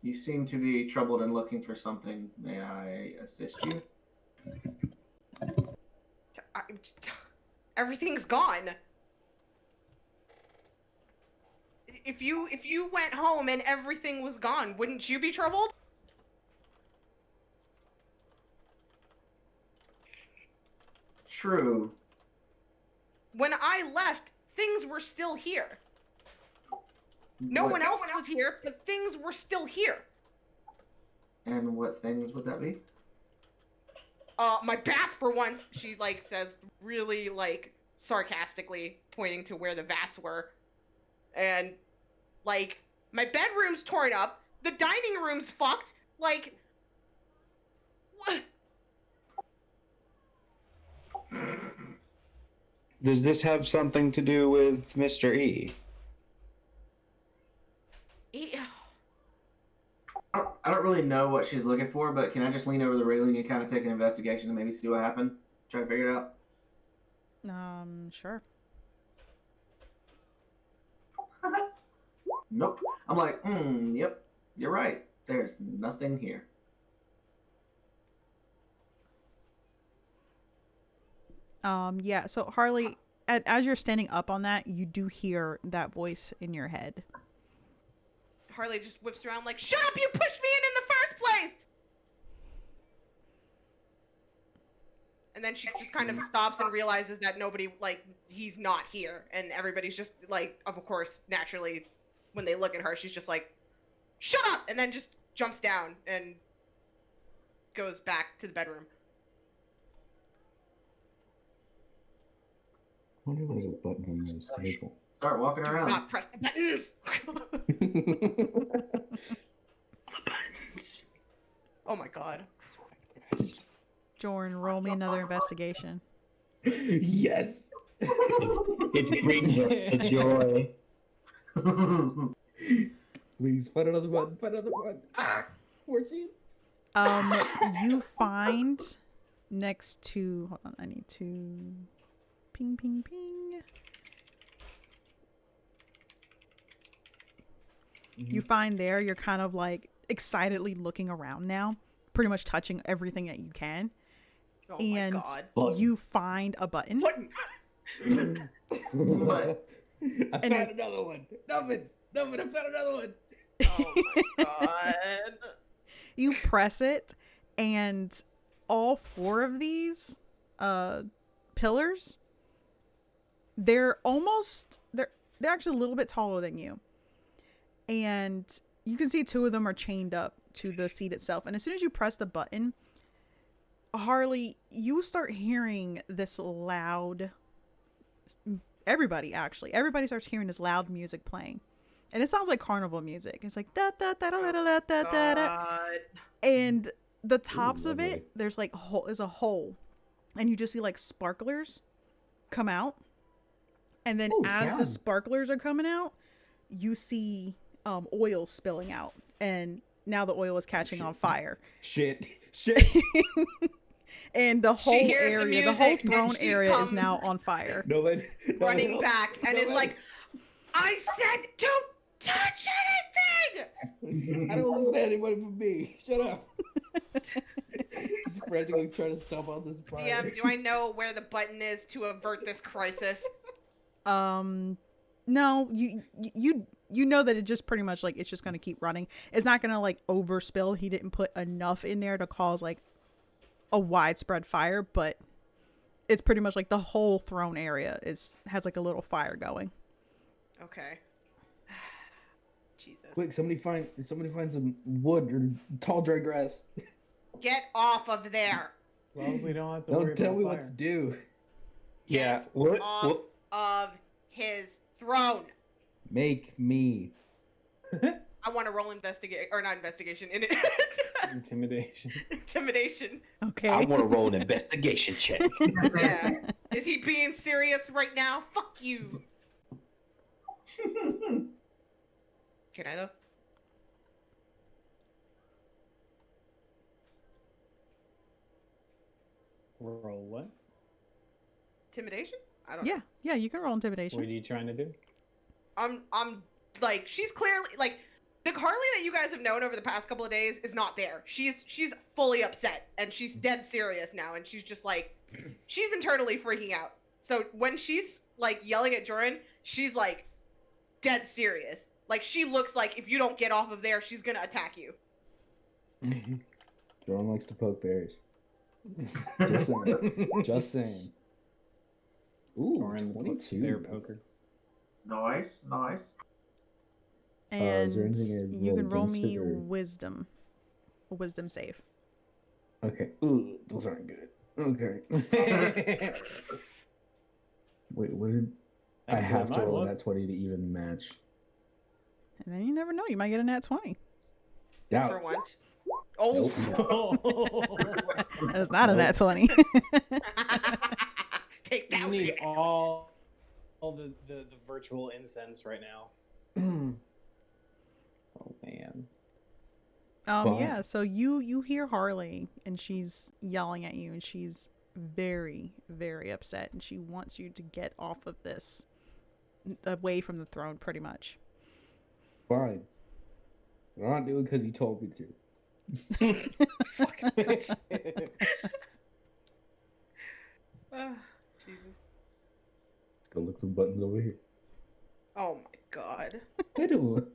You seem to be troubled and looking for something. May I assist you? Everything's gone. If you went home and everything was gone, wouldn't you be troubled? True. When I left, things were still here. No What- one else was here, but things were still here. And what things would that be? My bath for once, she like says really like sarcastically, pointing to where the vats were. And like my bedroom's torn up, the dining room's fucked, like what? Does this have something to do with Mr. E? I don't really know what she's looking for, but can I just lean over the railing and kind of take an investigation and maybe see what happened? Try to figure it out. Sure. Nope. I'm like, yep, you're right. There's nothing here. Yeah, so Harley, as you're standing up on that, you do hear that voice in your head. Harley just whips around like, shut up, you pushed me in the first place! And then she just kind of stops and realizes that nobody, like, he's not here. And everybody's just, like, of course, naturally, when they look at her, she's just like, shut up! And then just jumps down and goes back to the bedroom. I wonder if there's a button on this table. Start walking Do around. not press the buttons! Oh my god. Jordan, roll me another investigation. Yes. It brings a joy. Please find another button. Find another button. Ah, 14. You find next to, hold on, I need to ping. You find there, you're kind of like excitedly looking around now, pretty much touching everything that you can. Oh And my god. Button. you find a button. Button! What? I And found another one. Nothing. I found another one. Oh my god. You press it, and all 4 of these pillars, they're actually a little bit taller than you. And you can see 2 of them are chained up to the seat itself. And as soon as you press the button, Harley, you start hearing this loud, everybody starts hearing this loud music playing. And it sounds like carnival music. It's like da da da da da da da da da. God. And the tops of lovely. it, there's like is a hole, and you just see like sparklers come out, and then Oh, as the fun. sparklers are coming out, you see oil spilling out, and now the oil is catching on fire, Shit. and the whole hears the area, the whole music, and throne she area is comes now on fire. Nobody. running back, and it's Nobody. like, I said, don't touch anything! I don't look at anybody but me. Shut up. He's frantically trying to stop all this fire. DM, do I know where the button is to avert this crisis? No, you know that it just pretty much like it's just gonna keep running. It's not gonna like overspill. He didn't put enough in there to cause like a widespread fire, but it's pretty much like the whole throne area has like a little fire going. Okay. Jesus. Quick, somebody find some wood or tall dry grass. Get off of there! Well, we don't have to worry Don't tell about me fire. what to do. Yeah. Get What? off of his throne! Make me. I want to roll investigate, or not investigation, Intimidation. intimidation. Okay. I want to roll an investigation check. Yeah. Is he being serious right now? Fuck you. Can I though? Roll what? Intimidation? I don't know. Yeah, you can roll intimidation. What are you trying to do? I'm like, she's clearly like, the Harley that you guys have known over the past couple of days is not there. She's fully upset, and she's dead serious now, and she's just like, she's internally freaking out. So when she's like yelling at Joran, she's like dead serious. Like, she looks like if you don't get off of there, she's gonna attack you. Jordan likes to poke bears. Just saying. Just saying. Ooh, Joran, 22. bear poker. Nice. And is there anything I you roll can roll against me it, or- wisdom. A wisdom save. Okay. Ooh, those aren't good. Okay. Wait, what did I have to roll that 20 to even match? And then you never know, you might get a nat 20. Yeah. For once. Oh. That is not a nat 20. Take that. You need all the virtual incense right now. Oh man. Fine. Yeah, so you hear Harley, and she's yelling at you, and she's very, very upset, and she wants you to get off of this, away from the throne, pretty much. Fine. I'm not doing it because you told me to. Jesus. Go look for buttons over here. Oh my god. I don't.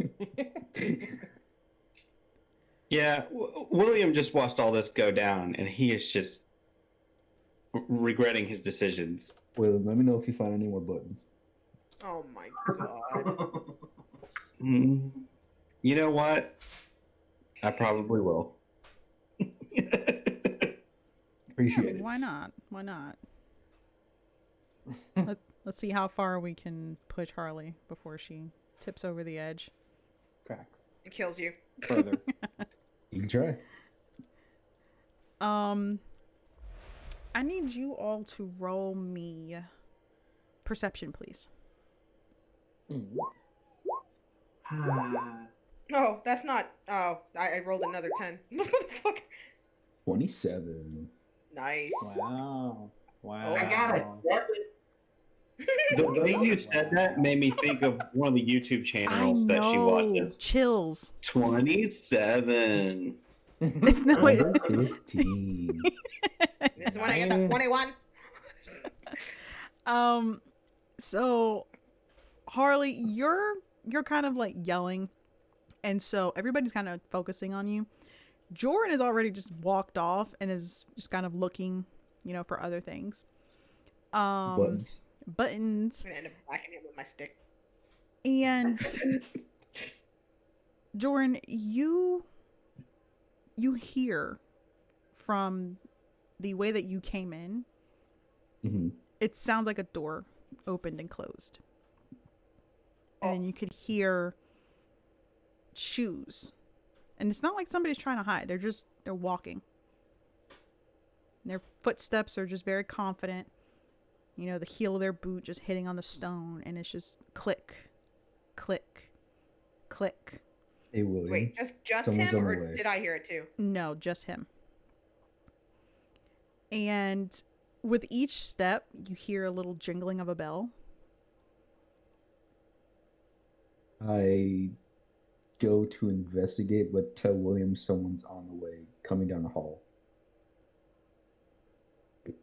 Yeah, William just watched all this go down, and he is just regretting his decisions. Wait, let me know if you find any more buttons. Oh my god. Mm. You know what? I probably will. Appreciate it. Why not? Why not? Let's see how far we can push Harley before she tips over the edge. Cracks. It kills you. Further. You can try. I need you all to roll me perception, please. Oh, that's not. Oh, I rolled another 10. Fuck. 27. Nice. Wow. Wow. I got it. The way you said that made me think of one of the YouTube I channels that she know. watches. Chills. 27. It's no way. 15. This is when I get the 21. So Harley, you're kind of like yelling, and so everybody's kind of focusing on you. Jordan has already just walked off and is just kind of looking, for other things. Buttons. Buttons. I'm gonna end up whacking him with my stick. And Jordan, you hear from the way that you came in, Mm-hmm. it sounds like a door opened and closed. And then you could hear shoes. And it's not like somebody's trying to hide. They're walking. Their footsteps are just very confident. You know, the heel of their boot just hitting on the stone, and it's just click, click, click. Hey, William. Wait, just Someone's him, on the or way. did I hear it too? No, just him. And with each step, you hear a little jingling of a bell. I go to investigate, but tell William someone's on the way, coming down the hall.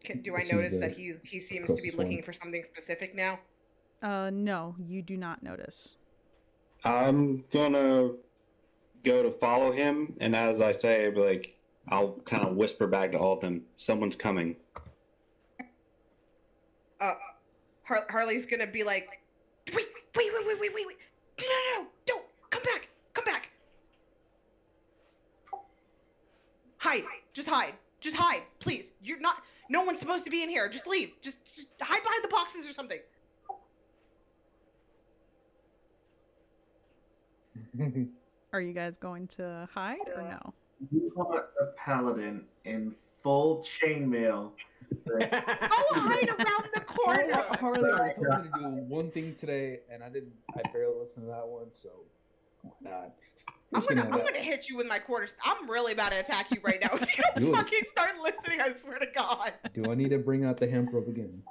Do I This is notice the that he seems to be closest looking one. for something specific now? No, you do not notice. I'm gonna go to follow him, and as I say, I'll be like, I'll kind of whisper back to all of them, someone's coming. Harley's gonna be like, wait, no, don't, come back. Just hide, please. You're not, no one's supposed to be in here. Just leave. Just hide behind the boxes or something. Are you guys going to hide or no? You want a paladin in full chainmail. Go hide around the corner. Harley already told me to do one thing today, and I barely listened to that one, so why not? I'm gonna hit you with my quarters. I'm really about to attack you right now. If you Do don't it. fucking start listening, I swear to God. Do I need to bring out the hemp rope again?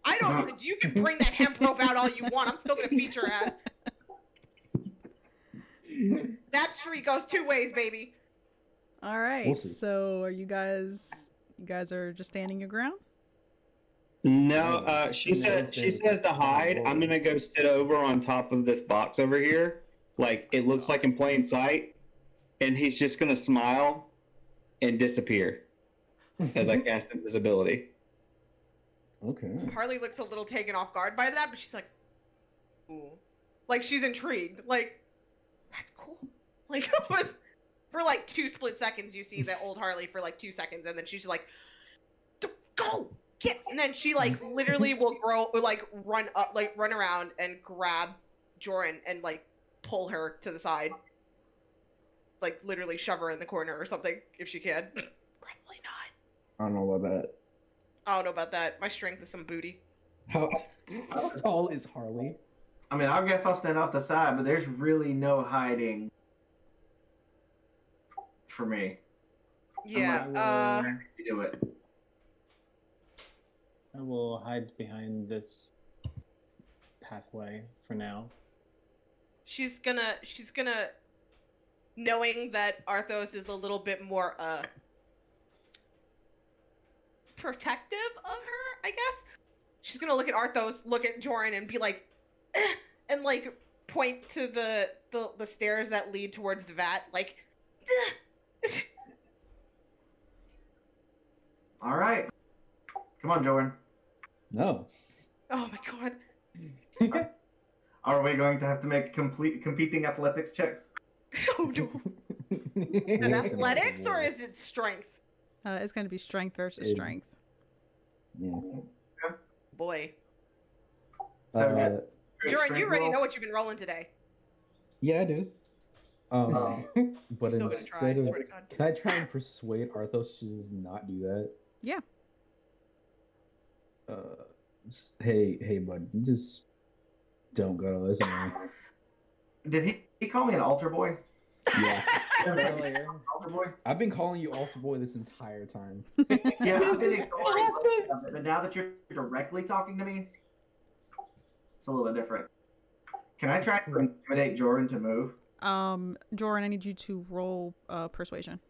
I don't. You can bring that hemp rope out all you want. I'm still gonna beat your ass. That street goes two ways, baby. All right. We'll see. So are you guys are just standing your ground? No, she says to hide. I'm gonna go sit over on top of this box over here, like it looks like in plain sight, and he's just gonna smile and disappear as I cast invisibility. Okay. Harley looks a little taken off guard by that, but she's like, ooh, like she's intrigued. Like, that's cool. Like, for like 2 split seconds, you see the old Harley for like 2 seconds, and then she's like, go. Get, and then she like literally will run around and grab Joran and like pull her to the side, like literally shove her in the corner or something if she can. Probably not. I don't know about that. I don't know about that. My strength is some booty. How tall is Harley? I mean, I guess I'll stand off the side, but there's really no hiding for me. Yeah. You do it. I will hide behind this pathway for now. She's gonna, knowing that Arthos is a little bit more protective of her, I guess. She's gonna look at Arthos, look at Joran, and be like, and like point to the stairs that lead towards the vat, like. All right. Come on, Jordan. No. Oh my God. Are we going to have to make competing athletics checks? Oh no. Is it athletics or is it strength? It's going to be strength versus Yeah. strength. Yeah. Boy. So Joran, you already know what you've been rolling today. Yeah, I do. But Still gonna try, instead of, swear to God. can I try and persuade Arthos to just not do that? Yeah. Hey, bud, you just don't go to listen, man. Did he call me an altar boy? Yeah, Earlier. Altar boy? I've been calling you Altar Boy this entire time. Yeah, I've been ignoring it, but now that you're directly talking to me, it's a little bit different. Can I try to intimidate Jordan to move? Joran, I need you to roll persuasion.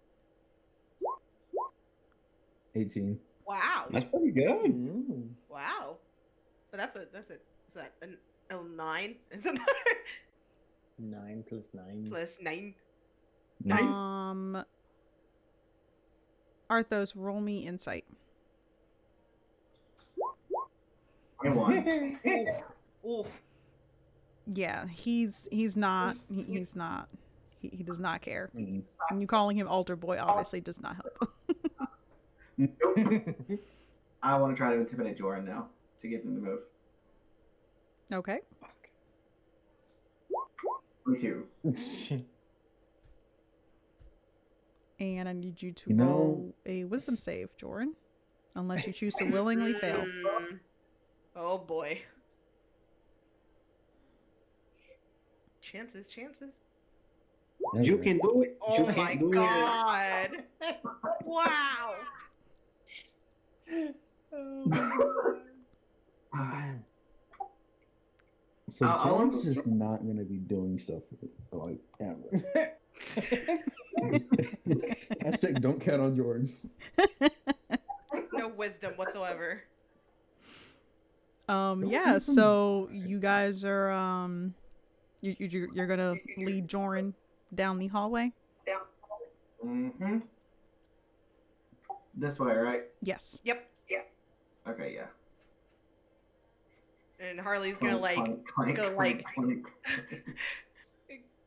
18. Wow. That's pretty good. Mm. Wow. But is that an L9? Is it 9 plus 9. plus 9? Arthos, roll me insight. 21. Oof. Yeah, he does not care. Mm. And you calling him altar boy obviously does not help. Nope. I want to try to intimidate Jordan now to get him to move. Okay. 22. And I need you to You know- roll a wisdom save, Joran. unless you choose to willingly fail. Oh boy. Chances. You can do it. Oh You my can do god. Wow. So I'll- Jen's just not gonna be doing stuff with like ever. Hashtag don't count on Jordan. No wisdom whatsoever. Yeah, so you guys are you're gonna lead Joran down the hallway? Mm-hmm. This way, right? Yes. Yep. Okay, yeah. And Harley's gonna Clank, go, like- clank.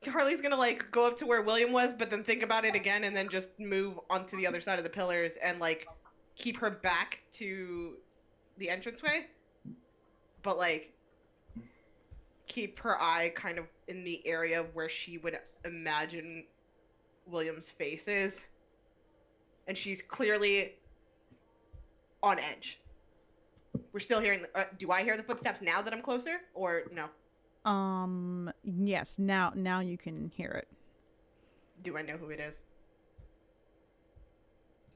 Harley's gonna like go up to where William was, but then think about it again and then just move onto the other side of the pillars and like keep her back to the entranceway. But like keep her eye kind of in the area where she would imagine William's face is. And she's clearly on edge. We're still hearing. Do I hear the footsteps now that I'm closer, or no? Yes. Now you can hear it. Do I know who it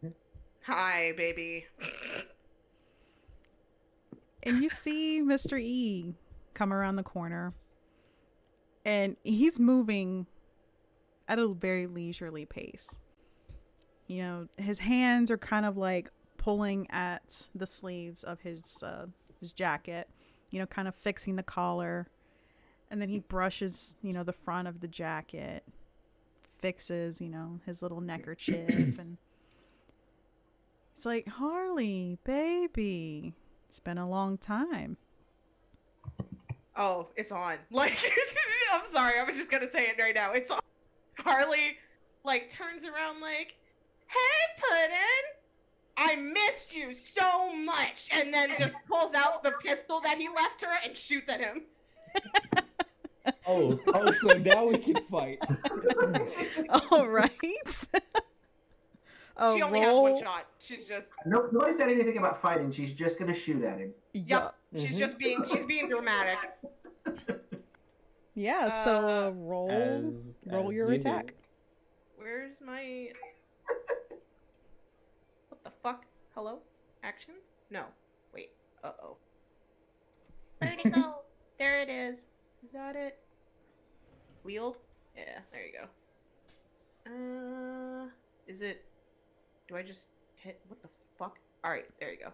is? Hi, baby. And you see Mr. E come around the corner, and he's moving at a very leisurely pace. You know, his hands are kind of like pulling at the sleeves of his jacket, you know, kind of fixing the collar. And then he brushes, you know, the front of the jacket, fixes, you know, his little neckerchief. And it's like, Harley, baby, it's been a long time. Oh, it's on. Like, I'm sorry, I was just gonna say it right now. It's on. Harley, like, turns around like, hey, Puddin', I missed you so much, and then just pulls out the pistol that he left her and shoots at him. Oh, so now we can fight. All right. She only has one shot. She's just. Nobody said anything about fighting. She's just gonna shoot at him. Yep. She's just being. She's being dramatic. Yeah. So roll as your you attack. do. Where's my? What the fuck? Hello? Action? No. Wait. Uh-oh. Where'd it go? There it is. Is that it? Wheeled? Yeah, there you go. Is it... Do I just hit... What the fuck? Alright, there you go.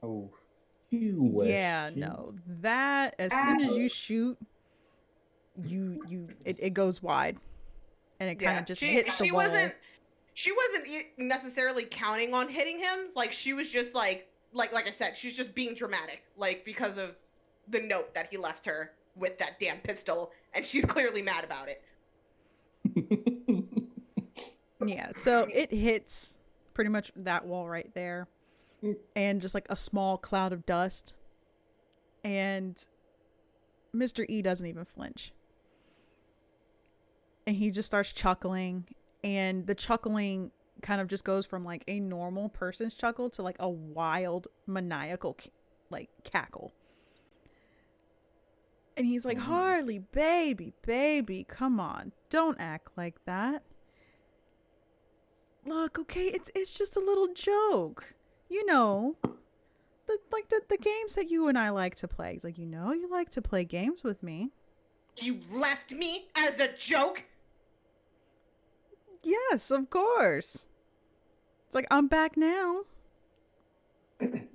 Oh. Yeah, no. That as soon as you shoot, it goes wide, and it kind of just hits the wall. She wasn't necessarily counting on hitting him. Like she was just like I said, she's just being dramatic, like because of the note that he left her with that damn pistol, and she's clearly mad about it. Yeah, so it hits pretty much that wall right there, and just like a small cloud of dust, and Mr. E doesn't even flinch. And he just starts chuckling, and the chuckling kind of just goes from like a normal person's chuckle to like a wild maniacal like cackle. And he's like, Harley, baby, come on, don't act like that. Look, okay, it's just a little joke, you know, the games that you and I like to play. He's like, you know, you like to play games with me. You left me as a joke? Yes, of course. It's like, I'm back now. And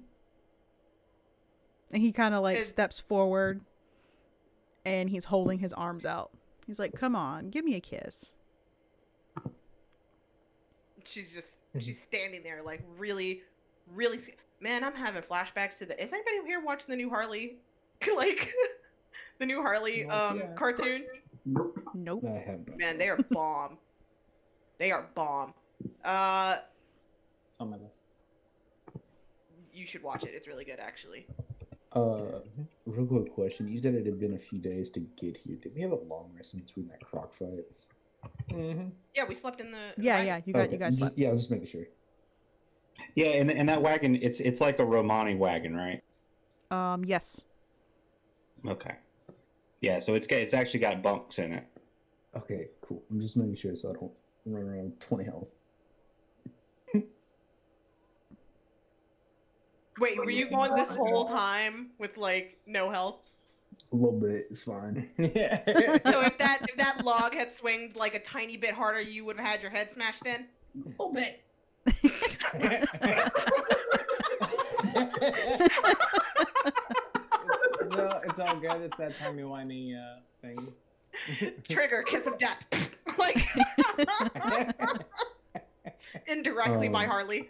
he kind of like steps forward, and he's holding his arms out. He's like, come on, give me a kiss. She's standing there like really, man, I'm having flashbacks to is anybody here watching the new Harley? Like, the new Harley cartoon? Nope. I haven't. Man, they are bomb. They are bomb. It's on my list. You should watch it. It's really good, actually. Real quick question. You said it had been a few days to get here. Did we have a long rest in between that croc fight? Mm-hmm. Yeah, we slept in the. Yeah, wagon. yeah, you guys Just, slept. yeah, I was just making sure. Yeah, and that wagon, it's like a Romani wagon, right? Yes. Okay. Yeah, so it's actually got bunks in it. Okay, cool. I'm just making sure so I don't run around with 20 health. Wait, were you going this whole time with like no health? A little bit is fine. Yeah. So if that log had swinged like a tiny bit harder, you would have had your head smashed in. A little bit. It's all good. It's that timey-wimey thing. Trigger, kiss of death. Like indirectly by Harley.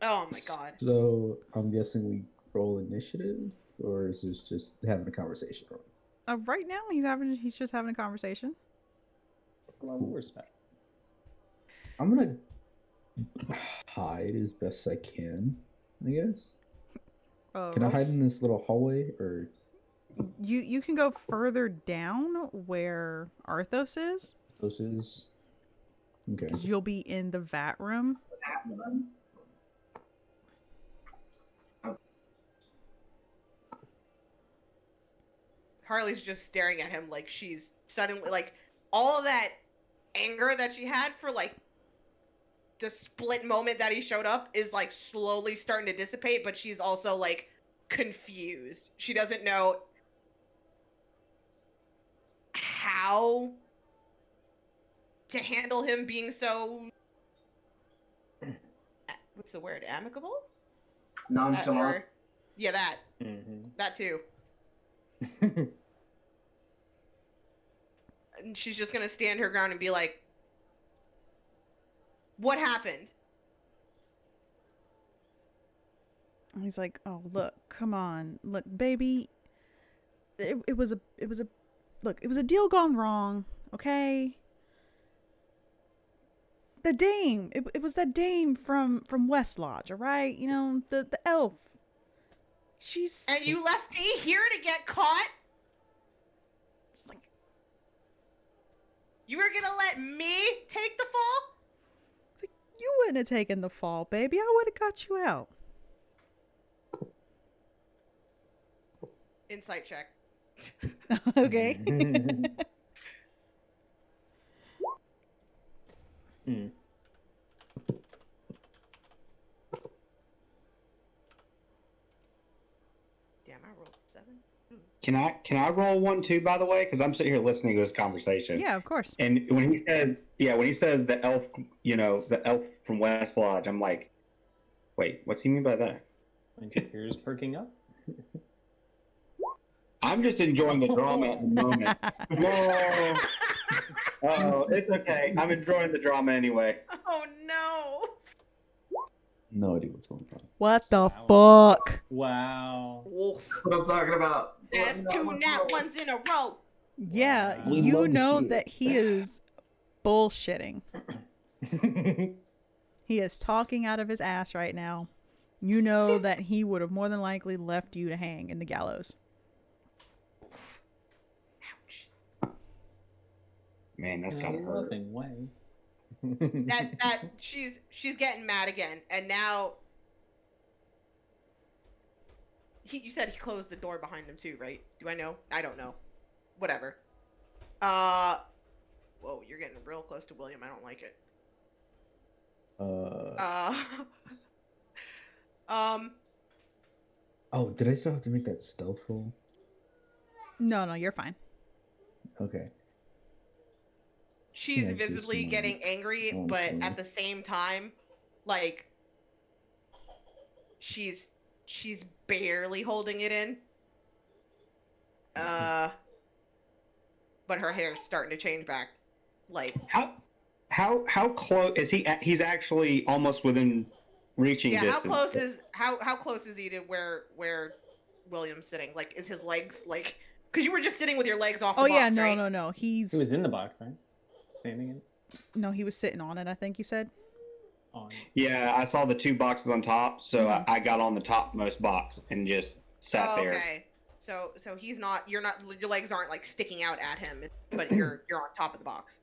Oh my god. So I'm guessing we roll initiative, or is this just having a conversation? Right now he's just having a conversation. Well, we respect. I'm gonna hide as best I can, I guess. Can I hide in this little hallway, or you can go further down where Arthos is. this is okay? 'Cause you'll be in the vat room. Harley's just staring at him like she's suddenly like all of that anger that she had for like the split moment that he showed up is like slowly starting to dissipate, but she's also like confused. She doesn't know how to handle him being so what's the word? Amicable? Nonchalant. Or- yeah, that. Mm-hmm. That too. And she's just gonna stand her ground and be like, what happened? And he's like, "Oh, look, come on, look, baby. It was a deal gone wrong, okay? The dame, it was that dame from West Lodge, all right? You know, the elf. She's And you left me here to get caught? it's like, You were gonna let me take the fall? you wouldn't have taken the fall, baby. I would have got you out." Insight check. Okay. Mm. Damn, I rolled 7. Can I roll one too? By the way, because I'm sitting here listening to this conversation. Yeah, of course. And when he says the elf, the elf from West Lodge, I'm like, wait, what's he mean by that? And your ears perking up. I'm just enjoying the drama at the moment. No. Oh, it's okay. I'm enjoying the drama anyway. Oh no! No idea what's going on. What the Wow. fuck? Wow. Wolf. What I'm talking about. That's 2 nat ones in a row. Yeah, Wow. We you love to know see it. that he is bullshitting. He is talking out of his ass right now. You know that he would have more than likely left you to hang in the gallows. Ouch. Man, that's No gotta hurt. loving way. That she's getting mad again, and now you said he closed the door behind him too, right? Do I know? I don't know. Whatever. Whoa, you're getting real close to William. I don't like it. Oh, did I still have to make that stealth roll? No, you're fine. Okay. She's Yeah, just visibly one. getting angry, One but for me. at the same time, like she's barely holding it in. But her hair's starting to change back. Like How close is he? He's actually almost within reaching yeah, distance. how close is he to where William's sitting? Like, is his legs like? Because you were just sitting with your legs off. Oh the yeah, box, no, right? no. He was in the box, right? Standing in. No, he was sitting on it, I think you said. On. Yeah, I saw the 2 boxes on top, so Mhm. I got on the topmost box and just sat Oh, there. okay. So he's not. You're not. Your legs aren't like sticking out at him, but you're on top of the box.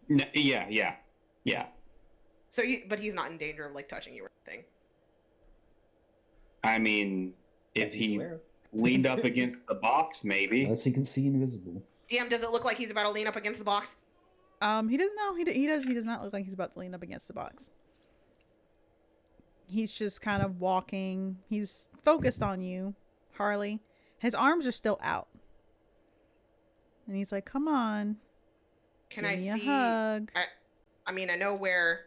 Yeah. So, but he's not in danger of like touching you or anything. I mean, if That he's he aware of. leaned up against the box, maybe. Unless he can see invisible. DM, does it look like he's about to lean up against the box? He doesn't know. He does not look like he's about to lean up against the box. He's just kind of walking. He's focused on you, Harley. His arms are still out. And he's like, "Come on. Can Give I me a see? hug." I mean, I know where.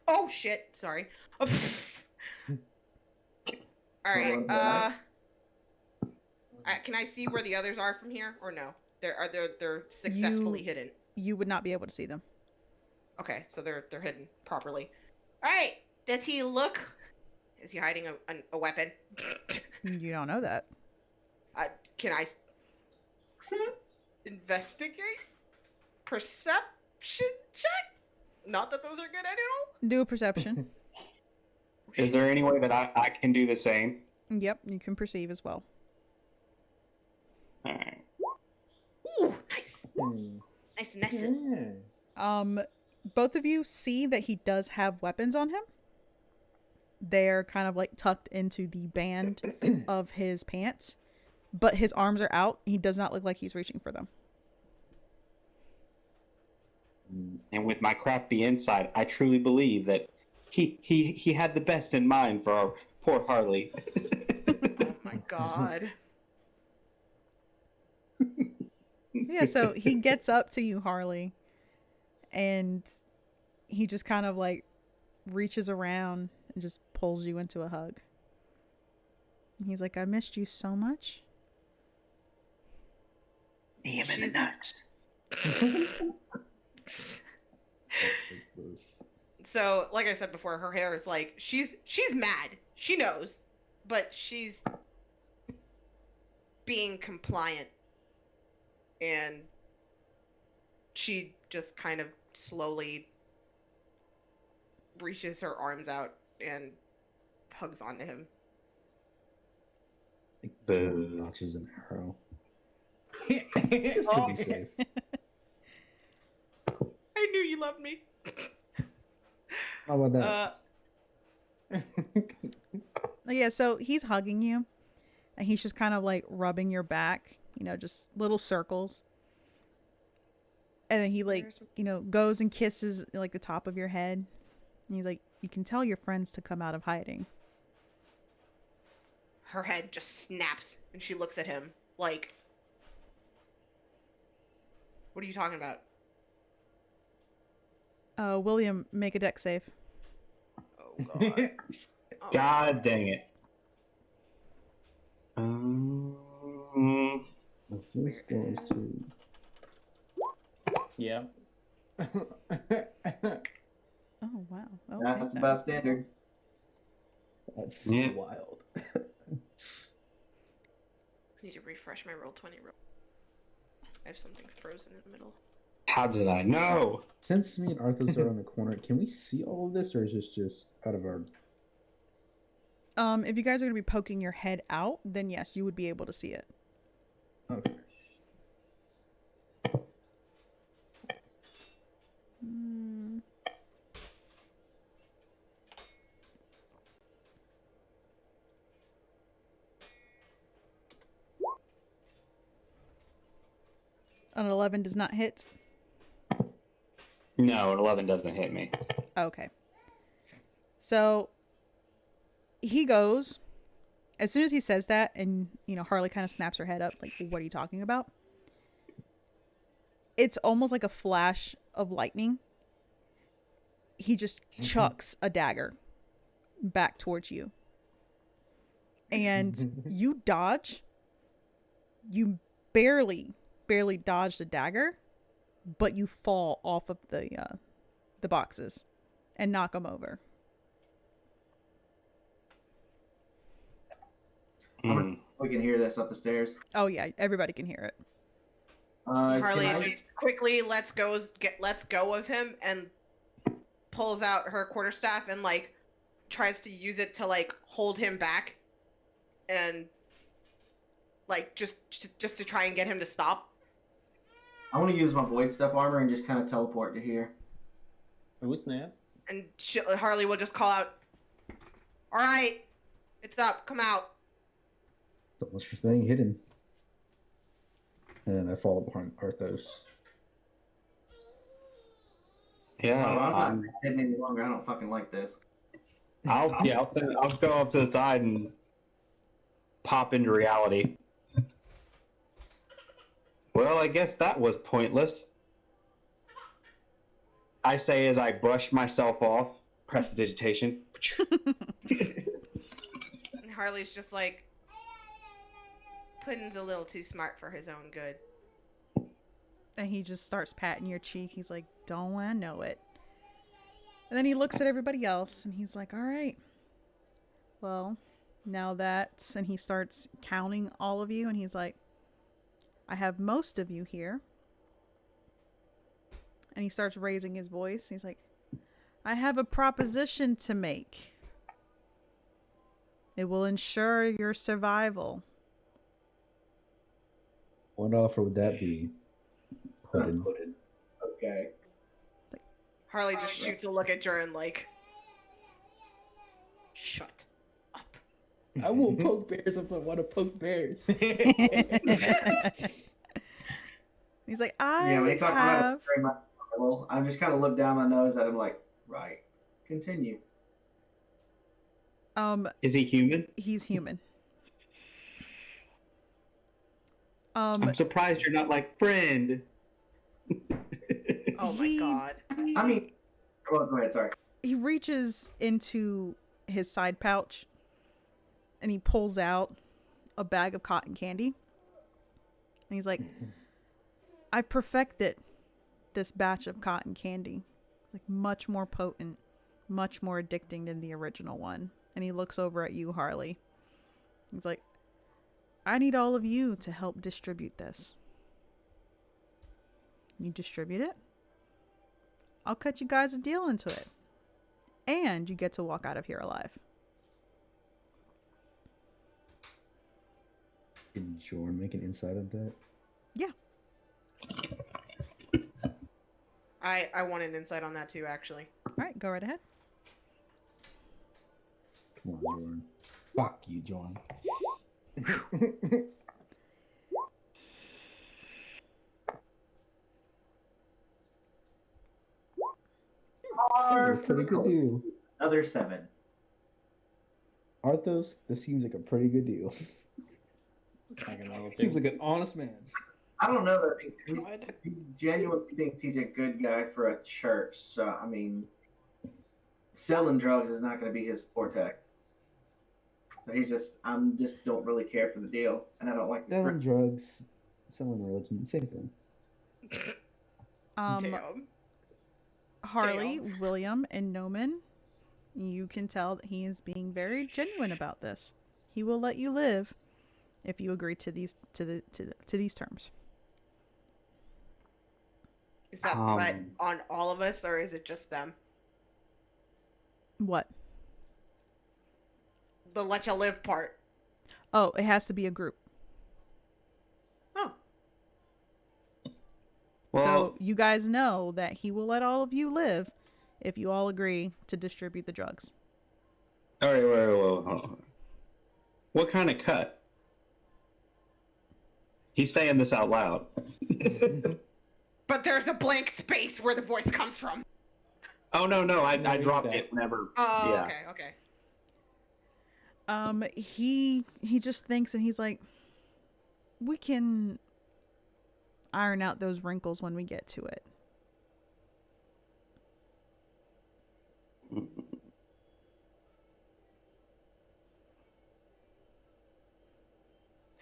Oh shit! Sorry. All right. Can I see where the others are from here, or no? They're successfully hidden. You would not be able to see them. Okay, so they're hidden properly. All right. Does he look? Is he hiding a weapon? You don't know that. Can I investigate? Perception check? Not that those are good at all. Do a perception. Is there any way that I can do the same? Yep, you can perceive as well. All right. Ooh, nice. Yeah. Both of you see that he does have weapons on him. They're kind of like tucked into the band of his pants, but his arms are out. He does not look like he's reaching for them. And with my crafty insight, I truly believe that he had the best in mind for our poor Harley. Oh my god. Yeah, so he gets up to you, Harley, and he just kind of like reaches around and just pulls you into a hug. And he's like, "I missed you so much." Him in the nuts. So, like I said before, her hair is like she's mad. She knows, but she's being compliant, and she just kind of slowly reaches her arms out and hugs onto him. Notches in arrow. Just to be safe. I knew you loved me. How about that? Yeah, so he's hugging you, and he's just kind of like rubbing your back, just little circles. And then he goes and kisses like the top of your head. And he's like, "You can tell your friends to come out of hiding." Her head just snaps, and she looks at him like, "What are you talking about?" William, make a deck save. Oh god. Oh, God dang it. If this goes to... Yeah. Oh, wow. Okay. That's about standard. That's Yeah. wild. need to refresh my Roll20 roll. I have something frozen in the middle. How did I know? Since me and Arthos are on the corner, can we see all of this, or is this just out of our... If you guys are going to be poking your head out, then yes, you would be able to see it. Okay. An 11 does not hit. No, an 11 doesn't hit me. Okay. So he goes, as soon as he says that, and Harley kind of snaps her head up, like, "What are you talking about?" It's almost like a flash of lightning. He just chucks a dagger back towards you. And you dodge. You barely dodge the dagger, but you fall off of the boxes and knock them over. We can hear this up the stairs. Oh yeah, everybody can hear it. Harley can I- just quickly lets go of him and pulls out her quarterstaff and like tries to use it to like hold him back and like just to try and get him to stop. I want to use my void step armor and just kind of teleport to here. Oh snap! And Harley will just call out, "All right, it's up. Come out." So much for staying hidden. And I follow behind Arthos. Yeah, Oh, I'm not hidden any longer. I don't fucking like this. I'll go up to the side and pop into reality. Well, I guess that was pointless. I say as I brush myself off, prestidigitation. And Harley's just like, Puddin's a little too smart for his own good. And he just starts patting your cheek. He's like, don't I know it? And then he looks at everybody else and he's like, all right. Well, now that's... And he starts counting all of you and he's like, I have most of you here. And he starts raising his voice. He's like, I have a proposition to make. It will ensure your survival. What offer would that be? Puddin'. Okay. Harley just shoots a look at Jern like, shut up. I will poke bears if I want to poke bears. He's like, Yeah, when he talks about have... it very much, I'm just kind of look down my nose at him like, right, continue. Is he human? He's human. I'm surprised you're not like friend. Oh my god. I mean, oh, go ahead, sorry. He reaches into his side pouch and he pulls out a bag of cotton candy. And he's like, I've perfected this batch of cotton candy. Like, much more potent, much more addicting than the original one. And he looks over at you, Harley. He's like, I need all of you to help distribute this. You distribute it, I'll cut you guys a deal into it. And you get to walk out of here alive. Can Jorn make an insight of that? Yeah. I want an insight on that too, actually. Alright, go right ahead. Come on, Jorn. Fuck you, Jorn. That's a pretty good deal. Another 7. Arthos, this seems like a pretty good deal. Seems like an honest man. I don't know that he genuinely thinks he's a good guy for a church. So, I mean, selling drugs is not going to be his forte. So I'm just don't really care for the deal, and I don't like the Selling drugs, selling religion, same thing. Damn. Harley, William, and Noman, you can tell that he is being very genuine about this. He will let you live if you agree to these these terms. Is that threat on all of us, or is it just them? What? The let you live part. Oh, it has to be a group. Oh. Well, So you guys know that he will let all of you live if you all agree to distribute the drugs. all right, wait, hold on. What kind of cut? He's saying this out loud. But there's a blank space where the voice comes from. Oh no, I dropped it whenever. Oh, yeah. okay. He just thinks and he's like, we can iron out those wrinkles when we get to it.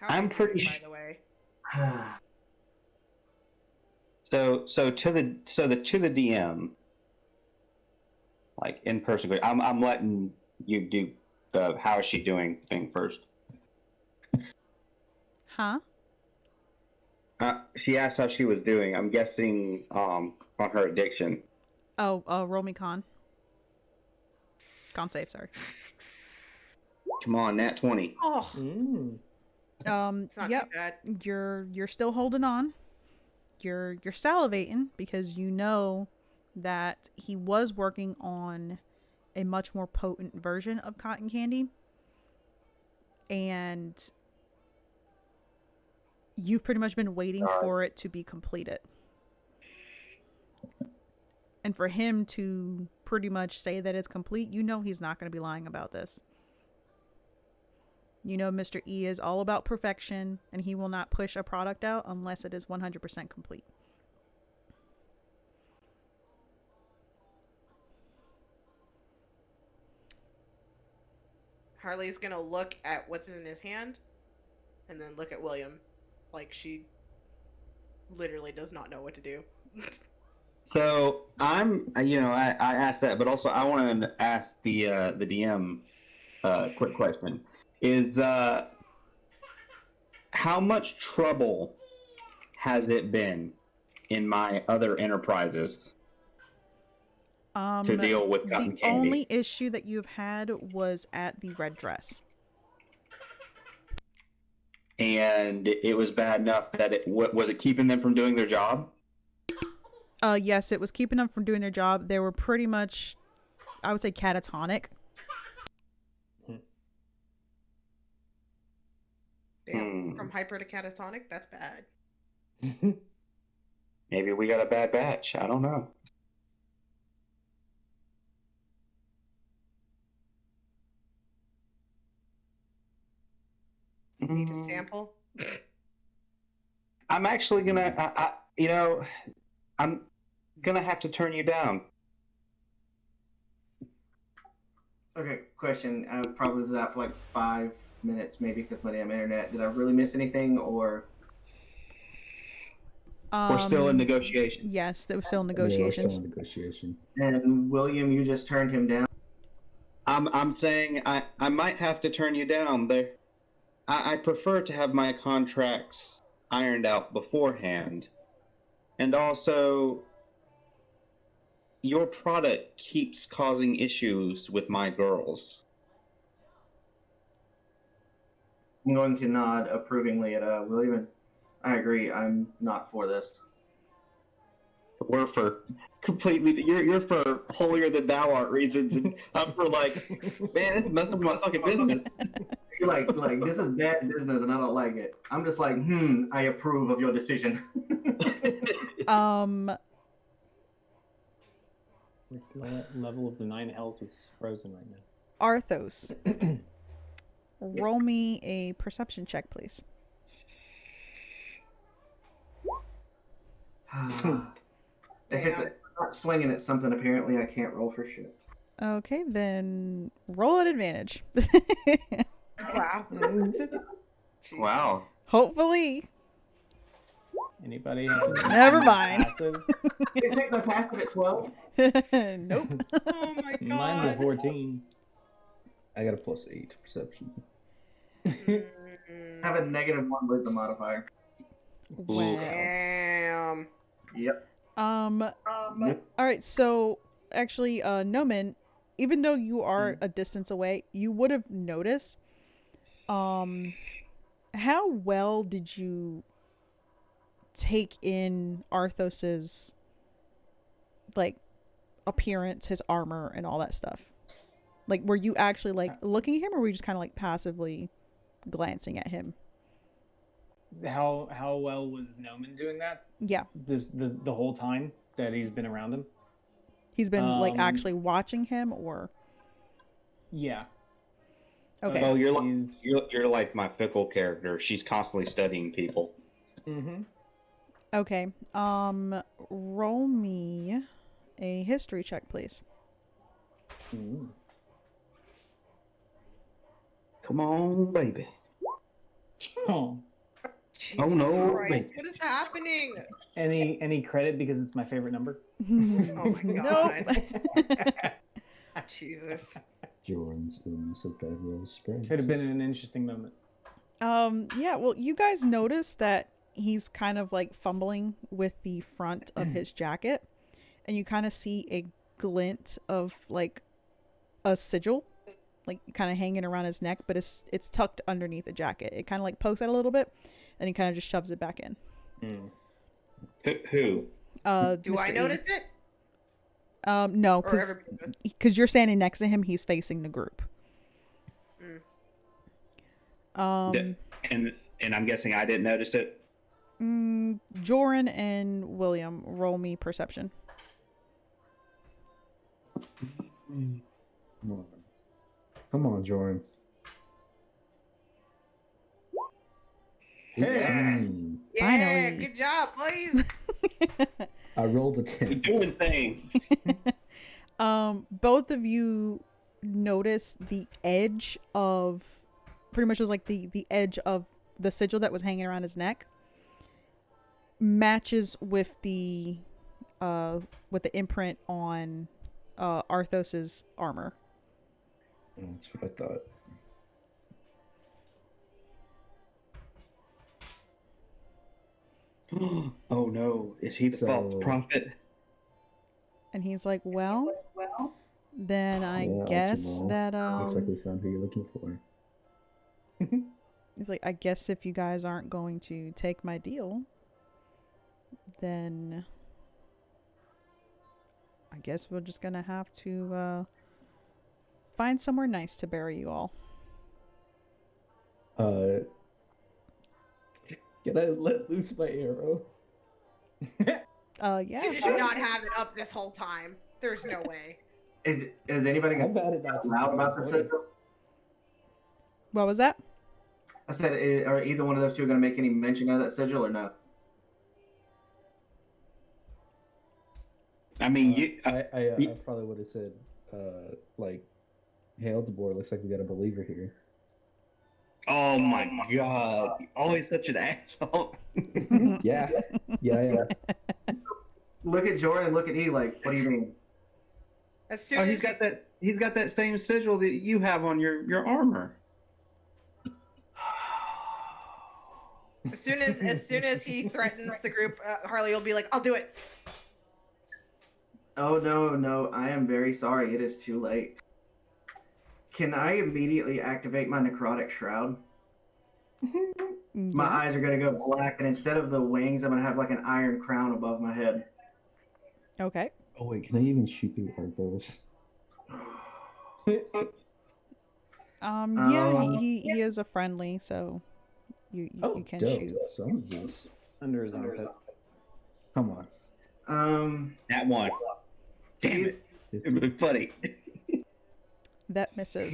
How I'm are you pretty doing, by the way. So to the DM, like in person. I'm letting you do the how is she doing thing first. Huh? She asked how she was doing. I'm guessing on her addiction. Oh, roll me con. Con save, sorry. Come on, nat 20. Oh, it's not Yep. too bad. You're still holding on. you're salivating because you know that he was working on a much more potent version of cotton candy, and you've pretty much been waiting for it to be completed. And for him to pretty much say that it's complete, you know he's not going to be lying about this. You know Mr. E is all about perfection, and he will not push a product out unless it is 100% complete. Harley's gonna look at what's in his hand, and then look at William, like she literally does not know what to do. So I asked that, but also I want to ask the DM quick question: is how much trouble has it been in my other enterprises to deal with cotton the candy? only issue that you've had was at the red dress. And it was bad enough that was it keeping them from doing their job? Yes, it was keeping them from doing their job. They were pretty much, I would say, catatonic. Damn, from hyper to catatonic? That's bad. Maybe we got a bad batch. I don't know. Need a sample? I'm actually gonna, I'm gonna have to turn you down. Okay, question. I probably was out for like 5 minutes, maybe, because my damn internet. Did I really miss anything, or? We're still in negotiations. Yes, they were still in Yeah, we're negotiations. still in negotiation. And William, you just turned him down. I'm saying I might have to turn you down there. I prefer to have my contracts ironed out beforehand. And also, your product keeps causing issues with my girls. I'm going to nod approvingly at William, and I agree. I'm not for this. We're for completely. You're for holier than thou art reasons, and I'm for like, man, it's messing with my fucking business. You're like this is bad business, and I don't like it. I'm just like, I approve of your decision. Which level of the 9 hells is frozen right now? Arthos, roll me a perception check, please. If it's not swinging at something, apparently I can't roll for shit. Okay, then roll at advantage. Wow. Wow. Hopefully. Anybody have Never mind. passive? They take my passive at 12. Nope. Oh my god. Mine's a 14. I got a +8 perception. I have a -1 wisdom modifier. Wow. Damn. Yep. All right, so actually, Noman, even though you are a distance away, you would have noticed. How well did you take in Arthos's like appearance, his armor, and all that stuff? Like, were you actually like looking at him, or were you just kind of like passively glancing at him? How well was Noman doing that? Yeah, The whole time that he's been around him? he's been like actually watching him, or Yeah. okay. Oh, you're like my fickle character. She's constantly studying people. Mm-hmm. Okay. Roll me a history check, please. Come on, baby. Oh. Jesus Oh, no, Christ, wait. what is happening? Any credit because it's my favorite number? Oh my god. Nope. Jesus. Jordan's illness of bad rose spreads. Could have been an interesting moment. Yeah, well, you guys notice that he's kind of like fumbling with the front of his jacket, and you kind of see a glint of like a sigil, like kind of hanging around his neck, but it's tucked underneath the jacket. It kind of like pokes out a little bit, and he kind of just shoves it back in. Who? Do Mr. I E. notice it? No, Or everybody does? because you're standing next to him, he's facing the group. Mm. And I'm guessing I didn't notice it. Joran and William, roll me perception. Come on, Jordan. Hey. 18. Yeah, Finally. good job, boys. I rolled a You're 10. doing things. Both of you notice the edge of, pretty much was like the edge of the sigil that was hanging around his neck matches with the imprint on Arthos's armor. That's what I thought. Oh no, is he the false prophet? And he's like, well, then I Yeah, guess Ultimo. that Looks like we found who you're looking for. he's like, I guess if you guys aren't going to take my deal, then I guess we're just gonna have to find somewhere nice to bury you all. Can I let loose my arrow? Yeah, You sure. should not have it up this whole time. There's no way. Is anybody I've gonna had it out loud about the sigil? What was that? I said, are either one of those two going to make any mention of that sigil or no? I mean, you. I probably would have said, like, hey, Eldebor, looks like we got a believer here. Oh my god! You're always such an asshole. Yeah. Look at Jordan, look at E, like, what do you mean? As soon Oh, as he's got that same sigil that you have on your armor. as soon as he threatens the group, Harley will be like, "I'll do it." Oh, no, I am very sorry. It is too late. Can I immediately activate my necrotic shroud? My eyes are going to go black, and instead of the wings, I'm going to have like an iron crown above my head. Okay. Oh, wait, can I even shoot through Arthos? Yeah, he is a friendly, so you can dope. shoot. So I'm just... Under his armpit. Come on. That one. Damn it! It was funny. That misses.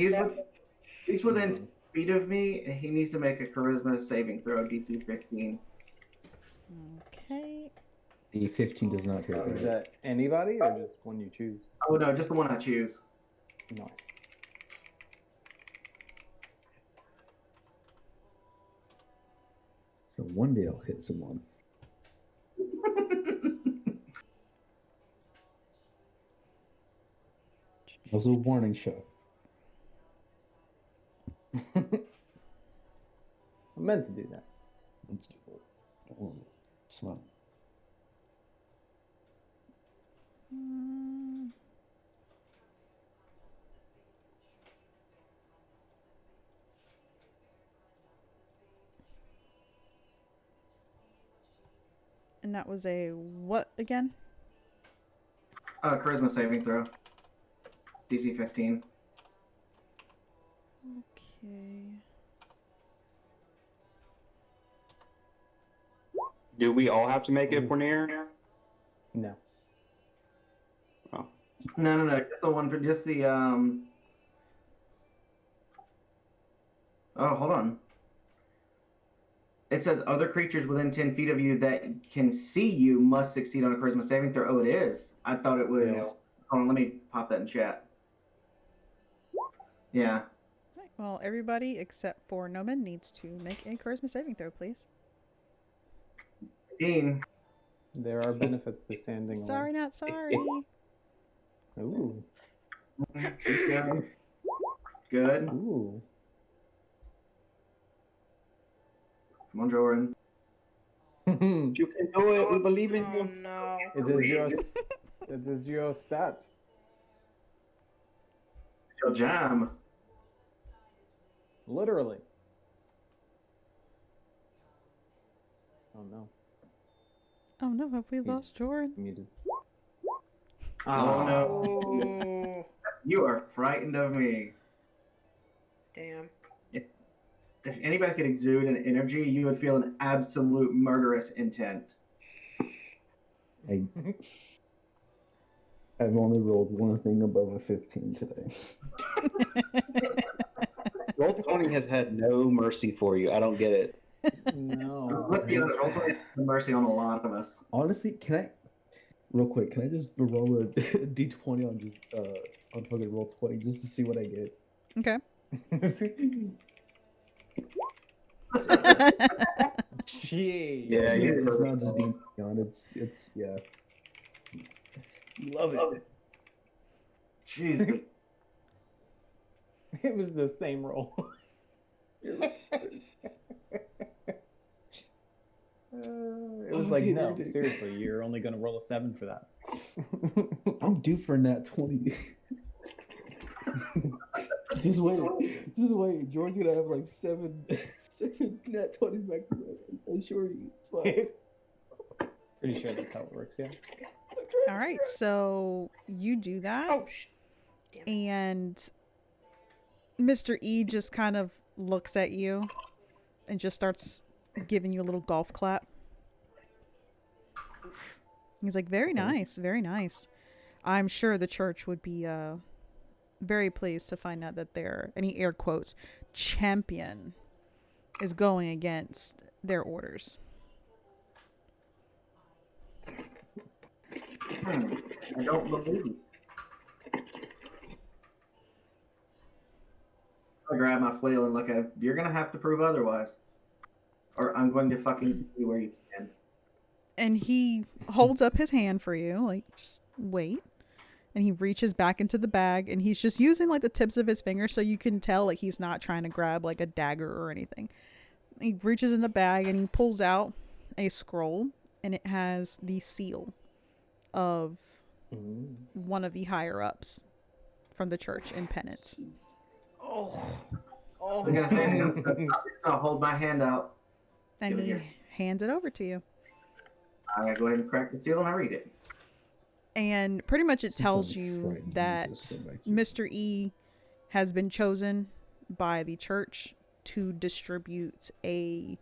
He's within 10 feet of me, and he needs to make a charisma saving throw, DC 15. Okay. The 15 does not hit. Is Right? that anybody or just one you choose? Oh, no, just the one I choose. Nice. So one day I'll hit someone. Also, warning shot. I meant to do that. Let's do it. Oh, it's fun. And that was a what again? Charisma saving throw. DC 15. Okay. Do we all have to make it if we're near? No. Oh. No, just the one for just the Oh, hold on. It says other creatures within 10 feet of you that can see you must succeed on a charisma saving throw. Oh, it is. I thought it was. Yeah. Hold on, let me pop that in chat. Yeah. Right, well, everybody except for Noman needs to make a charisma saving throw, please. 15. There are benefits to standing Sorry, not sorry. away. Ooh. Good. Ooh. Come on, Jordan. It You can do it. We believe in Oh you. no. is your stats. Your jam. Oh no, have we He's- lost Jordan? Muted. Oh no, Oh, you are frightened of me. damn. If anybody could exude an energy, you would feel an absolute murderous intent. I've only rolled one thing above a 15 today. Roll 20 has had no mercy for you. I don't get it. No. Let's be honest, also mercy on a lot of us. Honestly, real quick, can I just roll a d20 on just on fucking roll 20 just to see what I get? Okay. Jeez. Yeah, you It's not just d20 on. It's yeah. Love it. Jeez. It was the same roll. It was like, no, seriously, you're only gonna roll a 7 for that. I'm due for nat 20. Just wait. George's gonna have like seven nat 20s back to back. I assure you, it's fine. Pretty sure that's how it works, yeah. All right, so you do that, Oh, damn it. and Mr. E just kind of looks at you and just starts giving you a little golf clap. He's like, very nice, very nice. I'm sure the church would be very pleased to find out that their, any air quotes, champion is going against their orders. I don't believe you. I grab my flail and look at him. You're gonna have to prove otherwise, or I'm going to fucking see where you stand. And he holds up his hand for you, like, just wait. And he reaches back into the bag, and he's just using like the tips of his fingers so you can tell like he's not trying to grab like a dagger or anything. He reaches in the bag and he pulls out a scroll, and it has the seal of one of the higher ups from the church in penance. Oh. I'm gonna say, I'm gonna hold my hand out. And Give it he here. hands it over to you. I go ahead and crack the seal and I read it. And pretty much it tells Something you frightening that just went back here. Mr. E has been chosen by the church to distribute a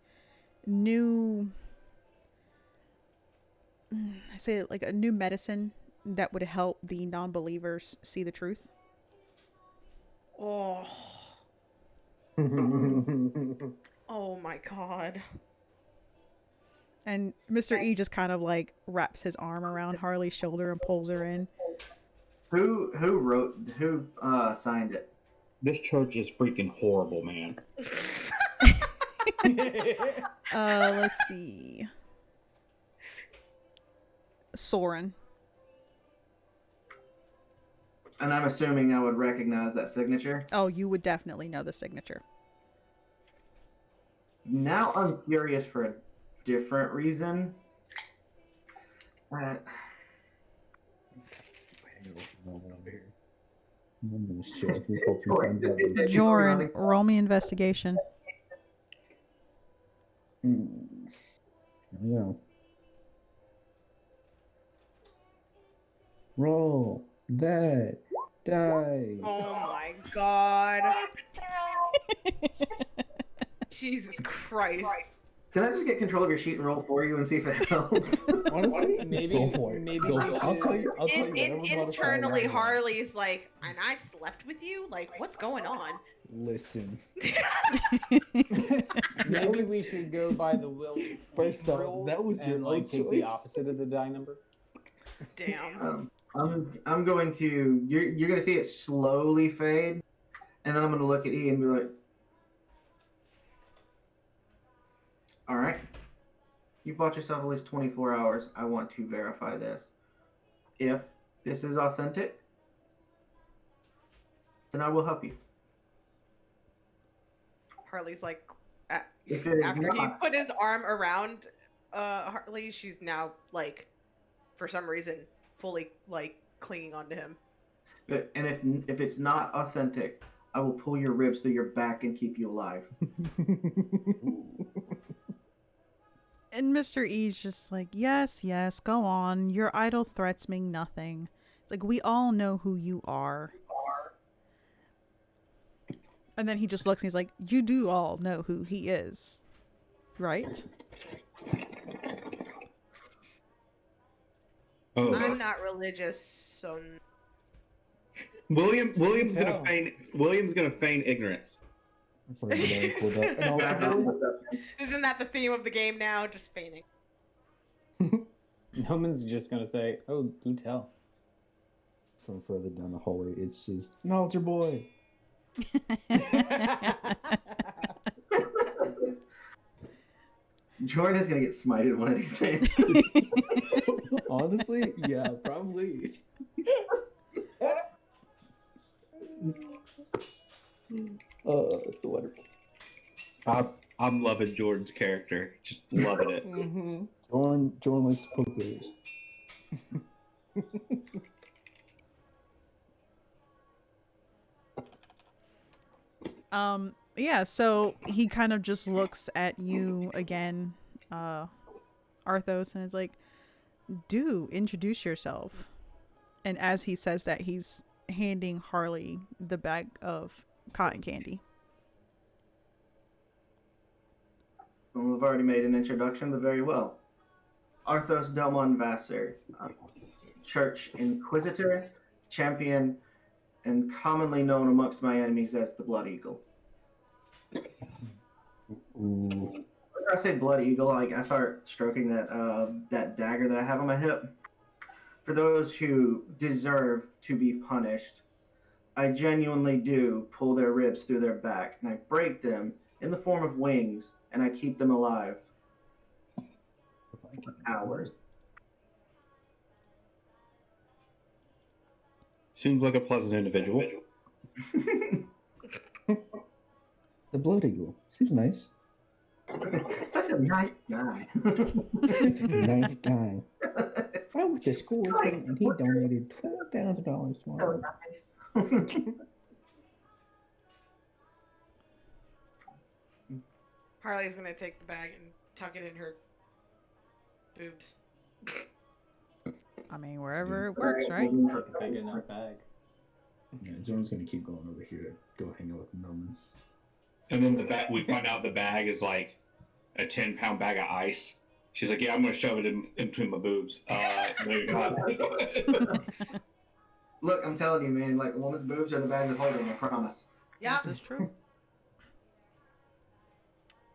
new, I say it like a new medicine that would help the non-believers see the truth. Oh. Oh my god. And Mr. E just kind of like wraps his arm around Harley's shoulder and pulls her in. Who signed it? This church is freaking horrible, man. Let's see. Soren. And I'm assuming I would recognize that signature. Oh, you would definitely know the signature. Now I'm curious for a different reason. Joran, roll me investigation. Yeah. Roll that dice. Oh my god. Jesus Christ. Can I just get control of your sheet and roll for you and see if it helps? Honestly, Maybe- go for it. maybe Go we for it. I'll should- tell you. Whatever Internally, modifier I want. Harley's like, and I slept with you? Like, what's going on? Listen. Maybe we should go by the will. First off, rules that was your and like own take the choice. opposite of the die number. Damn. I'm going to you're gonna see it slowly fade, and then I'm gonna look at E and be like, all right, you bought yourself at least 24 hours. I want to verify this. If this is authentic, then I will help you. Harley's like, If it is after he not, put his arm around Harley, she's now like, for some reason, fully like clinging onto him. and if it's not authentic, I will pull your ribs through your back and keep you alive. And Mr. E's just like, yes, yes, go on. Your idle threats mean nothing. It's like, we all know who you are. And then he just looks and he's like, you do all know who he is, right? Oh, I'm not religious, so William's Tell. gonna feign ignorance. For everybody pulled up. And also, isn't that the theme of the game now? Just feigning. Noman's just gonna say, "Oh, do tell." from further down the hallway, it's just, no, it's your boy. Jordan is gonna get smited one of these days. Honestly, yeah, probably. Oh, it's wonderful. I'm loving Jordan's character. Just loving it. Mm-hmm. Jordan likes to poke bears. Yeah, so he kind of just looks at you again, Arthos, and is like, do introduce yourself. And as he says that, he's handing Harley the bag of cotton candy. Well, we've already made an introduction, but very well. Arthos Delmon Vassar, Church Inquisitor, Champion, and commonly known amongst my enemies as the Blood Eagle. Ooh. When I say Blood Eagle, I start stroking that dagger that I have on my hip. For those who deserve to be punished, I genuinely do pull their ribs through their back, and I break them in the form of wings, and I keep them alive for hours. Seems like a pleasant individual. The Blood Eagle. Seems nice. Such a nice guy. Nice guy. I went to school with him and he donated $12,000 to my So work. nice. Harley's gonna take the bag and tuck it in her boobs. I mean, wherever it works, right? Big enough bag. Yeah, Jordan's gonna keep going over here to go hang out with the Nomans. And then we find out the bag is like a 10-pound bag of ice. She's like, yeah, I'm gonna shove it in between my boobs. No, you're not. Look, I'm telling you, man, like a woman's boobs are the bag of holding, I promise. Yeah, This is true.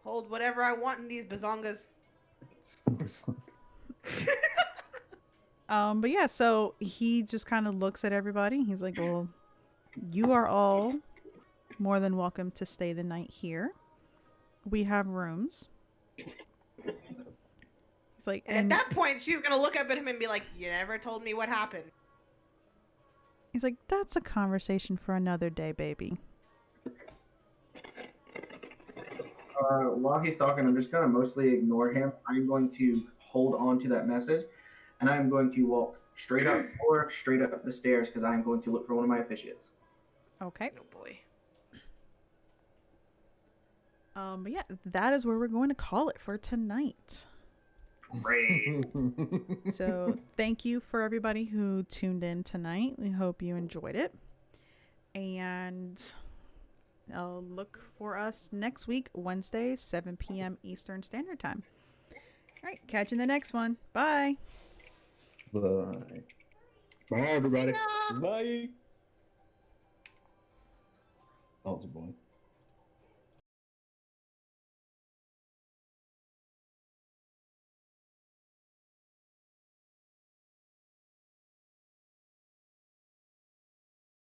hold whatever I want in these bazongas. But yeah, so he just kind of looks at everybody. He's like, well, you are all more than welcome to stay the night here. We have rooms. He's like, And at that point, she's gonna look up at him and be like, "You never told me what happened." he's like, that's a conversation for another day, baby. While he's talking, I'm just going to mostly ignore him. I'm going to hold on to that message, and I'm going to walk straight up or straight up the stairs because I'm going to look for one of my officiates. Okay. Oh boy. But yeah, that is where we're going to call it for tonight. Great. So thank you for everybody who tuned in tonight. We hope you enjoyed it. And look for us next week, Wednesday, 7 p.m. Eastern Standard Time. All right, catch you in the next one. Bye. Bye. Bye, everybody. Bye. Oh, it's a boy.